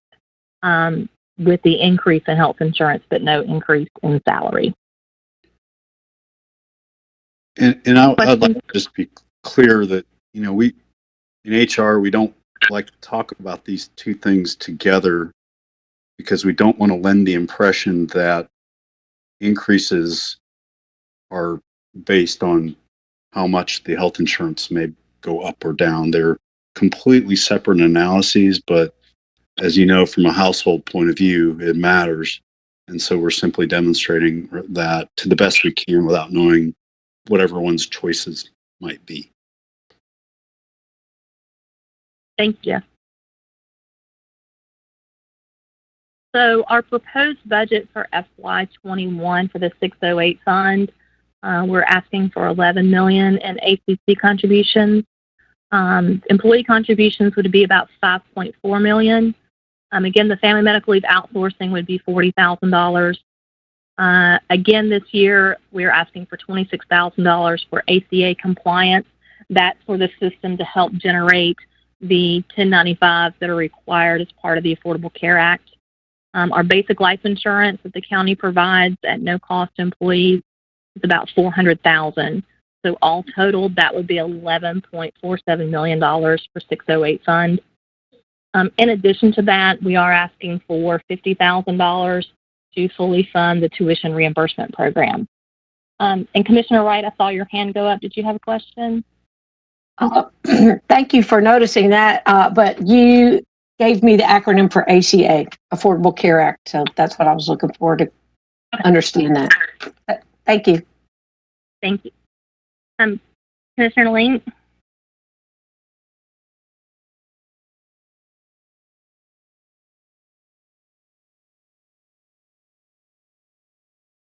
with the increase in health insurance, but no increase in salary. And I'd like to just be clear that, we in HR, we don't like to talk about these two things together because we don't want to lend the impression that increases are based on how much the health insurance may go up or down. They're completely separate analyses, but as you know, from a household point of view, it matters. And so we're simply demonstrating that to the best we can without knowing what everyone's choices might be. Thank you. So our proposed budget for FY21 for the 608 fund, we're asking for $11 million in ACC contributions. Employee contributions would be about $5.4 million. Again, the family medical leave outsourcing would be $40,000. Again, this year, we're asking for $26,000 for ACA compliance. That's for the system to help generate the 1095s that are required as part of the Affordable Care Act. Our basic life insurance that the county provides at no cost to employees is about $400,000. So all totaled, that would be $11.47 million for 608 fund. In addition to that, we are asking for $50,000 to fully fund the tuition reimbursement program. And Commissioner Wright, I saw your hand go up. Did you have a question? Thank you for noticing that, but you gave me the acronym for ACA, Affordable Care Act, so that's what I was looking for to understand that. Thank you. Thank you. Commissioner Link?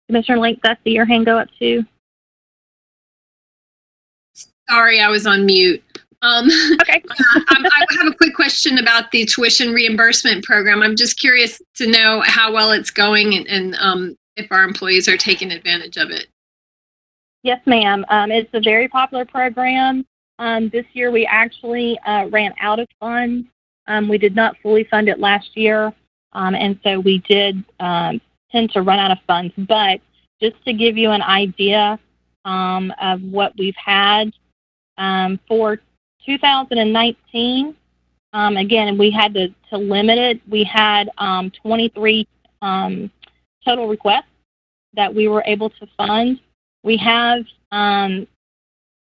Commissioner Link, I see your hand go up too. Sorry, I was on mute. Okay. I have a quick question about the tuition reimbursement program. I'm just curious to know how well it's going and if our employees are taking advantage of it. Yes, ma'am. It's a very popular program. This year we actually ran out of funds. We did not fully fund it last year, and so we did tend to run out of funds. But just to give you an idea of what we've had for 2019, again, we had to limit it. We had 23 total requests that we were able to fund. We have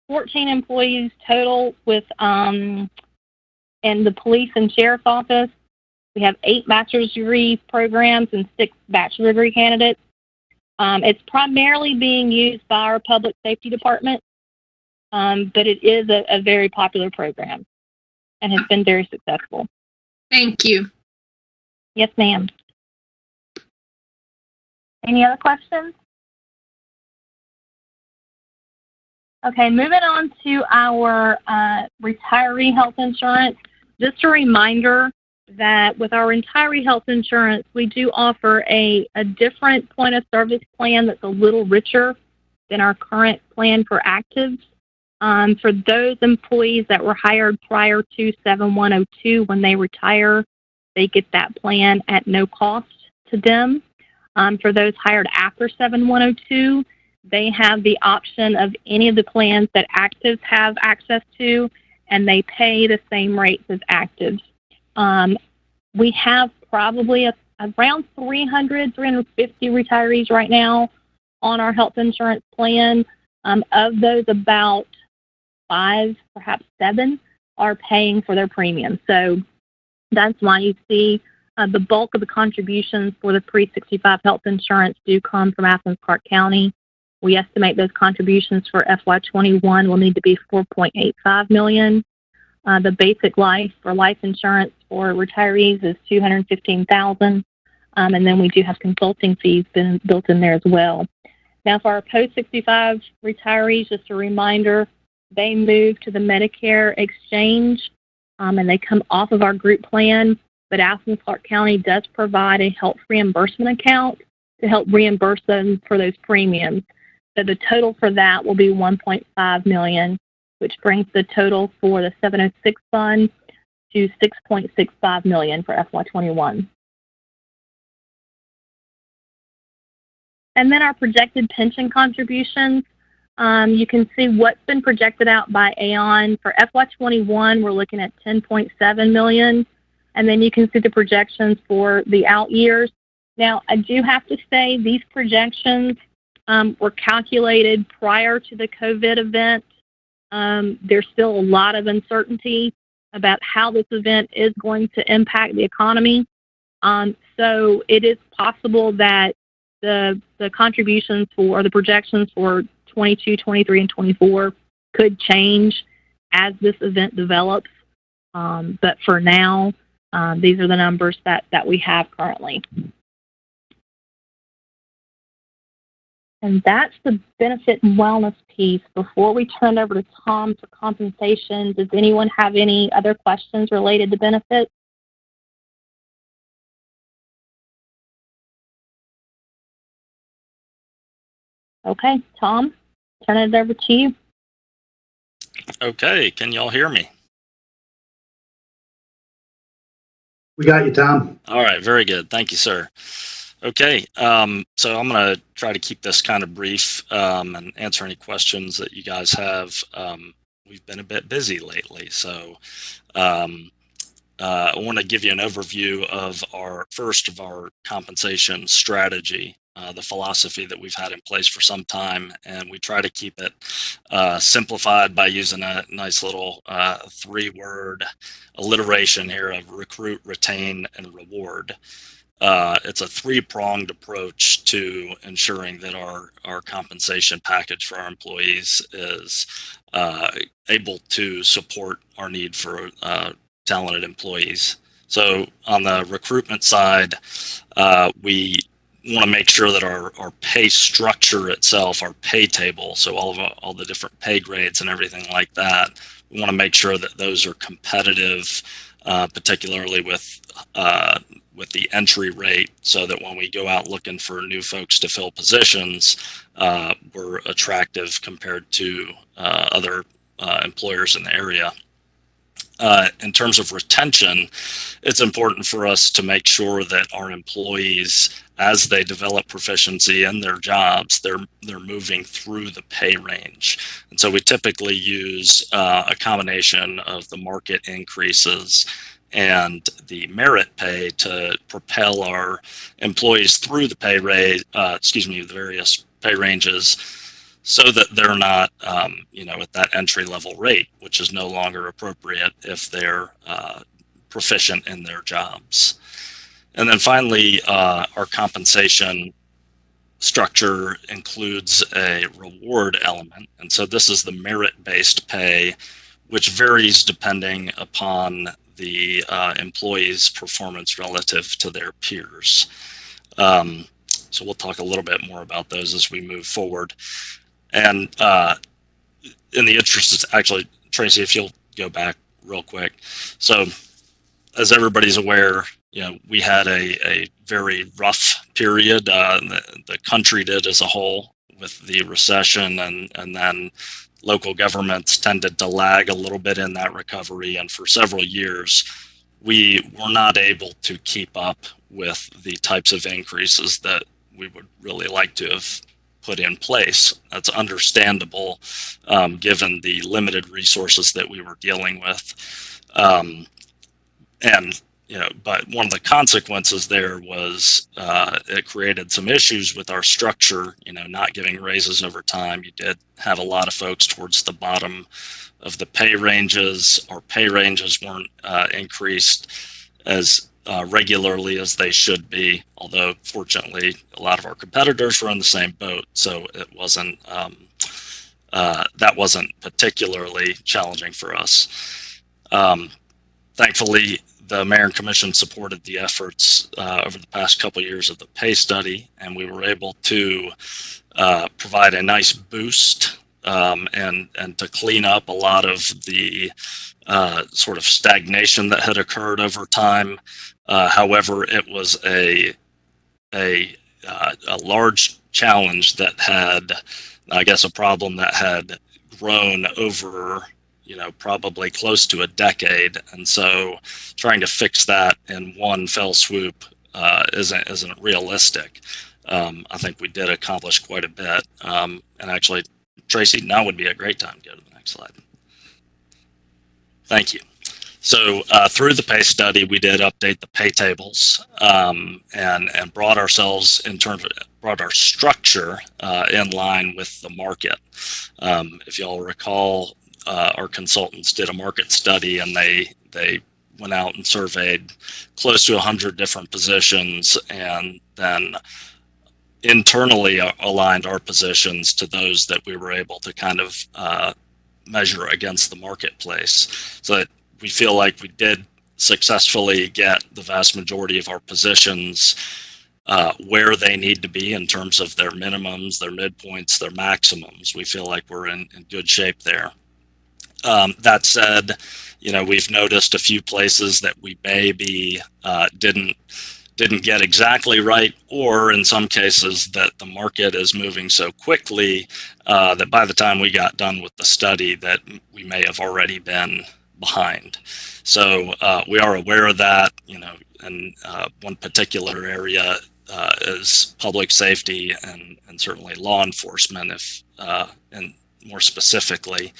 14 employees total with in the police and sheriff's office. We have 8 bachelor's degree programs and 6 bachelor degree candidates. It's primarily being used by our public safety department, but it is a very popular program and has been very successful. Thank you. Yes, ma'am. Any other questions? Okay, moving on to our retiree health insurance. Just a reminder that with our retiree health insurance, we do offer a different point of service plan that's a little richer than our current plan for actives. For those employees that were hired prior to 7102, when they retire, they get that plan at no cost to them. For those hired after 7102, they have the option of any of the plans that actives have access to, and they pay the same rates as actives. We have probably around 350 retirees right now on our health insurance plan. Of those, about 5, perhaps 7, are paying for their premiums. So that's why you see the bulk of the contributions for the pre-65 health insurance do come from Athens-Clarke County. We estimate those contributions for FY21 will need to be $4.85 million. The basic life insurance for retirees is $215,000, and then we do have consulting fees built in there as well. Now, for our post-65 retirees, just a reminder, they move to the Medicare exchange, and they come off of our group plan, but Athens-Clarke County does provide a health reimbursement account to help reimburse them for those premiums. So the total for that will be $1.5 million, which brings the total for the 706 fund to $6.65 million for FY21. And then our projected pension contributions. You can see what's been projected out by Aon. For FY21, we're looking at $10.7 million. And then you can see the projections for the out years. Now, I do have to say these projections were calculated prior to the COVID event. There's still a lot of uncertainty about how this event is going to impact the economy. So it is possible that the contributions for the projections for 22, 23, and 24 could change as this event develops. But for now, these are the numbers that we have currently. And that's the benefit and wellness piece. Before we turn over to Tom for compensation, does anyone have any other questions related to benefits? Okay, Tom, turn it over to you. Okay, can y'all hear me? We got you, Tom. All right, very good. Thank you, sir. Okay, so I'm going to try to keep this kind of brief and answer any questions that you guys have. We've been a bit busy lately, so I want to give you an overview of our compensation strategy, the philosophy that we've had in place for some time, and we try to keep it simplified by using a nice little 3-word alliteration here of recruit, retain, and reward. It's a 3-pronged approach to ensuring that our compensation package for our employees is able to support our need for talented employees. So on the recruitment side, we want to make sure that our pay structure itself, our pay table, so all the different pay grades and everything like that, we want to make sure that those are competitive, particularly with the entry rate, so that when we go out looking for new folks to fill positions, we're attractive compared to other employers in the area. In terms of retention, it's important for us to make sure that our employees, as they develop proficiency in their jobs, they're moving through the pay range. And so we typically use a combination of the market increases and the merit pay to propel our employees through the the various pay ranges so that they're not, at that entry level rate, which is no longer appropriate if they're proficient in their jobs. And then finally, our compensation structure includes a reward element. And so this is the merit-based pay, which varies depending upon the employee's performance relative to their peers. So we'll talk a little bit more about those as we move forward. And in the interest of, actually, Traci, if you'll go back real quick. So as everybody's aware, we had a very rough period. The country did as a whole with the recession, and then local governments tended to lag a little bit in that recovery. And for several years, we were not able to keep up with the types of increases that we would really like to have put in place. That's understandable, given the limited resources that we were dealing with. But one of the consequences there was it created some issues with our structure, not giving raises over time. You did have a lot of folks towards the bottom of the pay ranges. Our pay ranges weren't increased as regularly as they should be, although fortunately a lot of our competitors were in the same boat, so it wasn't that wasn't particularly challenging for us. Thankfully, the Mayor and Commission supported the efforts over the past couple of years of the pay study, and we were able to provide a nice boost and to clean up a lot of the sort of stagnation that had occurred over time. However, it was a large challenge that had, I guess, a problem that had grown over probably close to a decade, and so trying to fix that in one fell swoop isn't realistic. I think we did accomplish quite a bit, and actually, Traci, now would be a great time to go to the next slide. Thank you. So through the pay study, we did update the pay tables and brought our structure in line with the market. If y'all recall, our consultants did a market study, and they went out and surveyed close to 100 different positions, and then internally aligned our positions to those that we were able to kind of measure against the marketplace. So that we feel like we did successfully get the vast majority of our positions where they need to be in terms of their minimums, their midpoints, their maximums. We feel like we're in good shape there. That said, we've noticed a few places that we maybe didn't get exactly right, or in some cases that the market is moving so quickly that by the time we got done with the study that we may have already been behind. So we are aware of that, and one particular area is public safety and certainly law enforcement, and more specifically.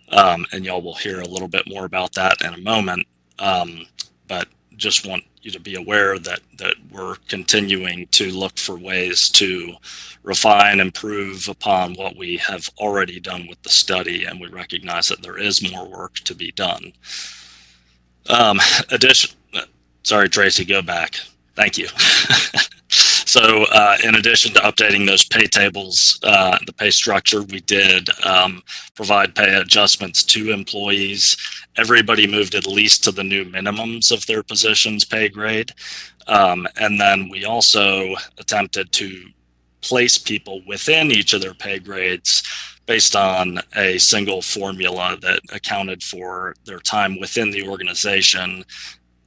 And y'all will hear a little bit more about that in a moment. But just want you to be aware that we're continuing to look for ways to refine, improve upon what we have already done with the study, and we recognize that there is more work to be done. Sorry, Traci, go back. Thank you. So in addition to updating those pay tables, the pay structure, we did provide pay adjustments to employees. Everybody moved at least to the new minimums of their position's pay grade. And then we also attempted to place people within each of their pay grades based on a single formula that accounted for their time within the organization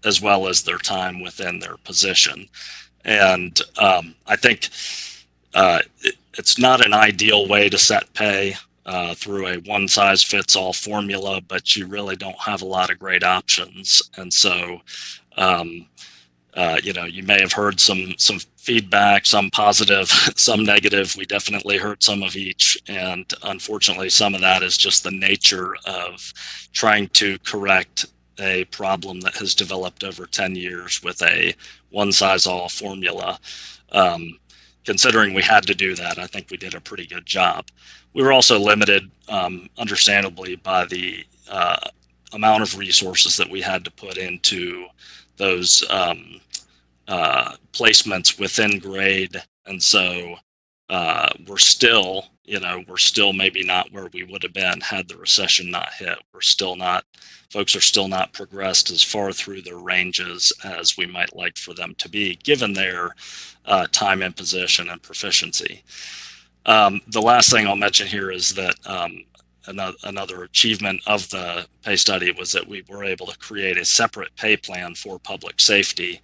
as well as their time within their position. And I think it's not an ideal way to set pay through a one-size-fits-all formula, but you really don't have a lot of great options. And so, you may have heard some feedback, some positive, some negative. We definitely heard some of each. And unfortunately, some of that is just the nature of trying to correct a problem that has developed over 10 years with a one-size-all formula. considering we had to do that, I think we did a pretty good job. We were also limited, understandably, by the amount of resources that we had to put into those placements within grade, and so we're still maybe not where we would have been had the recession not hit. Folks are still not progressed as far through their ranges as we might like for them to be, given their time in position and proficiency. The last thing I'll mention here is that another achievement of the pay study was that we were able to create a separate pay plan for public safety,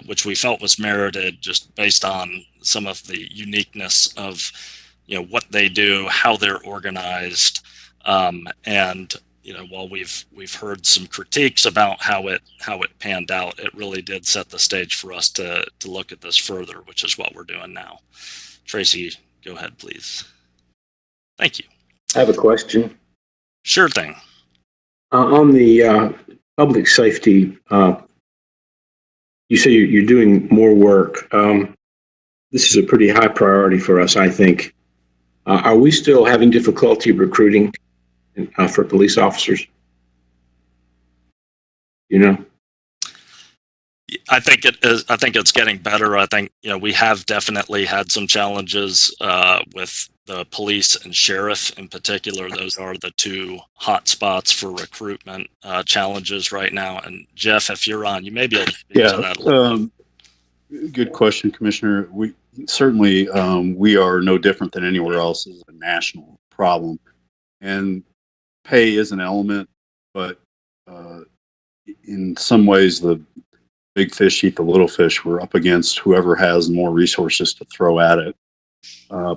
which we felt was merited just based on some of the uniqueness of what they do, how they're organized, and while we've heard some critiques about how it panned out, it really did set the stage for us to look at this further, which is what we're doing now. Traci, go ahead, please. Thank you. I have a question. Sure thing. On the public safety, you say you're doing more work. This is a pretty high priority for us, I think. Are we still having difficulty recruiting for police officers? I think it is. I think it's getting better. I think we have definitely had some challenges with the police and sheriff in particular. Those are the two hot spots for recruitment challenges right now. And Jeff, if you're on, you may be able to speak to that a little bit. Good question, Commissioner. We certainly we are no different than anywhere else. It's a national problem, and pay is an element, but in some ways the big fish eat the little fish. We're up against whoever has more resources to throw at it.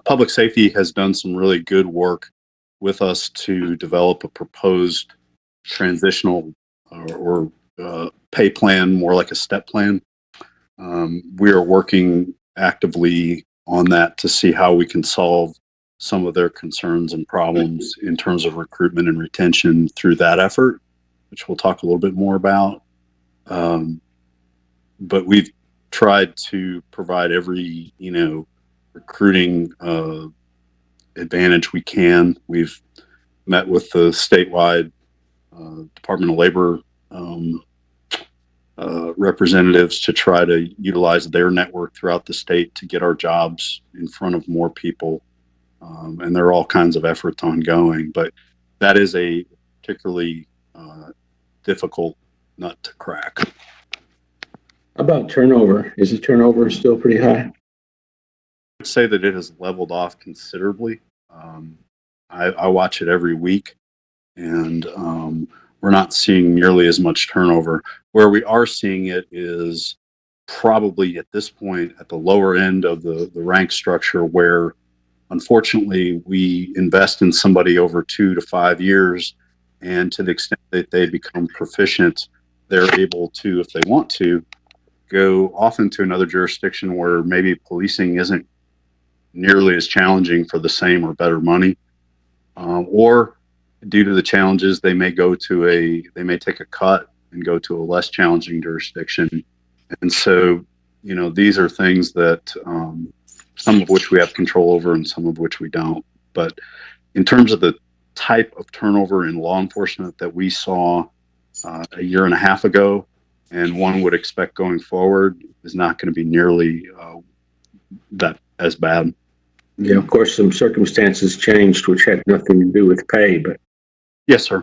Public safety has done some really good work with us to develop a proposed transitional or pay plan, more like a step plan. We are working actively on that to see how we can solve some of their concerns and problems in terms of recruitment and retention through that effort, which we'll talk a little bit more about. But we've tried to provide every, recruiting advantage we can. We've met with the statewide Department of Labor representatives to try to utilize their network throughout the state to get our jobs in front of more people. And there are all kinds of efforts ongoing, but that is a particularly difficult nut to crack. How about turnover? Is the turnover still pretty high? I would say that it has leveled off considerably. I watch it every week, and we're not seeing nearly as much turnover. Where we are seeing it is probably at this point at the lower end of the rank structure, where unfortunately we invest in somebody over 2 to 5 years, and to the extent that they become proficient, they're able to, if they want to, go off into another jurisdiction where maybe policing isn't nearly as challenging for the same or better money, or due to the challenges, they may take a cut and go to a less challenging jurisdiction. And so, these are things that some of which we have control over and some of which we don't. But in terms of the type of turnover in law enforcement that we saw a year and a half ago, and one would expect going forward, is not going to be nearly that as bad. Yeah, of course, some circumstances changed, which had nothing to do with pay, but yes, sir.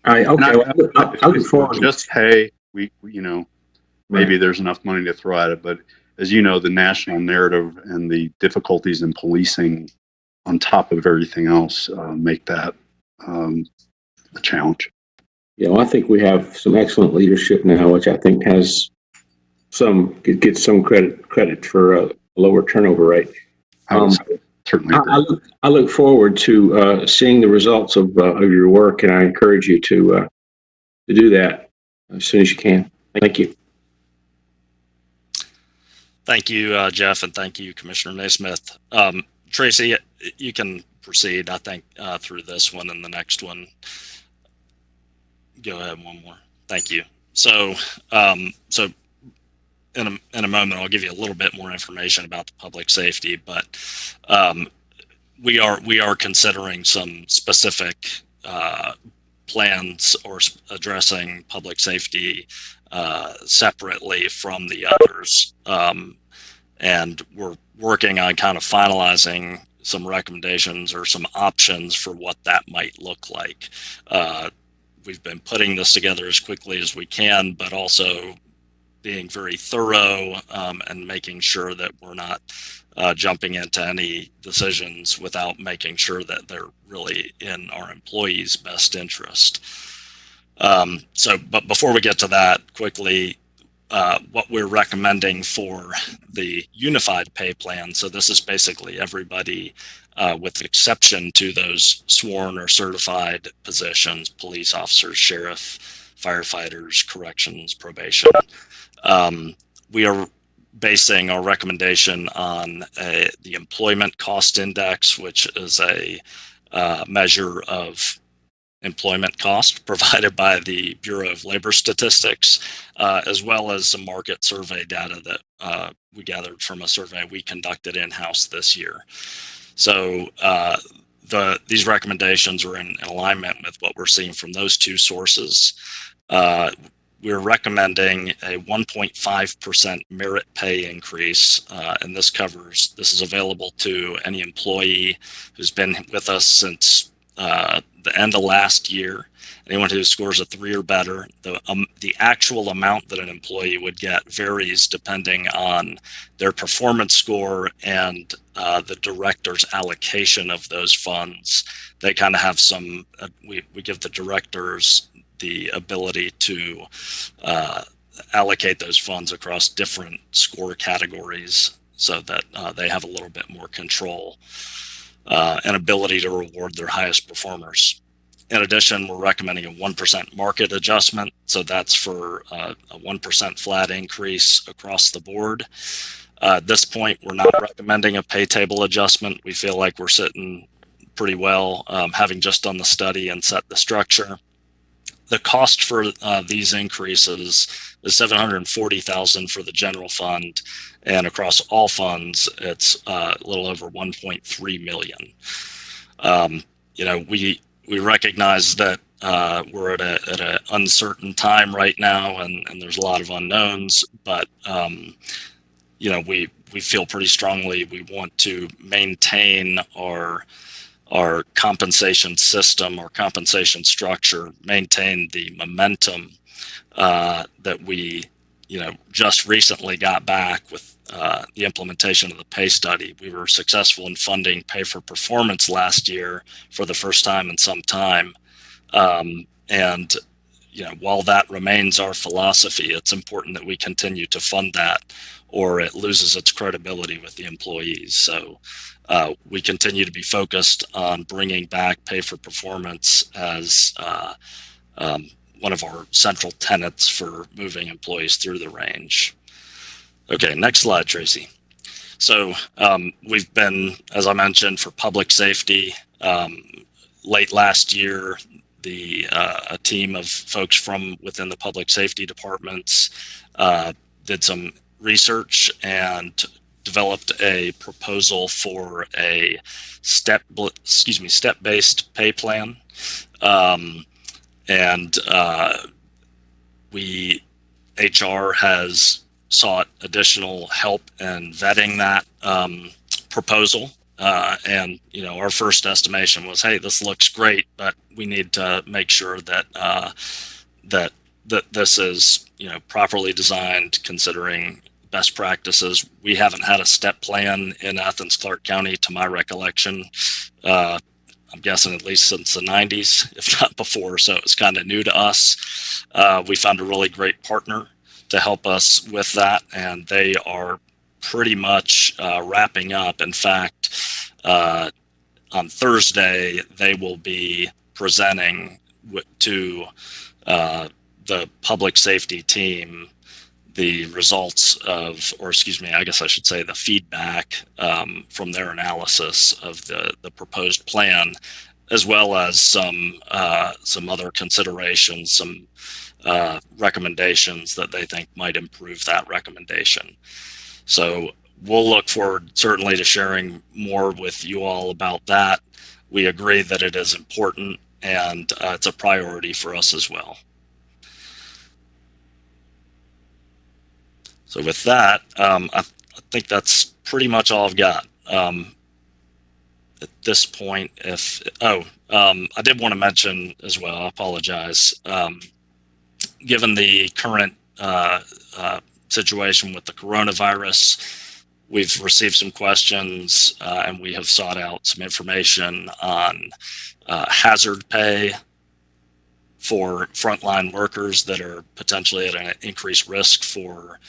I look forward. Just pay. Maybe there's enough money to throw at it, but as you know, the national narrative and the difficulties in policing, on top of everything else, make that a challenge. I think we have some excellent leadership now, which I think gets some credit for a lower turnover rate. Certainly agree. I look forward to seeing the results of your work, and I encourage you to do that as soon as you can. Thank you. Thank you, Jeff, and thank you, Commissioner Naismith. Traci, you can proceed, I think, through this one and the next one. Go ahead, one more. Thank you. So in a moment, I'll give you a little bit more information about the public safety, but we are considering some specific plans or addressing public safety separately from the others. And we're working on kind of finalizing some recommendations or some options for what that might look like. We've been putting this together as quickly as we can, but also being very thorough and making sure that we're not jumping into any decisions without making sure that they're really in our employees' best interest. But before we get to that, quickly, what we're recommending for the unified pay plan. So this is basically everybody with exception to those sworn or certified positions: police officers, sheriff, firefighters, corrections, probation. We are basing our recommendation on the employment cost index, which is a measure of employment cost provided by the Bureau of Labor Statistics, as well as some market survey data that we gathered from a survey we conducted in-house this year. So these recommendations are in alignment with what we're seeing from those two sources. We're recommending a 1.5% merit pay increase, and this is available to any employee who's been with us since the end of last year. Anyone who scores a 3 or better. The actual amount that an employee would get varies depending on their performance score and the director's allocation of those funds. They kind of have some, we give the directors the ability to allocate those funds across different score categories so that they have a little bit more control and ability to reward their highest performers. In addition, we're recommending a 1% market adjustment. So that's for a 1% flat increase across the board. At this point, we're not recommending a pay table adjustment. We feel like we're sitting pretty well, having just done the study and set the structure. The cost for these increases is $740,000 for the general fund, and across all funds, it's a little over $1.3 million. We recognize that we're at an uncertain time right now, and there's a lot of unknowns. But we feel pretty strongly we want to maintain our compensation system, our compensation structure, maintain the momentum that we, just recently got back with the implementation of the pay study. We were successful in funding pay for performance last year for the first time in some time. And while that remains our philosophy, it's important that we continue to fund that, or it loses its credibility with the employees. So we continue to be focused on bringing back pay for performance as one of our central tenets for moving employees through the range. Okay, next slide, Traci. So we've been, as I mentioned, for public safety, late last year, a team of folks from within the public safety departments did some research and developed a proposal for a step-based pay plan. HR has sought additional help in vetting that proposal. Our first estimation was, hey, this looks great, but we need to make sure that this is properly designed, considering best practices. We haven't had a step plan in Athens-Clarke County, to my recollection. I'm guessing at least since the 90s, if not before. So it's kind of new to us. We found a really great partner to help us with that, and they are pretty much wrapping up. In fact, on Thursday, they will be presenting to the public safety team the results of, or excuse me, I guess I should say the feedback from their analysis of the proposed plan. as well as some other considerations, some recommendations that they think might improve that recommendation. So we'll look forward certainly to sharing more with you all about that. We agree that it is important, and it's a priority for us as well. So with that, I think that's pretty much all I've got. At this point, I did want to mention as well, I apologize, given the current situation with the coronavirus, we've received some questions and we have sought out some information on hazard pay for frontline workers that are potentially at an increased risk for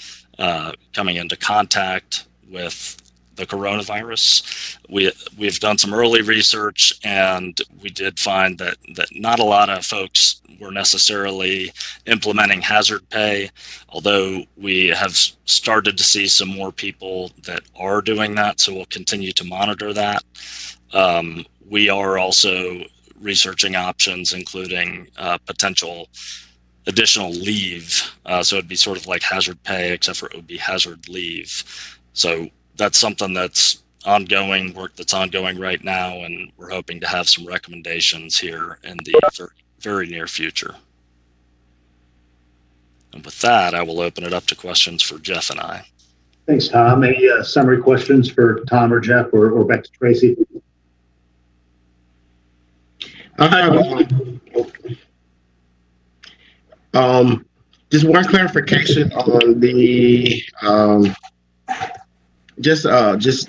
coming into contact with the coronavirus. We've done some early research, and we did find that not a lot of folks were necessarily implementing hazard pay, although we have started to see some more people that are doing that, so we'll continue to monitor that. We are also researching options, including potential additional leave. So it'd be sort of like hazard pay, except for it would be hazard leave. So that's something that's ongoing, work that's ongoing right now, and we're hoping to have some recommendations here in the very near future. And with that, I will open it up to questions for Jeff and I. Thanks, Tom. Any summary questions for Tom or Jeff, or back to Traci? Just one clarification on the can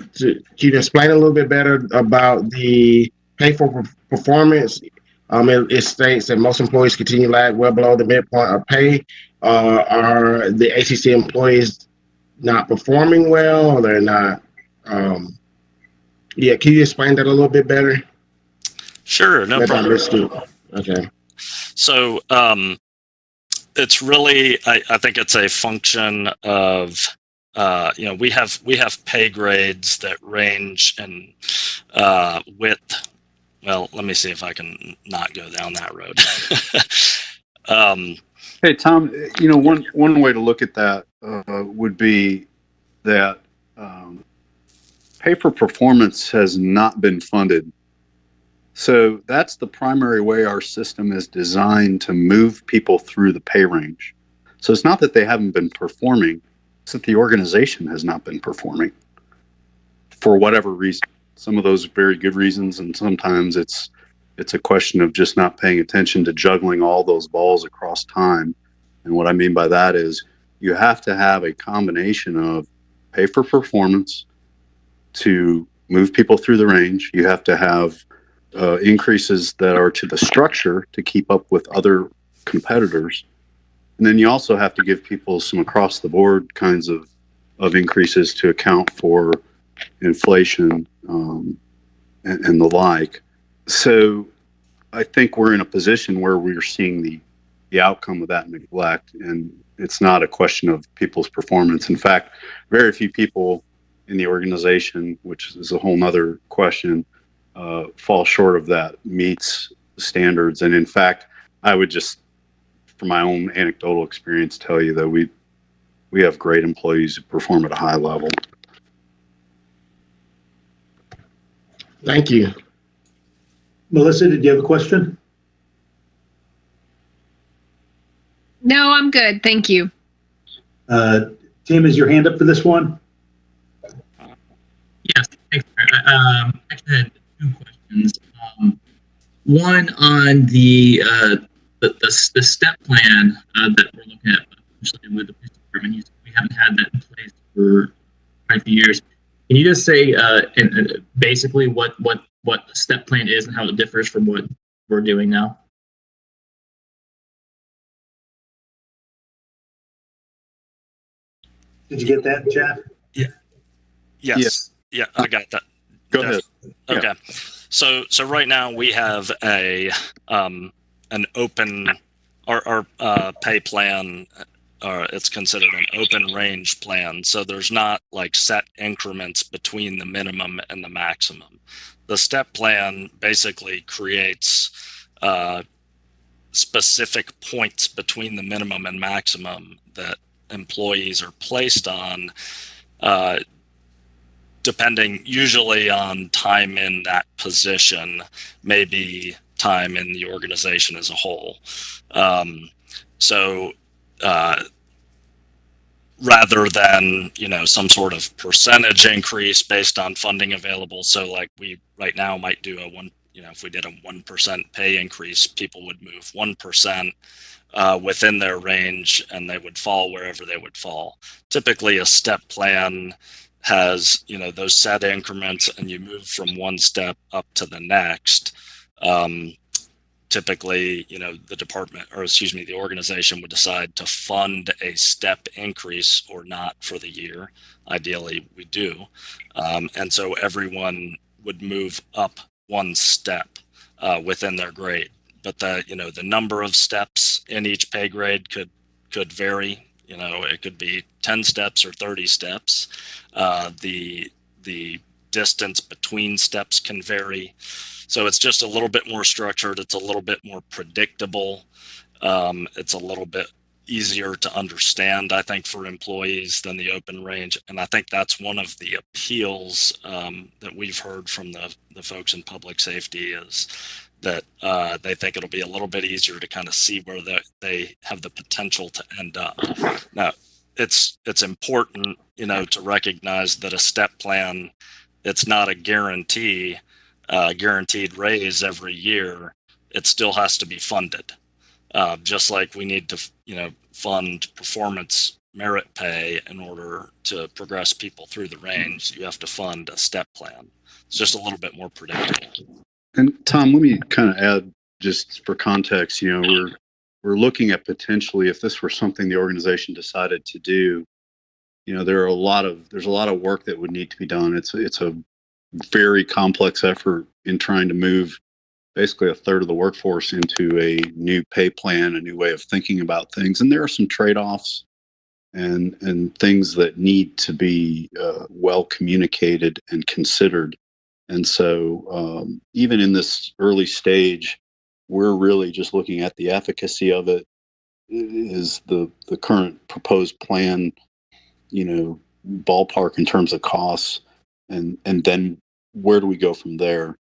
you explain a little bit better about the pay for performance? It states that most employees continue to lag well below the midpoint of pay. Are the ACC employees not performing well, or they're not? Can you explain that a little bit better? Sure, no problem. Okay. So it's really, I think it's a function of, we have pay grades that range in width. Well, let me see if I can not go down that road. Hey, Tom, one way to look at that would be that pay for performance has not been funded. So that's the primary way our system is designed to move people through the pay range. So it's not that they haven't been performing, it's that the organization has not been performing for whatever reason. Some of those very good reasons, and sometimes it's a question of just not paying attention to juggling all those balls across time. And what I mean by that is you have to have a combination of pay for performance to move people through the range. You have to have increases that are to the structure to keep up with other competitors. And then you also have to give people some across the board kinds of increases to account for inflation and the like. So I think we're in a position where we're seeing the outcome of that neglect, and it's not a question of people's performance. In fact, very few people in the organization, which is a whole nother question, fall short of that, meets standards. And in fact, I would just, from my own anecdotal experience, tell you that we have great employees who perform at a high level. Thank you. Melissa, did you have a question? No, I'm good. Thank you. Tim, is your hand up for this one? Yes, thanks. I actually had two questions. One on the step plan that we're looking at potentially with the police department. We haven't had that in place for quite a few years. Can you just say basically what the step plan is and how it differs from what we're doing now? Did you get that, Jeff? Yeah. Yes. Yeah, I got that. Go ahead. Okay. Yeah. So right now we have an open our pay plan it's considered an open range plan. So there's not like set increments between the minimum and the maximum. The step plan basically creates specific points between the minimum and maximum that employees are placed on, depending usually on time in that position, maybe time in the organization as a whole. Rather than, some sort of percentage increase based on funding available. So like we right now might do if we did a 1% pay increase, people would move 1% within their range and they would fall wherever they would fall. Typically a step plan has, those set increments and you move from one step up to the next. Typically, the organization would decide to fund a step increase or not for the year. Ideally, we do. And so everyone would move up one step within their grade. But the number of steps in each pay grade could vary. It could be 10 steps or 30 steps. The distance between steps can vary. So it's just a little bit more structured. It's a little bit more predictable. It's a little bit easier to understand, I think, for employees than the open range. And I think that's one of the appeals that we've heard from the folks in public safety is that they think it'll be a little bit easier to kind of see where they have the potential to end up. Now, it's important, to recognize that a step plan, it's not a guaranteed raise every year. It still has to be funded. Just like we need to, fund performance merit pay in order to progress people through the range, you have to fund a step plan. It's just a little bit more predictable. And Tom, let me kind of add, just for context, we're looking at potentially, if this were something the organization decided to do, there's a lot of work that would need to be done. It's a very complex effort in trying to move basically a third of the workforce into a new pay plan, a new way of thinking about things. And there are some trade-offs and things that need to be well communicated and considered. And so even in this early stage, we're really just looking at the efficacy of it. Is the current proposed plan, ballpark in terms of costs, and then where do we go from there?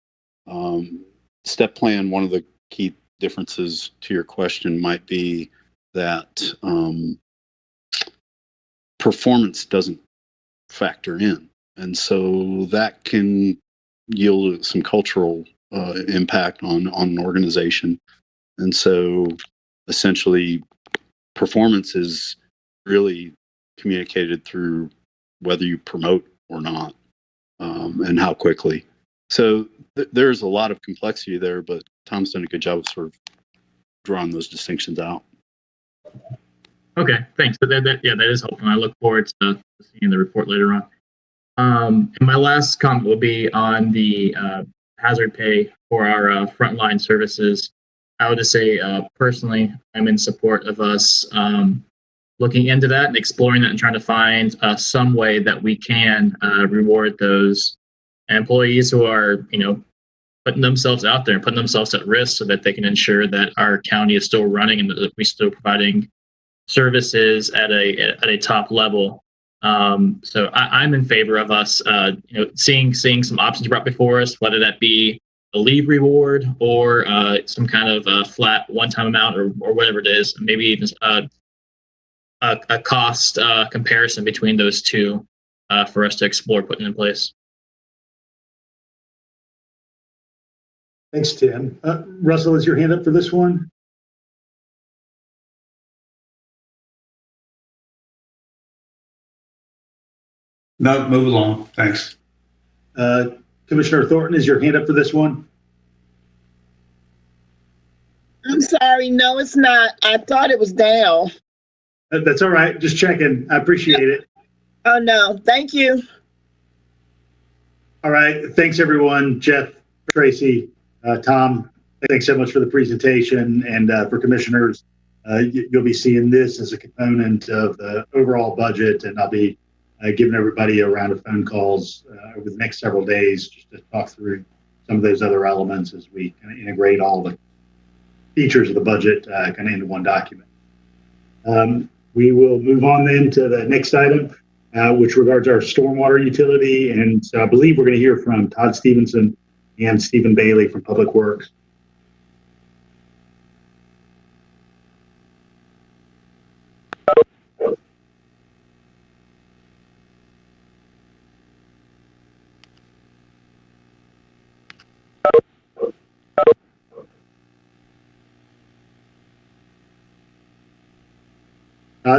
Step plan, one of the key differences to your question might be that performance doesn't factor in. And so that can yield some cultural impact on an organization. And so essentially performance is really communicated through whether you promote or not, and how quickly. So there's a lot of complexity there, but Tom's done a good job of sort of drawing those distinctions out. Okay, thanks. So that is helpful. I look forward to seeing the report later on. And my last comment will be on the hazard pay for our frontline services. I would just say, personally, I'm in support of us looking into that and exploring that and trying to find some way that we can reward those employees who are, putting themselves out there and putting themselves at risk so that they can ensure that our county is still running and that we're still providing services at a top level. So I'm in favor of us, seeing some options brought before us, whether that be a leave reward or some kind of a flat one-time amount or whatever it is, maybe even a cost comparison between those two for us to explore putting in place. Thanks, Tim. Russell, is your hand up for this one? No, move along. Thanks. Commissioner Thornton, is your hand up for this one? I'm sorry. No, it's not. I thought it was down. That's all right. Just checking. I appreciate it. Oh, no. Thank you. All right. Thanks, everyone. Jeff, Traci, Tom, thanks so much for the presentation, and for commissioners. You'll be seeing this as a component of the overall budget, and I'll be giving everybody a round of phone calls over the next several days just to talk through some of those other elements as we kind of integrate all the features of the budget kind of into one document. We will move on then to the next item, which regards our stormwater utility. And so I believe we're going to hear from Todd Stevenson and Stephen Bailey from Public Works.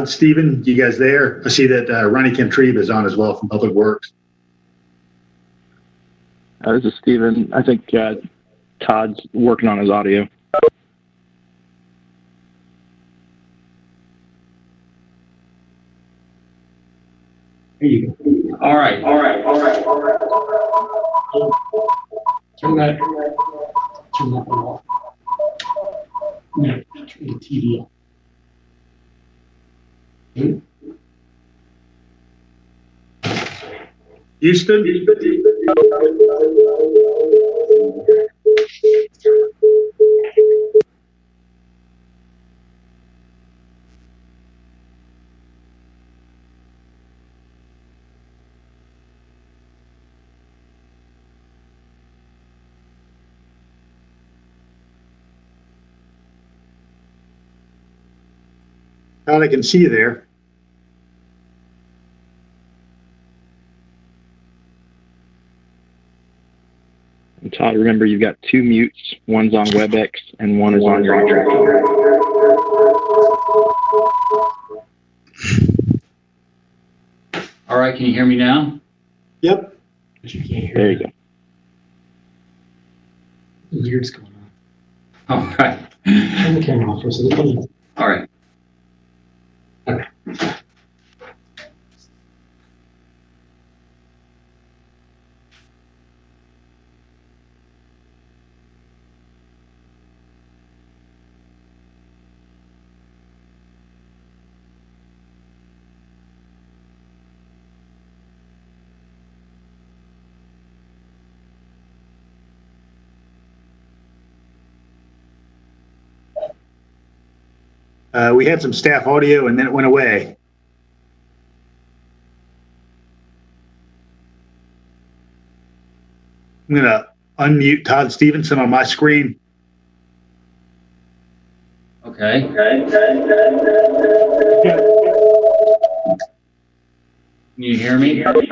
Stephen, you guys there? I see that Ronnie Kentreve is on as well from Public Works. This is Stephen. I think Todd's working on his audio. There you go. All right. Turn that off. No, turn the TV off. Houston? Todd, I can see you there. And Todd, remember you've got 2 mutes. One's on WebEx and one is on your internet. All right, can you hear me now? Yep. But you can't hear There you go. Weird's going on. All right. Turn the camera off for a second. All right. Okay. We had some staff audio and then it went away. I'm going to unmute Todd Stevenson on my screen. Okay. Can you hear me? I've got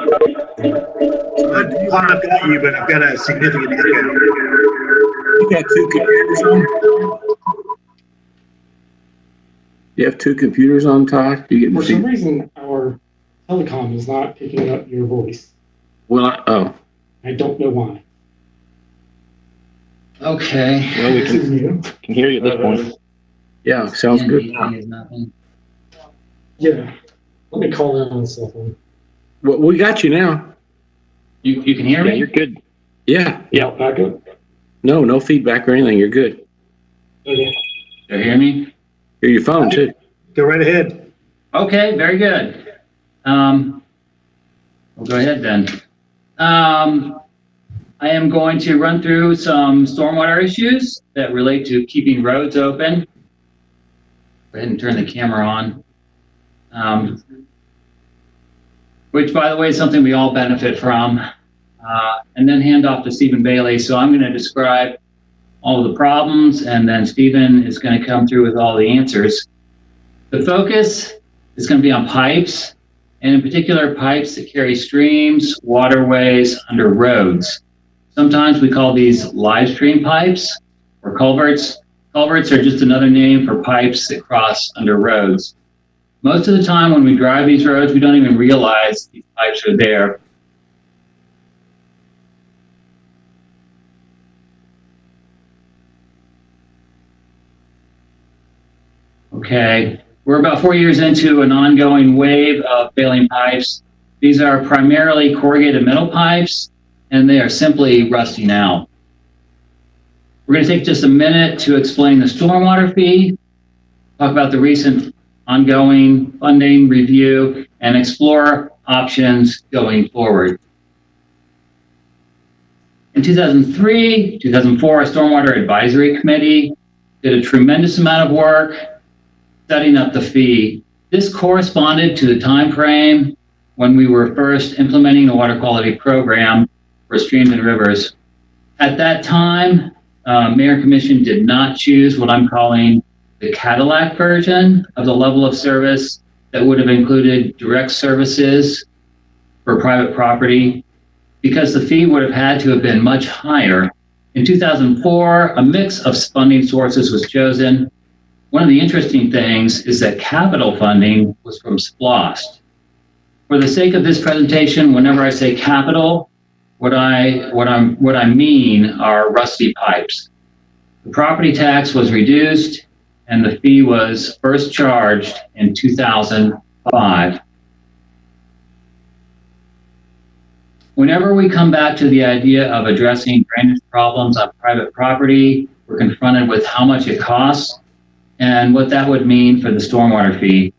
you, but I've got a significant echo. You got 2 computers on? You have 2 computers on, Todd? For some reason, our telecom is not picking up your voice. Well, I don't know why. Okay. Well, we can hear you at this point. Yeah, sounds good. Yeah. Let me call in on the cell phone. Well, we got you now. You can hear me? You're good. Yeah. Yeah. Back up? No feedback or anything. You're good. Okay. You hear me? Hear your phone, too. Go right ahead. Okay, very good. We'll go ahead then. I am going to run through some stormwater issues that relate to keeping roads open. Go ahead and turn the camera on. Which, by the way, is something we all benefit from. And then hand off to Stephen Bailey. So I'm going to describe all of the problems, and then Stephen is going to come through with all the answers. The focus is going to be on pipes, and in particular, pipes that carry streams, waterways, under roads. Sometimes we call these live stream pipes or culverts. Culverts are just another name for pipes that cross under roads. Most of the time when we drive these roads, we don't even realize these pipes are there. Okay, we're about 4 years into an ongoing wave of failing pipes. These are primarily corrugated metal pipes, and they are simply rusting out. We're going to take just a minute to explain the stormwater fee. talk about the recent ongoing funding review, and explore options going forward. In 2003, 2004, a Stormwater Advisory Committee did a tremendous amount of work setting up the fee. This corresponded to the time frame when we were first implementing the water quality program for streams and rivers. At that time, Mayor and Commission did not choose what I'm calling the Cadillac version of the level of service that would have included direct services for private property, because the fee would have had to have been much higher. In 2004, a mix of funding sources was chosen. One of the interesting things is that capital funding was from SPLOST. For the sake of this presentation, whenever I say capital, what I mean are rusty pipes. The property tax was reduced and the fee was first charged in 2005. Whenever we come back to the idea of addressing drainage problems on private property, we're confronted with how much it costs and what that would mean for the stormwater fee.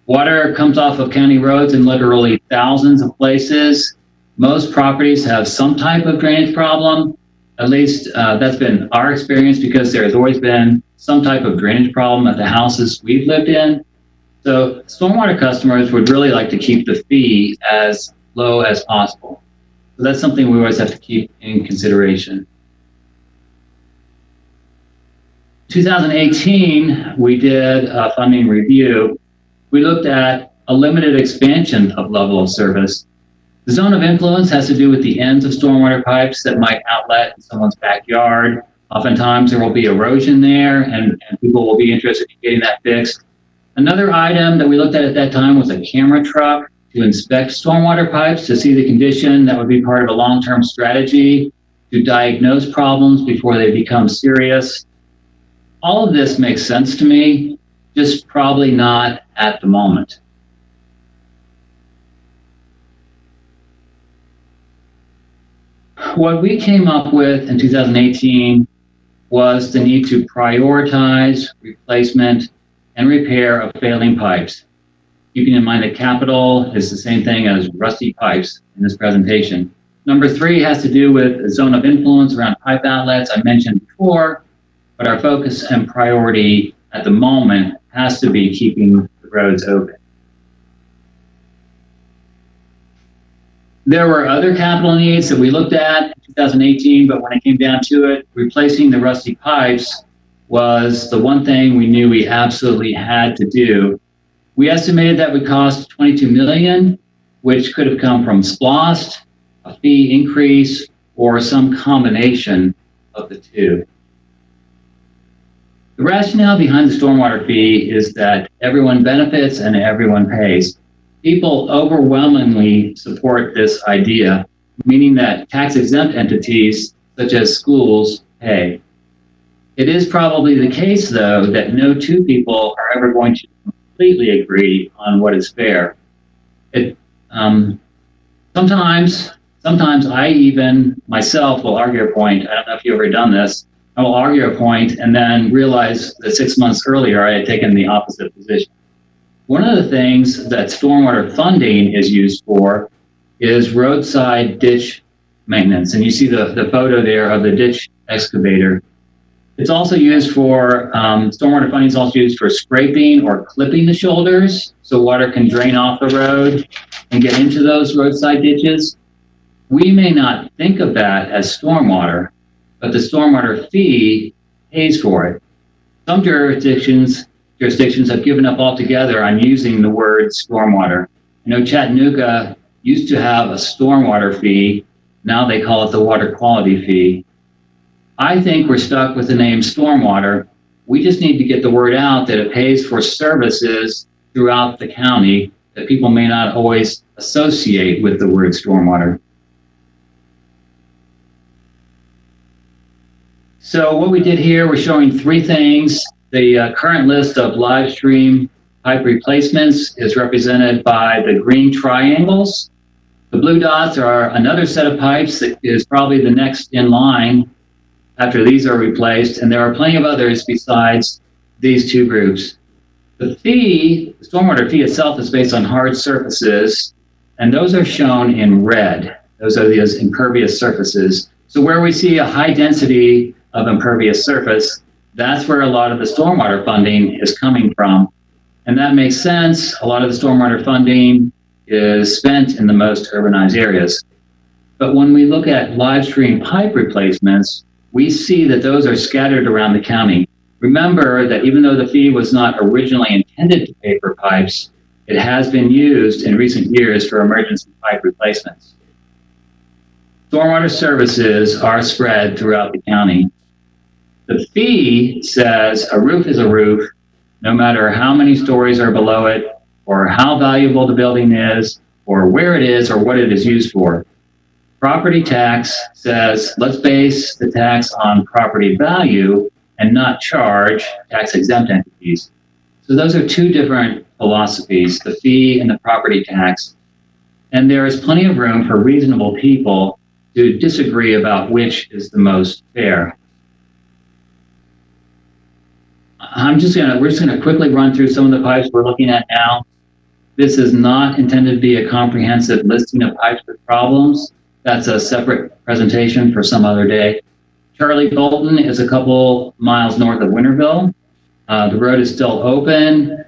Water comes off of county roads in literally thousands of places. Most properties have some type of drainage problem. At least that's been our experience, because there's always been some type of drainage problem at the houses we've lived in. So stormwater customers would really like to keep the fee as low as possible. So that's something we always have to keep in consideration. 2018, we did a funding review. We looked at a limited expansion of level of service. The zone of influence has to do with the ends of stormwater pipes that might outlet in someone's backyard. Oftentimes there will be erosion there, and people will be interested in getting that fixed. Another item that we looked at that time was a camera truck to inspect stormwater pipes to see the condition. That would be part of a long-term strategy to diagnose problems before they become serious. All of this makes sense to me, just probably not at the moment. What we came up with in 2018 was the need to prioritize replacement and repair of failing pipes, keeping in mind that capital is the same thing as rusty pipes in this presentation. Number 3 has to do with the zone of influence around pipe outlets I mentioned before, but our focus and priority at the moment has to be keeping the roads open. There were other capital needs that we looked at in 2018, but when it came down to it, replacing the rusty pipes was the one thing we knew we absolutely had to do. We estimated that would cost $22 million, which could have come from SPLOST, a fee increase, or some combination of the two. The rationale behind the stormwater fee is that everyone benefits and everyone pays. People overwhelmingly support this idea, meaning that tax-exempt entities such as schools pay. It is probably the case, though, that no two people are ever going to completely agree on what is fair. Sometimes I even myself will argue a point. I don't know if you've ever done this. I will argue a point and then realize that 6 months earlier I had taken the opposite position. One of the things that stormwater funding is used for is roadside ditch maintenance. And you see the photo there of the ditch excavator. It's also used for, stormwater funding is also used for scraping or clipping the shoulders so water can drain off the road and get into those roadside ditches. We may not think of that as stormwater, but the stormwater fee pays for it. Some jurisdictions have given up altogether on using the word stormwater. I know Chattanooga used to have a stormwater fee. Now they call it the water quality fee. I think we're stuck with the name stormwater. We just need to get the word out that it pays for services throughout the county that people may not always associate with the word stormwater. So what we did here, we're showing 3 things. The current list of live stream pipe replacements is represented by the green triangles. The blue dots are another set of pipes that is probably the next in line after these are replaced, and there are plenty of others besides these 2 groups. The fee, the stormwater fee itself, is based on hard surfaces, and those are shown in red. Those are those impervious surfaces. So where we see a high density of impervious surface, that's where a lot of the stormwater funding is coming from. And that makes sense. A lot of the stormwater funding is spent in the most urbanized areas. But when we look at live stream pipe replacements, we see that those are scattered around the county. Remember that even though the fee was not originally intended to pay for pipes, it has been used in recent years for emergency pipe replacements. Stormwater services are spread throughout the county. The fee says a roof is a roof, no matter how many stories are below it, or how valuable the building is, or where it is, or what it is used for. Property tax says, let's base the tax on property value and not charge tax-exempt entities. So those are two different philosophies, the fee and the property tax. And there is plenty of room for reasonable people to disagree about which is the most fair. We're just gonna quickly run through some of the pipes we're looking at now. This is not intended to be a comprehensive listing of pipes with problems. That's a separate presentation for some other day. Charlie Bolton is a couple miles north of Winterville. The road is still open.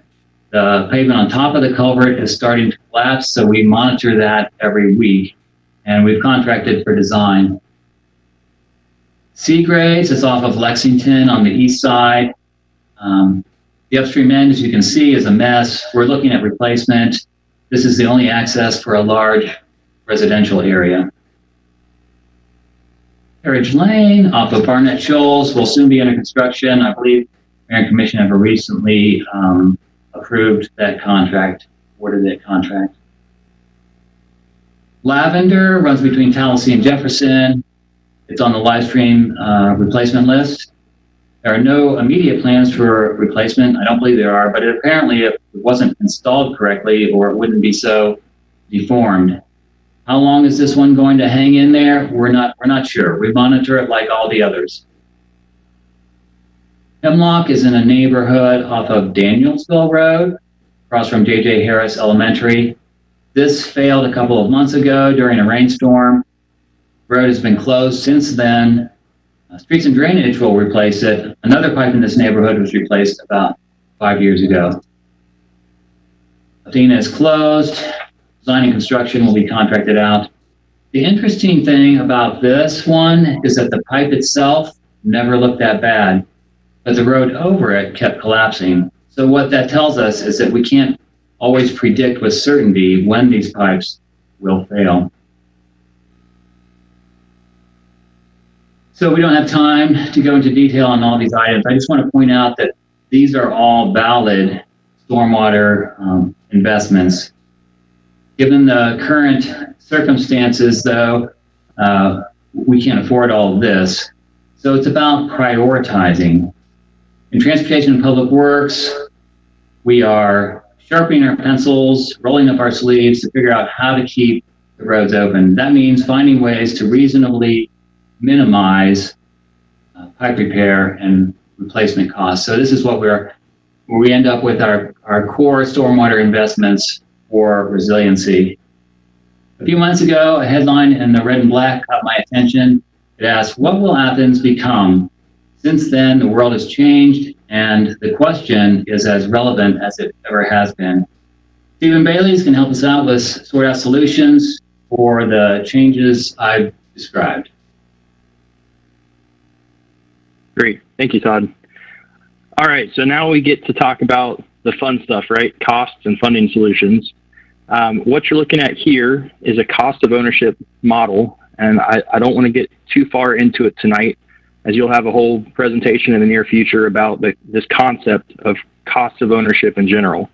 The pavement on top of the culvert is starting to collapse, so we monitor that every week, and we've contracted for design. Seagraves is off of Lexington on the east side. The upstream end, as you can see, is a mess. We're looking at replacement. This is the only access for a large residential area. Carriage Lane off of Barnett Shoals will soon be under construction. I believe Mayor and Commission have recently approved that contract, awarded that contract. Lavender runs between Tallahassee and Jefferson. It's on the live stream replacement list. There are no immediate plans for replacement. I don't believe there are, but apparently it wasn't installed correctly, or it wouldn't be so deformed. How long is this one going to hang in there? We're not sure. We monitor it like all the others. Hemlock is in a neighborhood off of Danielsville Road, across from J.J. Harris Elementary. This failed a couple of months ago during a rainstorm. The road has been closed since then. Streets and Drainage will replace it. Another pipe in this neighborhood was replaced about 5 years ago. Athena is closed. Design and construction will be contracted out. The interesting thing about this one is that the pipe itself never looked that bad, but the road over it kept collapsing. So what that tells us is that we can't always predict with certainty when these pipes will fail. So we don't have time to go into detail on all these items. I just want to point out that these are all valid stormwater investments. Given the current circumstances, though, we can't afford all of this. So it's about prioritizing. In Transportation and Public Works, we are sharpening our pencils, rolling up our sleeves to figure out how to keep the roads open. That means finding ways to reasonably minimize pipe repair and replacement costs. So this is what where we end up with our core stormwater investments for resiliency. A few months ago, a headline in the red and black caught my attention. It asked, what will Athens become? Since then, the world has changed, and the question is as relevant as it ever has been. Stephen Bailey's can help us out with sort out solutions for the changes I've described. Great. Thank you, Todd. All right. So now we get to talk about the fun stuff, right? Costs and funding solutions. What you're looking at here is a cost of ownership model. And I don't want to get too far into it tonight, as you'll have a whole presentation in the near future about this concept of cost of ownership in general.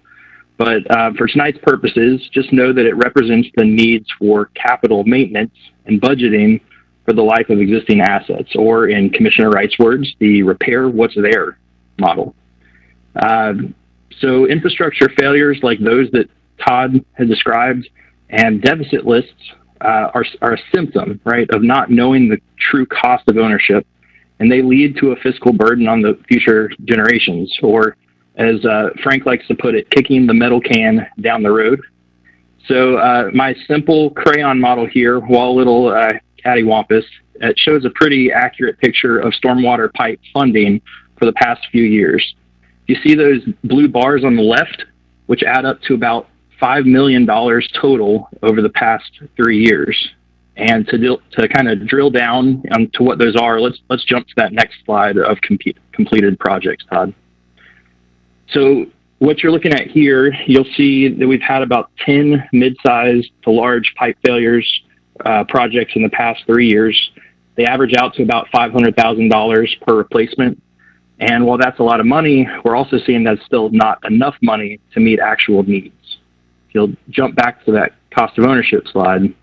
But for tonight's purposes, just know that it represents the needs for capital maintenance and budgeting for the life of existing assets, or in Commissioner Wright's words, the repair what's there model. So infrastructure failures like those that Todd had described and deficit lists are a symptom, right, of not knowing the true cost of ownership, and they lead to a fiscal burden on the future generations, or as Frank likes to put it, kicking the metal can down the road. So my simple crayon model here, while a little cattywampus, it shows a pretty accurate picture of stormwater pipe funding for the past few years. You see those blue bars on the left, which add up to about $5 million total over the past 3 years. And to kind of drill down to what those are, let's jump to that next slide of completed projects, Todd. So what you're looking at here, you'll see that we've had about 10 mid-sized to large pipe failures projects in the past 3 years. They average out to about $500,000 per replacement. And while that's a lot of money, we're also seeing that's still not enough money to meet actual needs. If you'll jump back to that cost of ownership slide.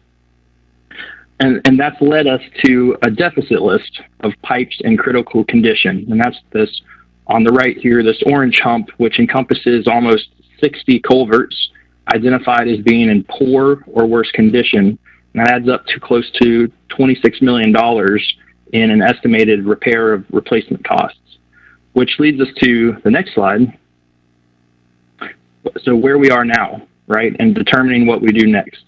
And that's led us to a deficit list of pipes in critical condition. And that's this on the right here, this orange hump, which encompasses almost 60 culverts identified as being in poor or worse condition. And that adds up to close to $26 million in an estimated repair of replacement costs, which leads us to the next slide. So where we are now, right, and determining what we do next.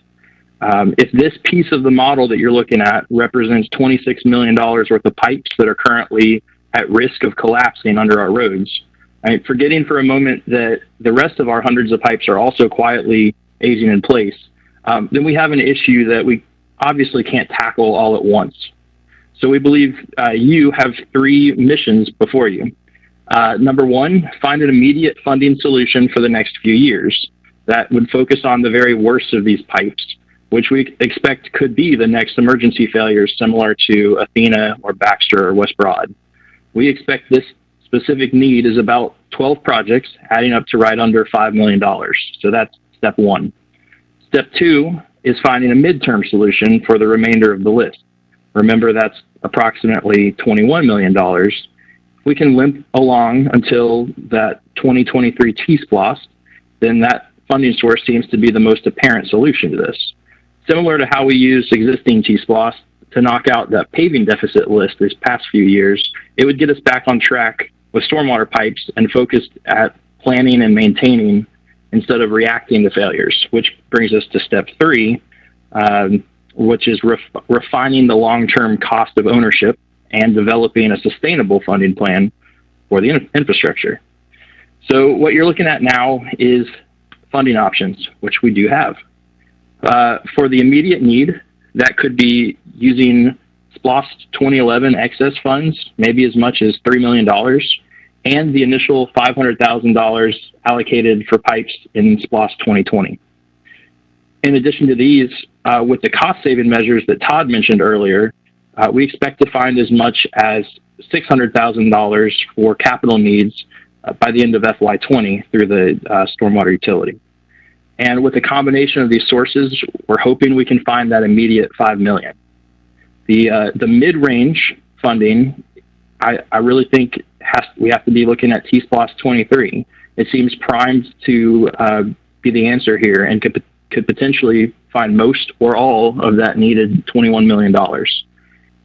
If this piece of the model that you're looking at represents $26 million worth of pipes that are currently at risk of collapsing under our roads, right, forgetting for a moment that the rest of our hundreds of pipes are also quietly aging in place, then we have an issue that we obviously can't tackle all at once. So we believe you have 3 missions before you. Number 1, find an immediate funding solution for the next few years that would focus on the very worst of these pipes, which we expect could be the next emergency failures similar to Athena or Baxter or West Broad. We expect this specific need is about 12 projects, adding up to right under $5 million. So that's step 1. Step 2 is finding a midterm solution for the remainder of the list. Remember, that's approximately $21 million. We can limp along until that 2023 T-SPLOS, then that funding source seems to be the most apparent solution to this. Similar to how we used existing T-SPLOS to knock out that paving deficit list this past few years, it would get us back on track with stormwater pipes and focused at planning and maintaining instead of reacting to failures, which brings us to step 3, which is refining the long-term cost of ownership and developing a sustainable funding plan for the infrastructure. So what you're looking at now is funding options, which we do have. For the immediate need, that could be using SPLOS 2011 excess funds, maybe as much as $3 million, and the initial $500,000 allocated for pipes in SPLOS 2020. In addition to these, with the cost-saving measures that Todd mentioned earlier, we expect to find as much as $600,000 for capital needs by the end of FY20 through the Stormwater Utility. And with a combination of these sources, we're hoping we can find that immediate $5 million. The mid-range funding, I really think we have to be looking at T-SPLOS 23. It seems primed to be the answer here and could potentially find most or all of that needed $21 million.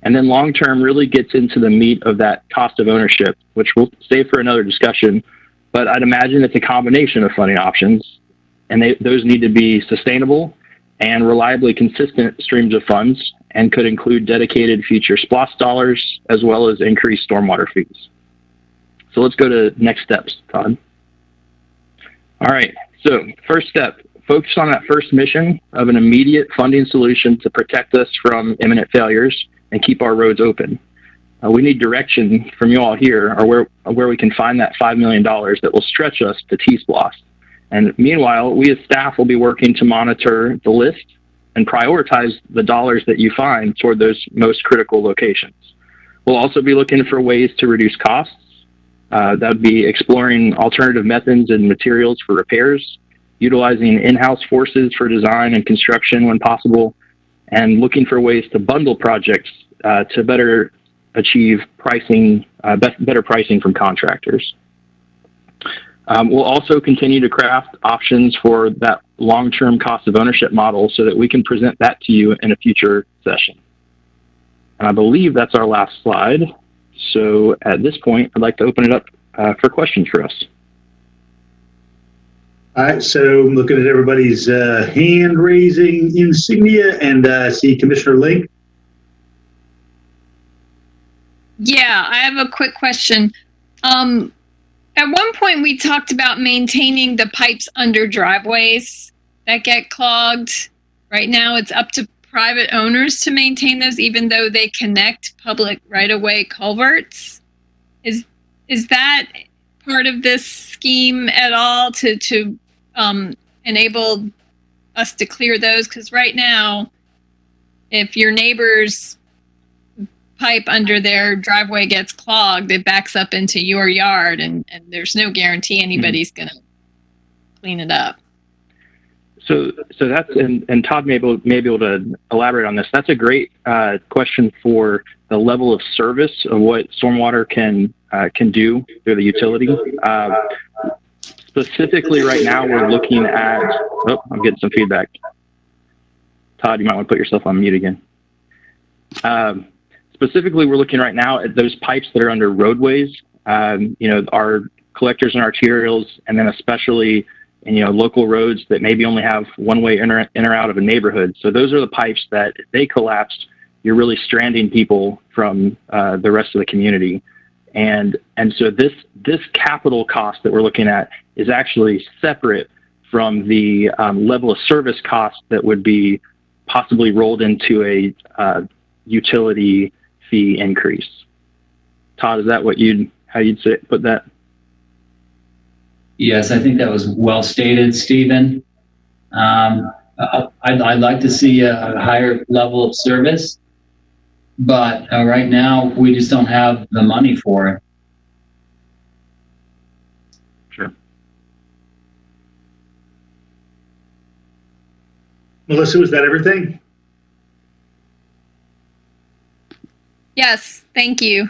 And then long-term really gets into the meat of that cost of ownership, which we'll save for another discussion. But I'd imagine it's a combination of funding options, and those need to be sustainable and reliably consistent streams of funds and could include dedicated future SPLOS dollars as well as increased stormwater fees. So let's go to next steps, Todd. All right, so first step, focus on that first mission of an immediate funding solution to protect us from imminent failures and keep our roads open. We need direction from you all here or where we can find that $5 million that will stretch us to T-SPLOS. And meanwhile, we as staff will be working to monitor the list and prioritize the dollars that you find toward those most critical locations. We'll also be looking for ways to reduce costs. That would be exploring alternative methods and materials for repairs, utilizing in-house forces for design and construction when possible, and looking for ways to bundle projects to better achieve pricing, better pricing from contractors. We'll also continue to craft options for that long-term cost of ownership model so that we can present that to you in a future session. And I believe that's our last slide. So at this point, I'd like to open it up for questions for us. All right, so I'm looking at everybody's hand raising insignia and see Commissioner Link. Yeah, I have a quick question. At one point, we talked about maintaining the pipes under driveways that get clogged. Right now, it's up to private owners to maintain those, even though they connect public right-of-way culverts. Is that part of this scheme at all to enable us to clear those? Because right now, if your neighbor's pipe under their driveway gets clogged, it backs up into your yard, and there's no guarantee anybody's going to clean it up. So that's, and Todd may be able to elaborate on this. That's a great question for the level of service of what stormwater can do through the utility. Specifically right now, we're looking at, oh, I'm getting some feedback. Todd, you might want to put yourself on mute again. Specifically, we're looking right now at those pipes that are under roadways, our collectors and arterials, and then especially local roads that maybe only have one-way in or out of a neighborhood. So those are the pipes that if they collapsed, you're really stranding people from the rest of the community. And so this capital cost that we're looking at is actually separate from the level of service cost that would be possibly rolled into a utility fee increase. Todd, is that how you'd put that? Yes, I think that was well stated, Stephen. I'd like to see a higher level of service, but right now we just don't have the money for it. Sure. Melissa, was that everything? Yes, thank you.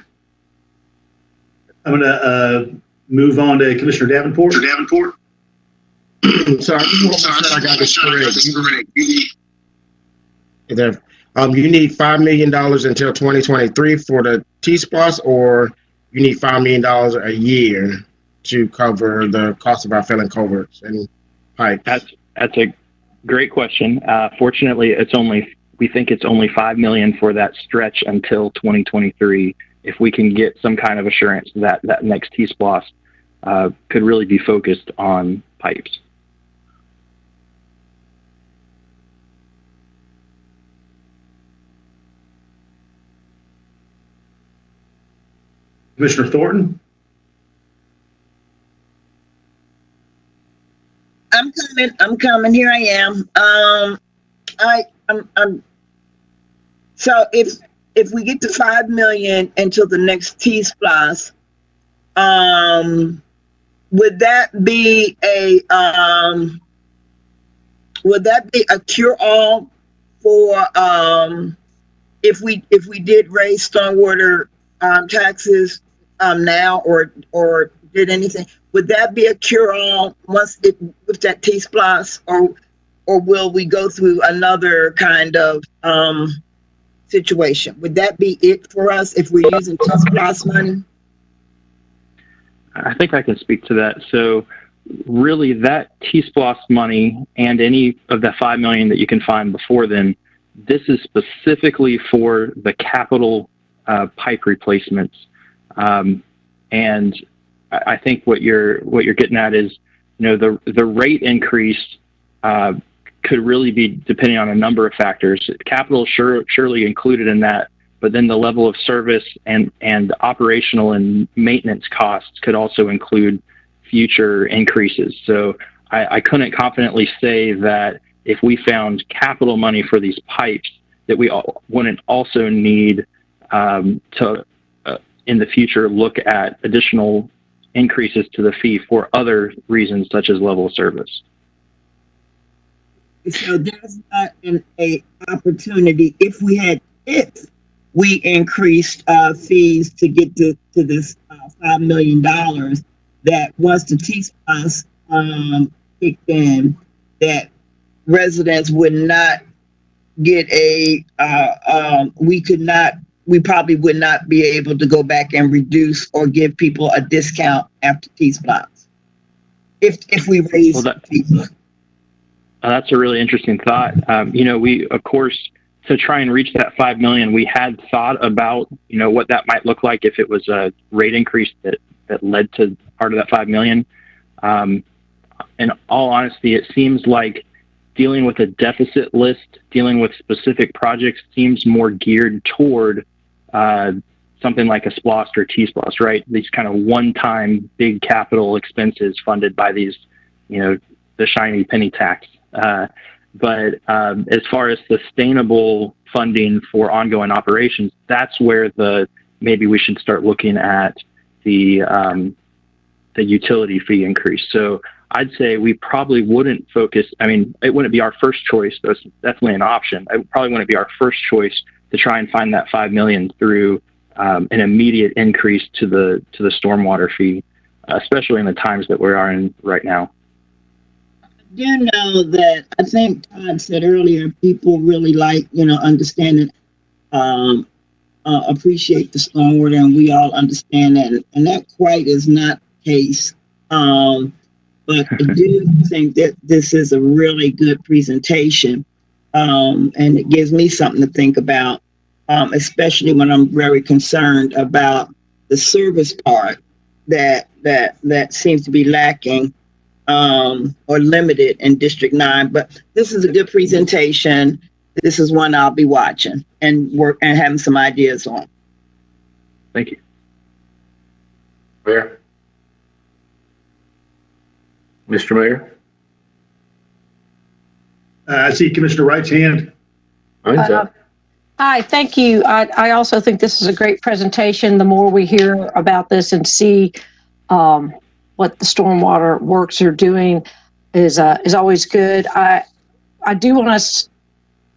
I'm going to move on to Commissioner Davenport. So I just want to make sure I got this correct. You need $5 million until 2023 for the T-SPLOS, or you need $5 million a year to cover the cost of our filling culverts and pipes? That's a great question. Fortunately, we think it's only $5 million for that stretch until 2023. If we can get some kind of assurance that that next T-SPLOS could really be focused on pipes. Commissioner Thornton? I'm coming. Here I am. So if we get to 5 million until the next T-SPLOS, would that be a cure-all for if we did raise stormwater taxes now or did anything? Would that be a cure-all with that T-SPLOS, or will we go through another kind of situation? Would that be it for us if we're using T-SPLOS money? I think I can speak to that. So really that T-SPLOS money and any of the $5 million that you can find before then, this is specifically for the capital pipe replacements. And I think what you're getting at is, the rate increase could really be depending on a number of factors. Capital surely included in that, but then the level of service and operational and maintenance costs could also include future increases. So I couldn't confidently say that if we found capital money for these pipes, that we wouldn't also need to, in the future, look at additional increases to the fee for other reasons, such as level of service. So there's not an opportunity if we increased fees to get to this $5 million, that once the T-SPLOS kicked in, that residents would not get we probably would not be able to go back and reduce or give people a discount after T-SPLOS. if we raise fees. That's a really interesting thought. We, of course, to try and reach that 5 million, we had thought about, what that might look like if it was a rate increase that led to part of that 5 million. In all honesty, it seems like dealing with a deficit list, dealing with specific projects seems more geared toward something like a SPLOST or T-SPLOST, right? These kind of one-time big capital expenses funded by these, the shiny penny tax. But as far as sustainable funding for ongoing operations, that's where maybe we should start looking at the utility fee increase. So I'd say we probably wouldn't focus. I mean, it wouldn't be our first choice. That's definitely an option. It probably wouldn't be our first choice to try and find that 5 million through an immediate increase to the stormwater fee, especially in the times that we are in right now. Do you know that I think Todd said earlier, people really like, understand it, appreciate the stormwater, and we all understand that. And that quite is not the case. But I do think that this is a really good presentation. And it gives me something to think about, especially when I'm very concerned about the service part that seems to be lacking or limited in District 9. But this is a good presentation. This is one I'll be watching and having some ideas on. Thank you. Mayor? Mr. Mayor? I see Commissioner Wright's hand. Hi, thank you. I also think this is a great presentation. The more we hear about this and see what the stormwater works are doing is always good. I do want us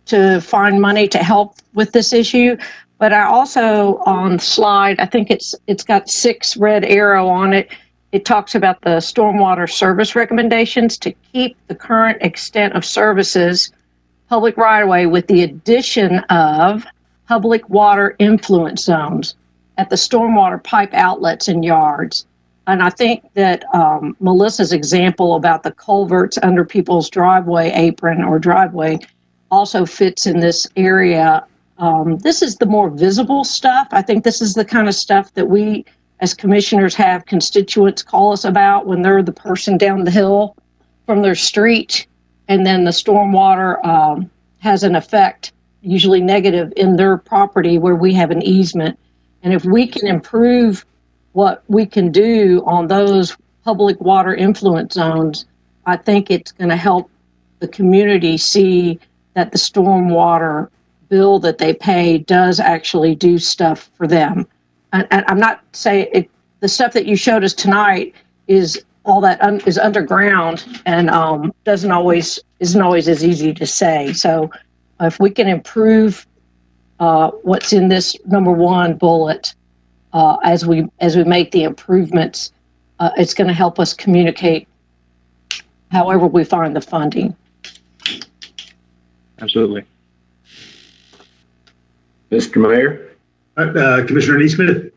to find money to help with this issue, but I also on slide, I think it's got 6 red arrow on it. It talks about the stormwater service recommendations to keep the current extent of services public right-of-way with the addition of public water influence zones at the stormwater pipe outlets and yards. And I think that Melissa's example about the culverts under people's driveway apron or driveway also fits in this area. This is the more visible stuff. I think this is the kind of stuff that we as commissioners have constituents call us about when they're the person down the hill from their street, and then the stormwater has an effect, usually negative, in their property where we have an easement. And if we can improve what we can do on those public water influence zones, I think it's going to help the community see that the stormwater bill that they pay does actually do stuff for them. And I'm not saying the stuff that you showed us tonight is all that is underground and isn't always as easy to say. So if we can improve what's in this number 1 bullet as we make the improvements, it's going to help us communicate however we find the funding. Absolutely. Mr. Mayor? Commissioner Neesmith?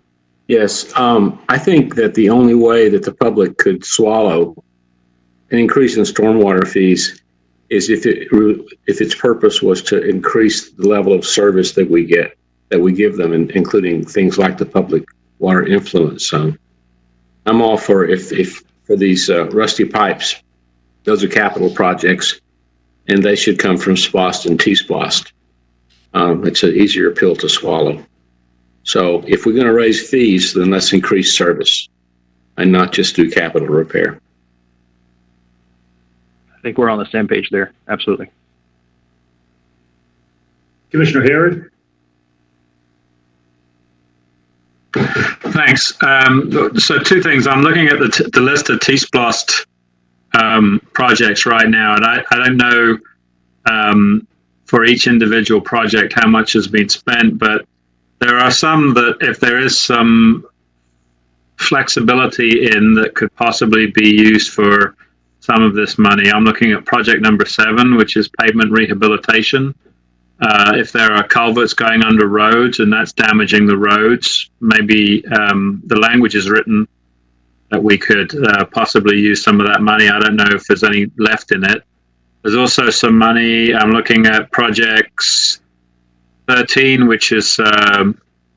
Yes. I think that the only way that the public could swallow an increase in stormwater fees is if its purpose was to increase the level of service that we give them, including things like the public water influence zone. I'm all for if for these rusty pipes, those are capital projects, and they should come from SPLOST and T-SPLOST. It's an easier pill to swallow. So if we're going to raise fees, then let's increase service and not just do capital repair. I think we're on the same page there. Absolutely. Commissioner Herod? Thanks. So 2 things. I'm looking at the list of T-SPLOST projects right now, and I don't know for each individual project how much has been spent, but there are some that if there is some flexibility in that could possibly be used for some of this money. I'm looking at project number 7, which is pavement rehabilitation. If there are culverts going under roads and that's damaging the roads, maybe the language is written that we could possibly use some of that money. I don't know if there's any left in it. There's also some money. I'm looking at projects 13, which is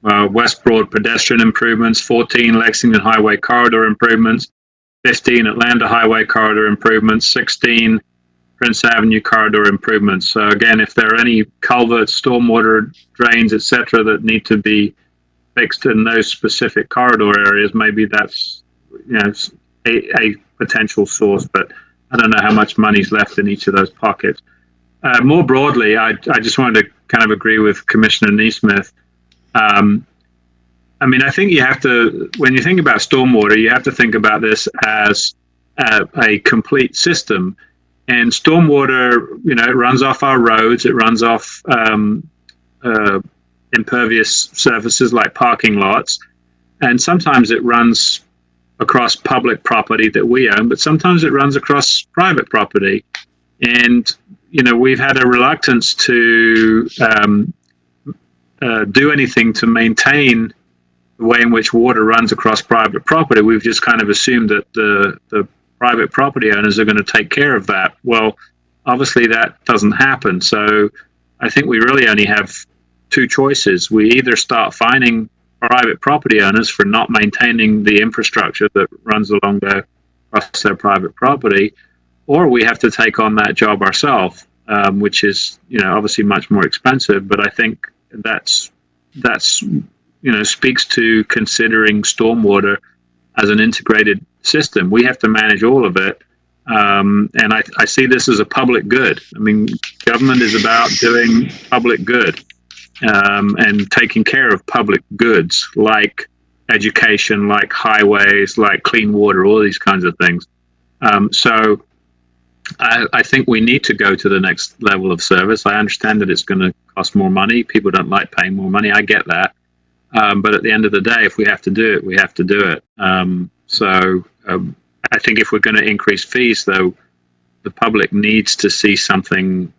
West Broad pedestrian improvements, 14 Lexington Highway corridor improvements, 15 Atlanta Highway corridor improvements, 16 Prince Avenue corridor improvements. So again, if there are any culverts, stormwater drains, etc., that need to be fixed in those specific corridor areas, maybe that's a potential source. But I don't know how much money's left in each of those pockets. More broadly, I just wanted to kind of agree with Commissioner Neesmith. I mean, I think you have to, when you think about stormwater, you have to think about this as a complete system. And stormwater, it runs off our roads, it runs off impervious surfaces like parking lots, and sometimes it runs across public property that we own, but sometimes it runs across private property. And, we've had a reluctance to do anything to maintain the way in which water runs across private property. We've just kind of assumed that the private property owners are going to take care of that. Well, obviously that doesn't happen. So I think we really only have two choices. We either start fining private property owners for not maintaining the infrastructure that runs along across their private property, or we have to take on that job ourselves, which is, obviously much more expensive. But I think that's speaks to considering stormwater as an integrated system. We have to manage all of it. And I see this as a public good. I mean, government is about doing public good and taking care of public goods like education, like highways, like clean water, all these kinds of things. So I think we need to go to the next level of service. I understand that it's going to cost more money. People don't like paying more money. I get that. But at the end of the day, if we have to do it, we have to do it. I think if we're going to increase fees, though, the public needs to see something,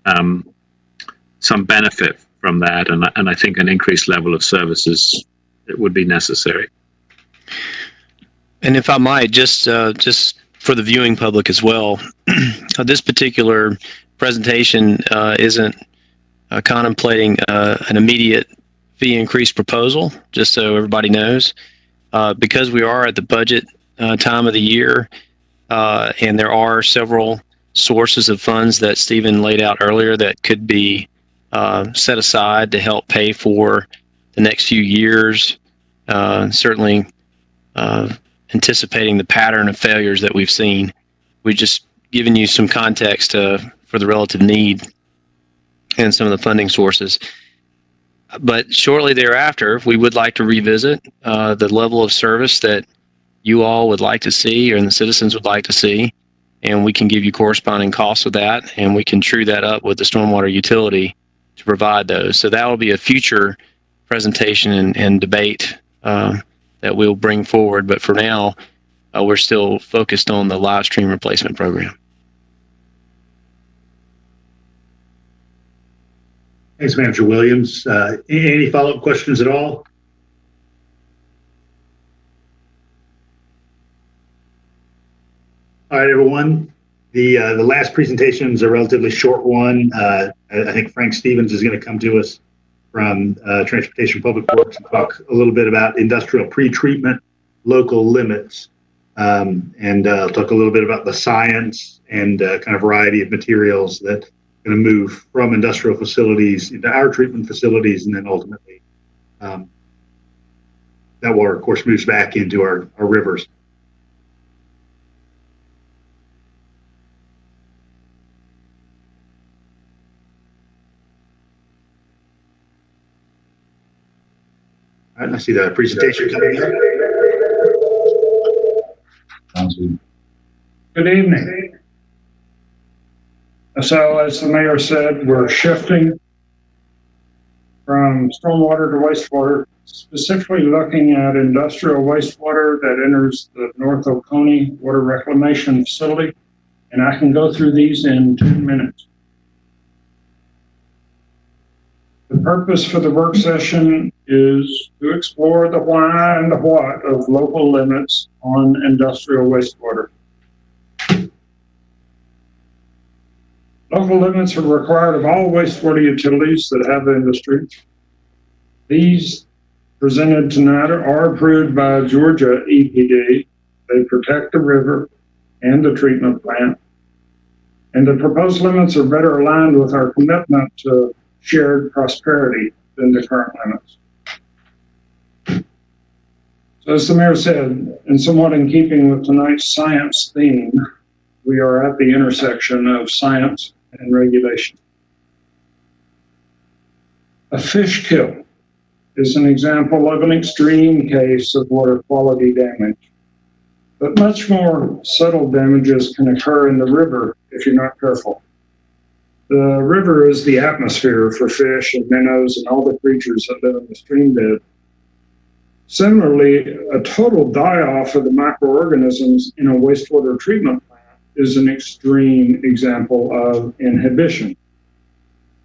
some benefit from that. And I think an increased level of services, it would be necessary. And if I might, just for the viewing public as well, this particular presentation isn't contemplating an immediate fee increase proposal, just so everybody knows, because we are at the budget time of the year, and there are several sources of funds that Stephen laid out earlier that could be set aside to help pay for the next few years, certainly anticipating the pattern of failures that we've seen. We've just given you some context for the relative need and some of the funding sources. But shortly thereafter, we would like to revisit the level of service that you all would like to see and the citizens would like to see, and we can give you corresponding costs with that, and we can true that up with the Stormwater Utility to provide those. So that will be a future presentation and debate that we'll bring forward. But for now, we're still focused on the live stream replacement program. Thanks, Manager Williams. Any follow-up questions at all? All right, everyone. The last presentation is a relatively short one. I think Frank Stevens is going to come to us from Transportation Public Works and talk a little bit about industrial pretreatment, local limits, and talk a little bit about the science and kind of variety of materials that are going to move from industrial facilities into our treatment facilities, and then ultimately that water, of course, moves back into our rivers. All right, I see the presentation coming up. Good evening. So, as the mayor said, we're shifting from stormwater to wastewater, specifically looking at industrial wastewater that enters the North Oconee Water Reclamation Facility. And I can go through these in 10 minutes. The purpose for the work session is to explore the why and the what of local limits on industrial wastewater. Local limits are required of all wastewater utilities that have industry. These presented tonight are approved by Georgia EPD. They protect the river and the treatment plant. And the proposed limits are better aligned with our commitment to shared prosperity than the current limits. So as the mayor said, and somewhat in keeping with tonight's science theme, we are at the intersection of science and regulation. A fish kill is an example of an extreme case of water quality damage. But much more subtle damages can occur in the river if you're not careful. The river is the atmosphere for fish and minnows and all the creatures that live in the stream bed. Similarly, a total die-off of the microorganisms in a wastewater treatment plant is an extreme example of inhibition.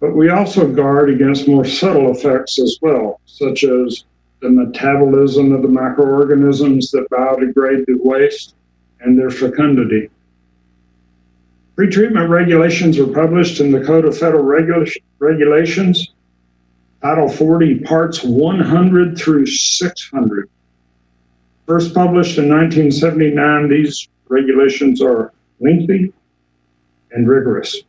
But we also guard against more subtle effects as well, such as the metabolism of the microorganisms that biodegrade the waste and their fecundity. Pretreatment regulations are published in the Code of Federal Regulations, Title 40, Parts 100 through 600. First published in 1979, these regulations are lengthy and rigorous.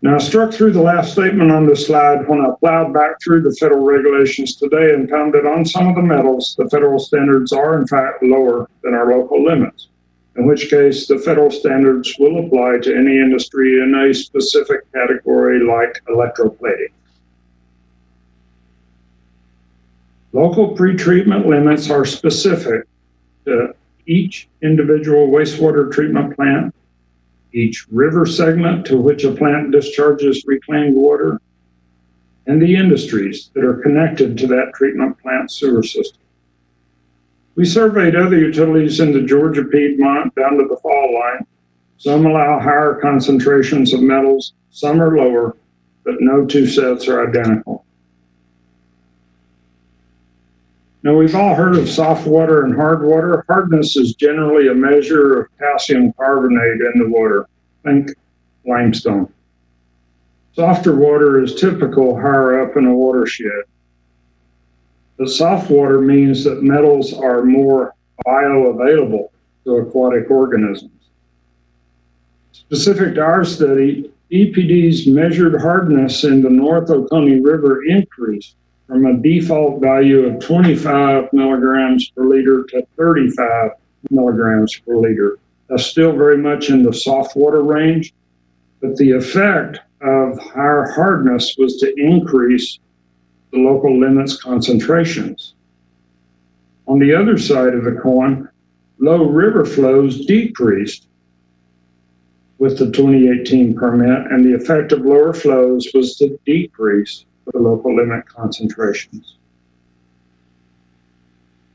Now, I struck through the last statement on this slide when I plowed back through the federal regulations today and found that on some of the metals, the federal standards are in fact lower than our local limits, in which case the federal standards will apply to any industry in a specific category like electroplating. Local pretreatment limits are specific to each individual wastewater treatment plant, each river segment to which a plant discharges reclaimed water, and the industries that are connected to that treatment plant sewer system. We surveyed other utilities in the Georgia Piedmont down to the fall line. Some allow higher concentrations of metals, some are lower, but no two sets are identical. Now, we've all heard of soft water and hard water. Hardness is generally a measure of calcium carbonate in the water. Think limestone. Softer water is typical higher up in a watershed. The soft water means that metals are more bioavailable to aquatic organisms. Specific to our study, EPD's measured hardness in the North Oconee River increased from a default value of 25 milligrams per liter to 35 milligrams per liter. That's still very much in the soft water range, but the effect of higher hardness was to increase the local limits concentrations. On the other side of the coin, low river flows decreased with the 2018 permit, and the effect of lower flows was to decrease the local limit concentrations.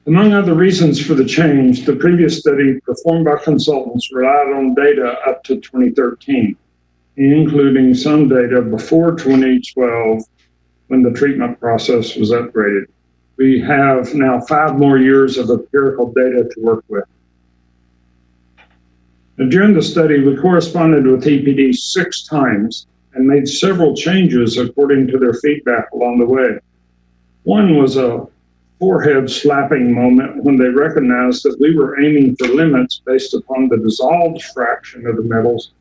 Among other reasons for the change, the previous study performed by consultants relied on data up to 2013, including some data before 2012 when the treatment process was upgraded. We have now 5 more years of empirical data to work with. Now, during the study, we corresponded with EPD 6 times and made several changes according to their feedback along the way. One was a forehead slapping moment when they recognized that we were aiming for limits based upon the dissolved fraction of the metals,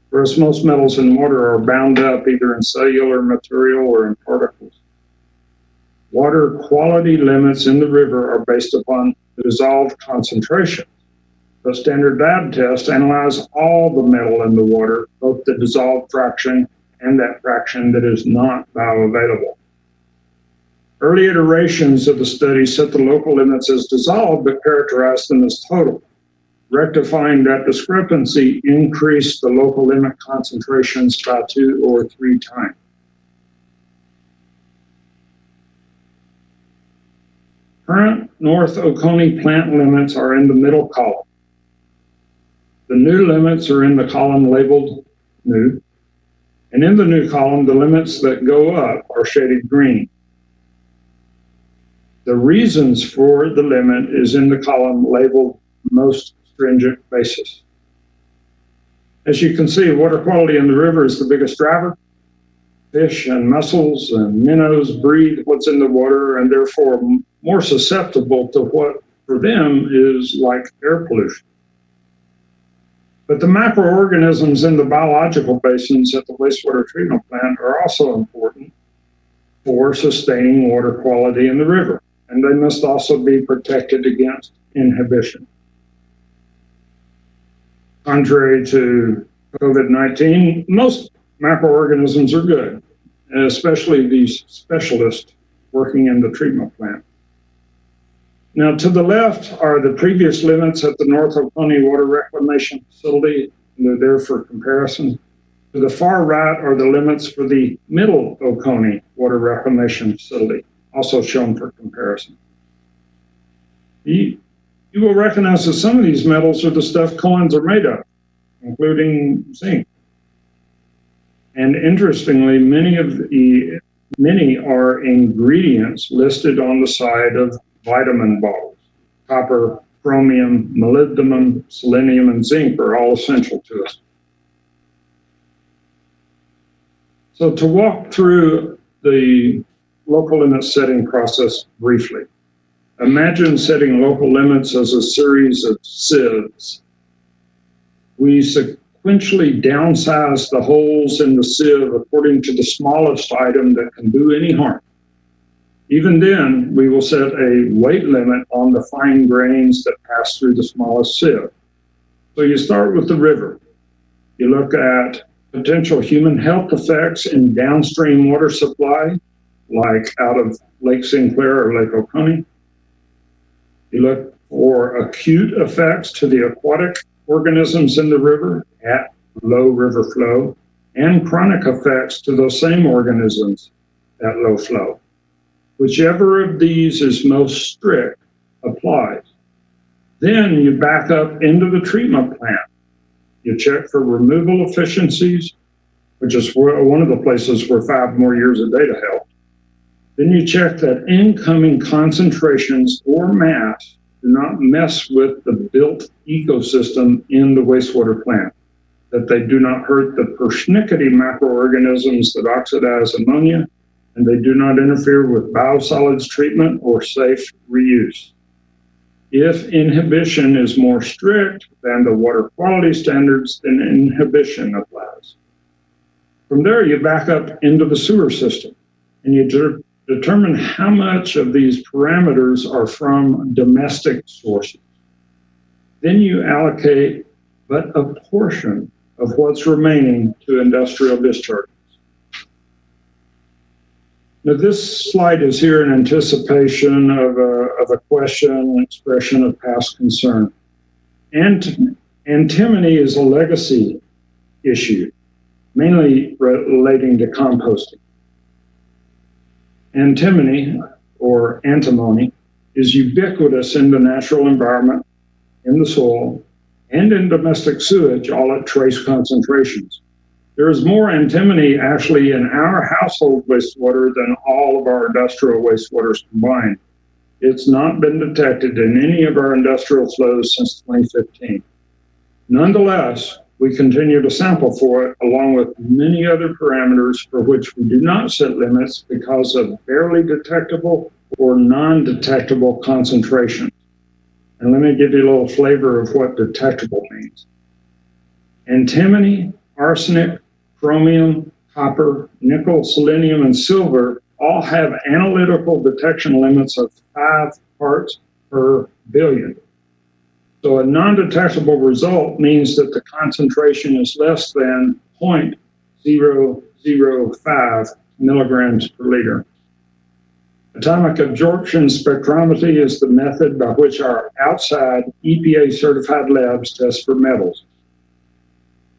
whereas most metals in water are bound up either in cellular material or in particles. Water quality limits in the river are based upon the dissolved concentration. The standard lab tests analyze all the metal in the water, both the dissolved fraction and that fraction that is not bioavailable. Early iterations of the study set the local limits as dissolved, but characterized them as total. Rectifying that discrepancy increased the local limit concentrations by 2 or 3 times. Current North Oconee plant limits are in the middle column. The new limits are in the column labeled new. And in the new column, the limits that go up are shaded green. The reasons for the limit is in the column labeled most stringent basis. As you can see, water quality in the river is the biggest driver. Fish and mussels and minnows breathe what's in the water and therefore more susceptible to what for them is like air pollution. But the macroorganisms in the biological basins at the wastewater treatment plant are also important for sustaining water quality in the river, and they must also be protected against inhibition. Contrary to COVID-19, most macroorganisms are good, especially these specialists working in the treatment plant. Now, to the left are the previous limits at the North Oconee Water Reclamation Facility, and they're there for comparison. To the far right are the limits for the Middle Oconee Water Reclamation Facility, also shown for comparison. You will recognize that some of these metals are the stuff coins are made of, including zinc. And interestingly, many are ingredients listed on the side of vitamin bottles. Copper, chromium, molybdenum, selenium, and zinc are all essential to us. So to walk through the local limit setting process briefly, imagine setting local limits as a series of sieves. We sequentially downsize the holes in the sieve according to the smallest item that can do any harm. Even then, we will set a weight limit on the fine grains that pass through the smallest sieve. So you start with the river. You look at potential human health effects in downstream water supply, like out of Lake Sinclair or Lake Oconee. You look for acute effects to the aquatic organisms in the river at low river flow, and chronic effects to those same organisms at low flow. Whichever of these is most strict applies. Then you back up into the treatment plant. You check for removal efficiencies, which is one of the places where 5 more years of data help. Then you check that incoming concentrations or mass do not mess with the built ecosystem in the wastewater plant, that they do not hurt the persnickety macroorganisms that oxidize ammonia, and they do not interfere with biosolids treatment or safe reuse. If inhibition is more strict than the water quality standards, then inhibition applies. From there, you back up into the sewer system, and you determine how much of these parameters are from domestic sources. Then you allocate but a portion of what's remaining to industrial discharges. Now, this slide is here in anticipation of a question, an expression of past concern. Antimony is a legacy issue, mainly relating to composting. Antimony, or antimony, is ubiquitous in the natural environment, in the soil, and in domestic sewage, all at trace concentrations. There is more antimony actually in our household wastewater than all of our industrial wastewaters combined. It's not been detected in any of our industrial flows since 2015. Nonetheless, we continue to sample for it, along with many other parameters for which we do not set limits because of barely detectable or non-detectable concentrations. And let me give you a little flavor of what detectable means. Antimony, arsenic, chromium, copper, nickel, selenium, and silver all have analytical detection limits of 5 parts per billion. So a non-detectable result means that the concentration is less than 0.005 milligrams per liter. Atomic absorption spectrometry is the method by which our outside EPA-certified labs test for metals,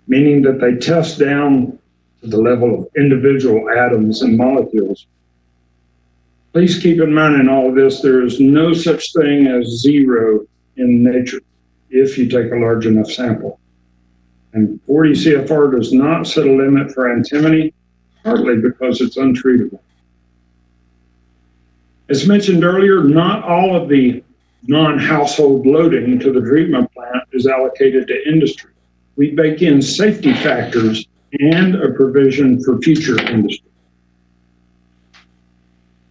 meaning that they test down to the level of individual atoms and molecules. Please keep in mind in all of this, there is no such thing as zero in nature if you take a large enough sample. And 40 CFR does not set a limit for antimony, partly because it's untreatable. As mentioned earlier, not all of the non-household loading to the treatment plant is allocated to industry. We bake in safety factors and a provision for future industry.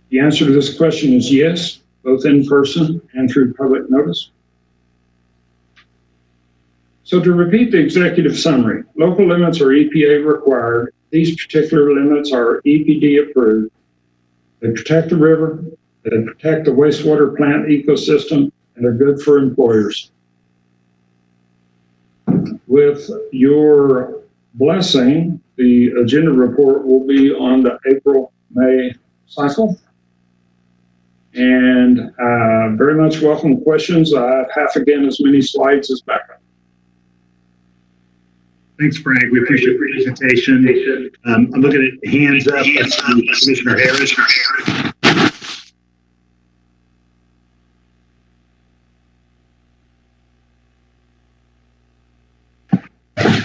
The answer to this question is yes, both in person and through public notice. So to repeat the executive summary, local limits are EPA required. These particular limits are EPD approved. They protect the river, they protect the wastewater plant ecosystem, and they're good for employers. With your blessing, the agenda report will be on the April-May cycle. And very much welcome questions. I have half again as many slides as backup. Thanks, Frank. We appreciate your presentation. I'm looking at hands up. That's Commissioner Harris.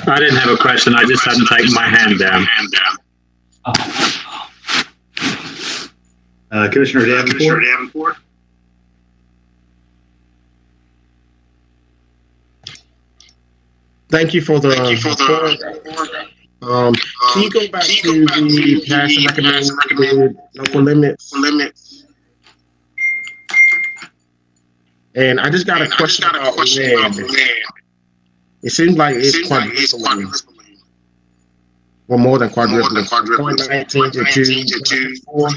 I didn't have a question. I just hadn't taken my hand down. Commissioner Davenport. Thank you for the report. Can you go back to the pass and recommended local limits? And I just got a question about land. It seems like it's quadrupling. Well, more than quadrupling. 0.19 to 2.4.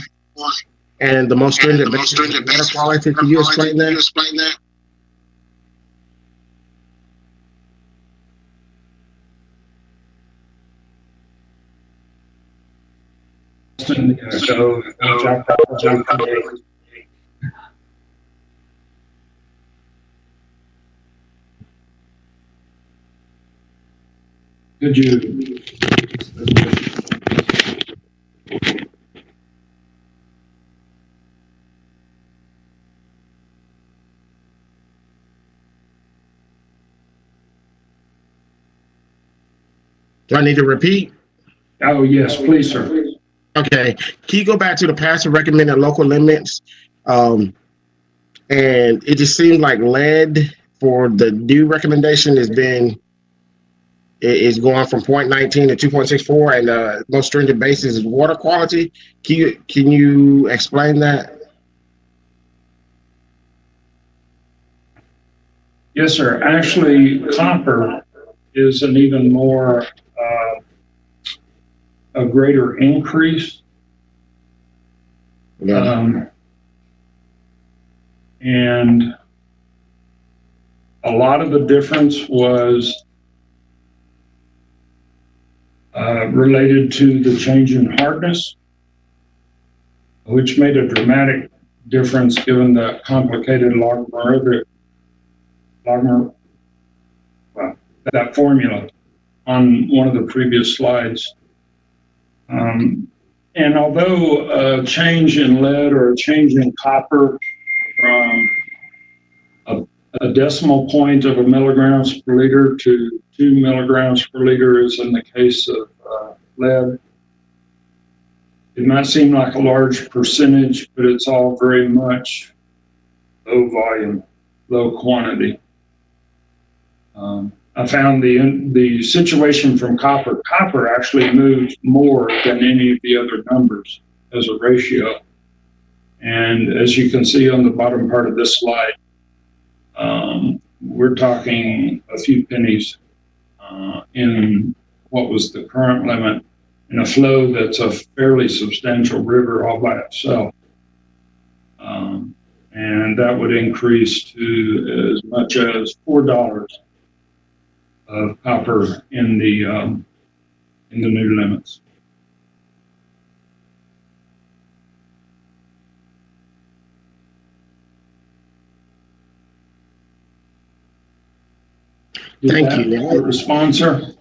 And the most stringent water quality. Can you explain that? Could you? Do I need to repeat? Oh, yes, please, sir. Okay. Can you go back to the past and recommended local limits? And it just seems like lead for the new recommendation is going from 0.19 to 2.64, and the most stringent basis is water quality. Can you explain that? Yes, sir. Actually, copper is an even more a greater increase. And a lot of the difference was related to the change in hardness, which made a dramatic difference given the complicated that formula on one of the previous slides. And although a change in lead or a change in copper from a decimal point of a milligrams per liter to 2 milligrams per liter is in the case of lead, it might seem like a large percentage, but it's all very much low volume, low quantity. I found the situation from copper actually moved more than any of the other numbers as a ratio. And as you can see on the bottom part of this slide, we're talking a few pennies in what was the current limit in a flow that's a fairly substantial river all by itself. And that would increase to as much as $4 of copper in the new limits. Thank you. Response, sir?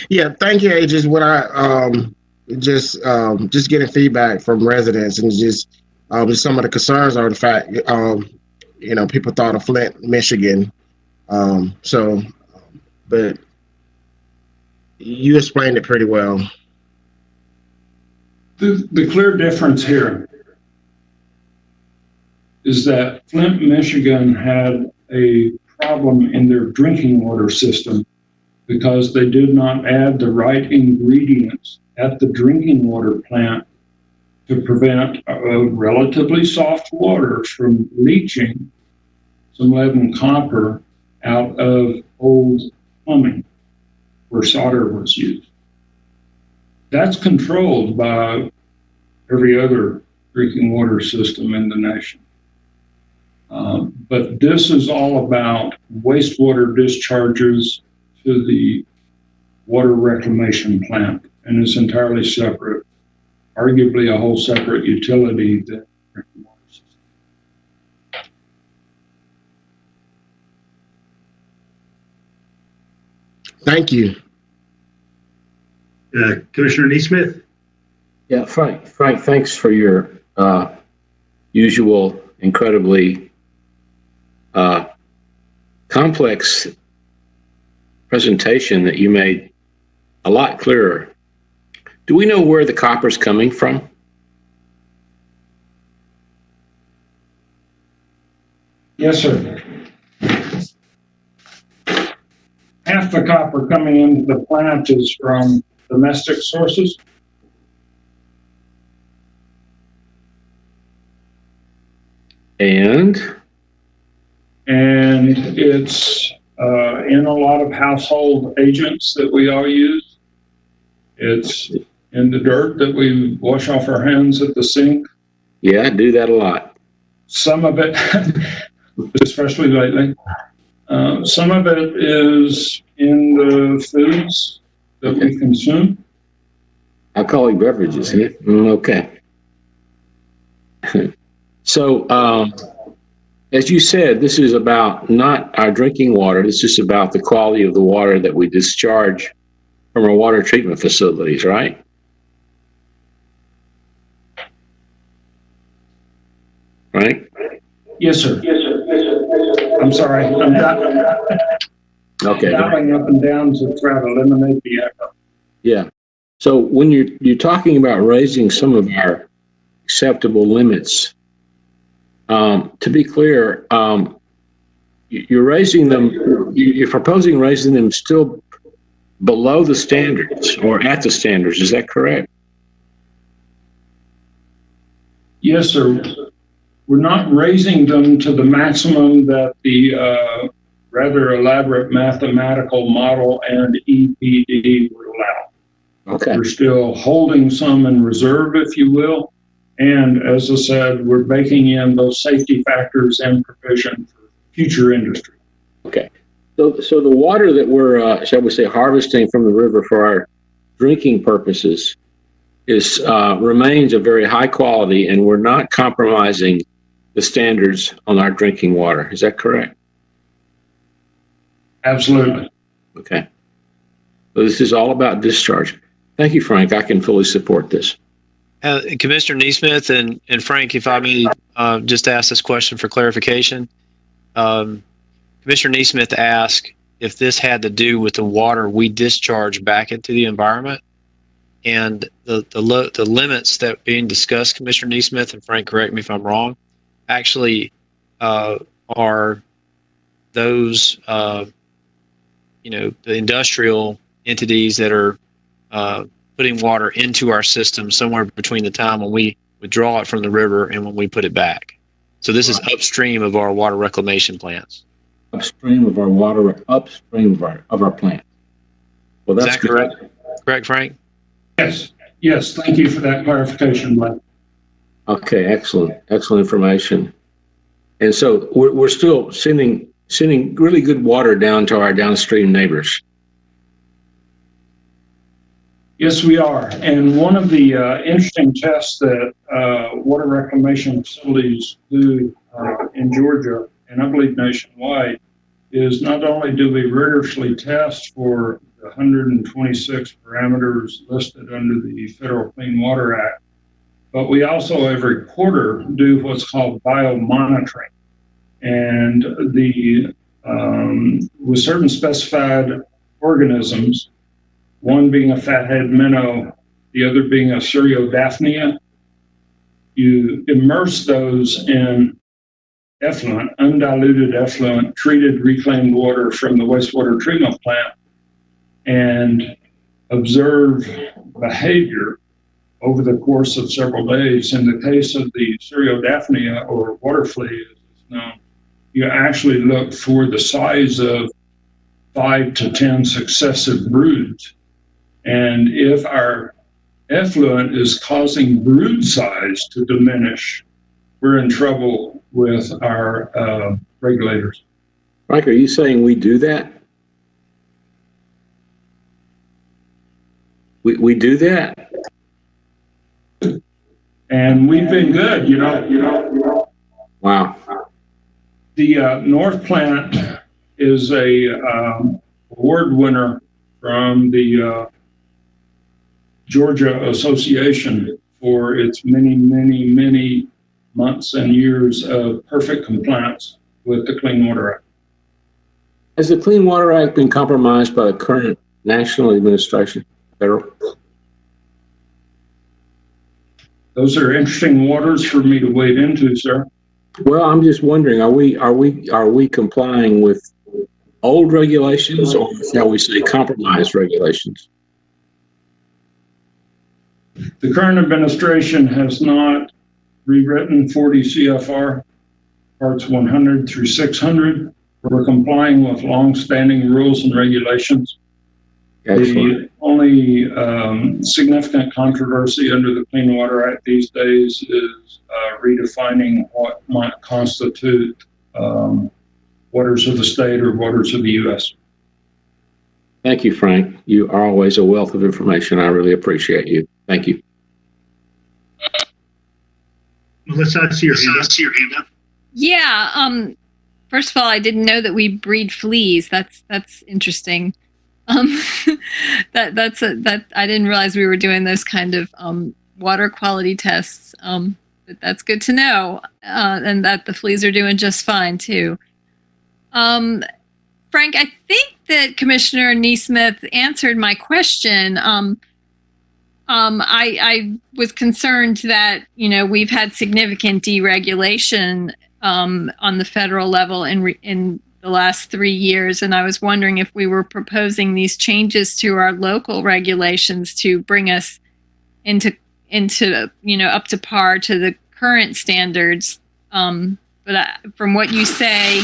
Yeah, thank you, Aegis. What I just getting feedback from residents and just some of the concerns are the fact people thought of Flint, Michigan. But you explained it pretty well. The clear difference here is that Flint, Michigan had a problem in their drinking water system because they did not add the right ingredients at the drinking water plant to prevent relatively soft water from leaching some lead and copper out of old plumbing where solder was used. That's controlled by every other drinking water system in the nation. But this is all about wastewater discharges to the water reclamation plant, and it's entirely separate, arguably a whole separate utility than drinking water system. Thank you. Commissioner Neesmith? Yeah, Frank, thanks for your usual incredibly complex presentation that you made a lot clearer. Do we know where the copper's coming from? Yes, sir. Half the copper coming into the plant is from domestic sources. And it's in a lot of household agents that we all use. It's in the dirt that we wash off our hands at the sink. Yeah, I do that a lot. Some of it, especially lately, some of it is in the foods that we consume. Alcoholic beverages, yeah? Okay. So, as you said, this is about not our drinking water. This is about the quality of the water that we discharge from our water treatment facilities, right? Right? Yes, sir. Yes, sir. Yes, sir. I'm sorry. I'm okay. dialing up and down to try to eliminate the echo. Yeah. So when you're talking about raising some of our acceptable limits, to be clear, you're raising them. You're proposing raising them still below the standards or at the standards. Is that correct? Yes, sir. We're not raising them to the maximum that the rather elaborate mathematical model and EPD would allow. Okay. We're still holding some in reserve, if you will. And as I said, we're baking in those safety factors and provision for future industry. Okay. So the water that we're, shall we say, harvesting from the river for our drinking purposes is remains of very high quality, and we're not compromising the standards on our drinking water. Is that correct? Absolutely. Okay. So this is all about discharge. Thank you, Frank. I can fully support this. Commissioner Neesmith and Frank, if I may just ask this question for clarification. Commissioner Neesmith asked if this had to do with the water we discharge back into the environment, and the limits that being discussed, Commissioner Neesmith and Frank, correct me if I'm wrong, actually are those the industrial entities that are putting water into our system somewhere between the time when we withdraw it from the river and when we put it back. So this is upstream of our water reclamation plants. Upstream of our water, upstream of our plant. Well, that's is that correct? Correct, Frank? Yes. Yes. Thank you for that clarification, Mike. Okay. Excellent. Excellent information. And so we're still sending really good water down to our downstream neighbors. Yes, we are. And one of the interesting tests that water reclamation facilities do in Georgia, and I believe nationwide, is not only do we rigorously test for the 126 parameters listed under the Federal Clean Water Act, but we also every quarter do what's called biomonitoring. And with certain specified organisms, one being a fathead minnow, the other being a Suryodaphnia, you immerse those in effluent, undiluted effluent, treated reclaimed water from the wastewater treatment plant and observe behavior over the course of several days. In the case of the Cereodaphnia or water flea, as it's known, you actually look for the size of 5 to 10 successive broods. And if our effluent is causing brood size to diminish, we're in trouble with our regulators. Mike, are you saying we do that? We do that? And we've been good, you know. Wow. The North Plant is a award winner from the Georgia Association for its many, many, many months and years of perfect compliance with the Clean Water Act. Has the Clean Water Act been compromised by the current national administration? Federal? Those are interesting waters for me to wade into, sir. Well, I'm just wondering, are we complying with old regulations, or shall we say compromised regulations? The current administration has not rewritten 40 CFR parts 100 through 600. We're complying with long-standing rules and regulations. Excellent. The only significant controversy under the Clean Water Act these days is redefining what might constitute waters of the state or waters of the U.S. Thank you, Frank. You are always a wealth of information. I really appreciate you. Thank you. Melissa, I see your hand up. Yeah. First of all, I didn't know that we breed fleas. That's interesting. That I didn't realize we were doing those kind of water quality tests. But that's good to know, and that the fleas are doing just fine too. Frank, I think that Commissioner Neesmith answered my question. I was concerned that, you know, we've had significant deregulation on the federal level in the last 3 years, and I was wondering if we were proposing these changes to our local regulations to bring us into you know, up to par to the current standards. But from what you say,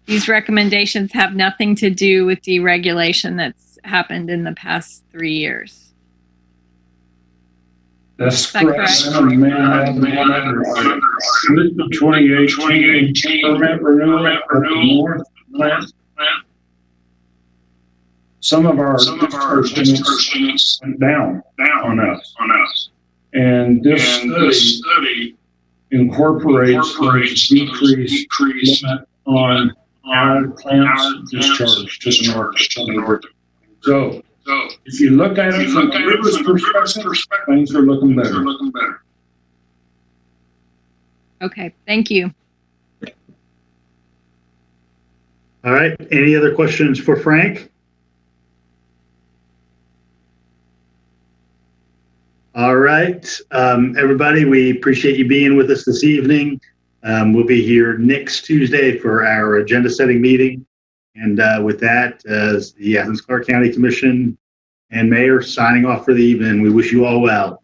these recommendations have nothing to do with deregulation that's happened in the past 3 years. That's correct. With the 2018 permit renewal at the North Plant, some of our students went down on us. And this study incorporates the decreased limit on our plant's discharge to the north. So if you look at it from the river's perspective, things are looking better. Okay, thank you. All right. Any other questions for Frank? All right. Everybody, we appreciate you being with us this evening. We'll be here next Tuesday for our agenda setting meeting. And with that, as the Athens-Clarke County Commission and Mayor signing off for the evening, we wish you all well.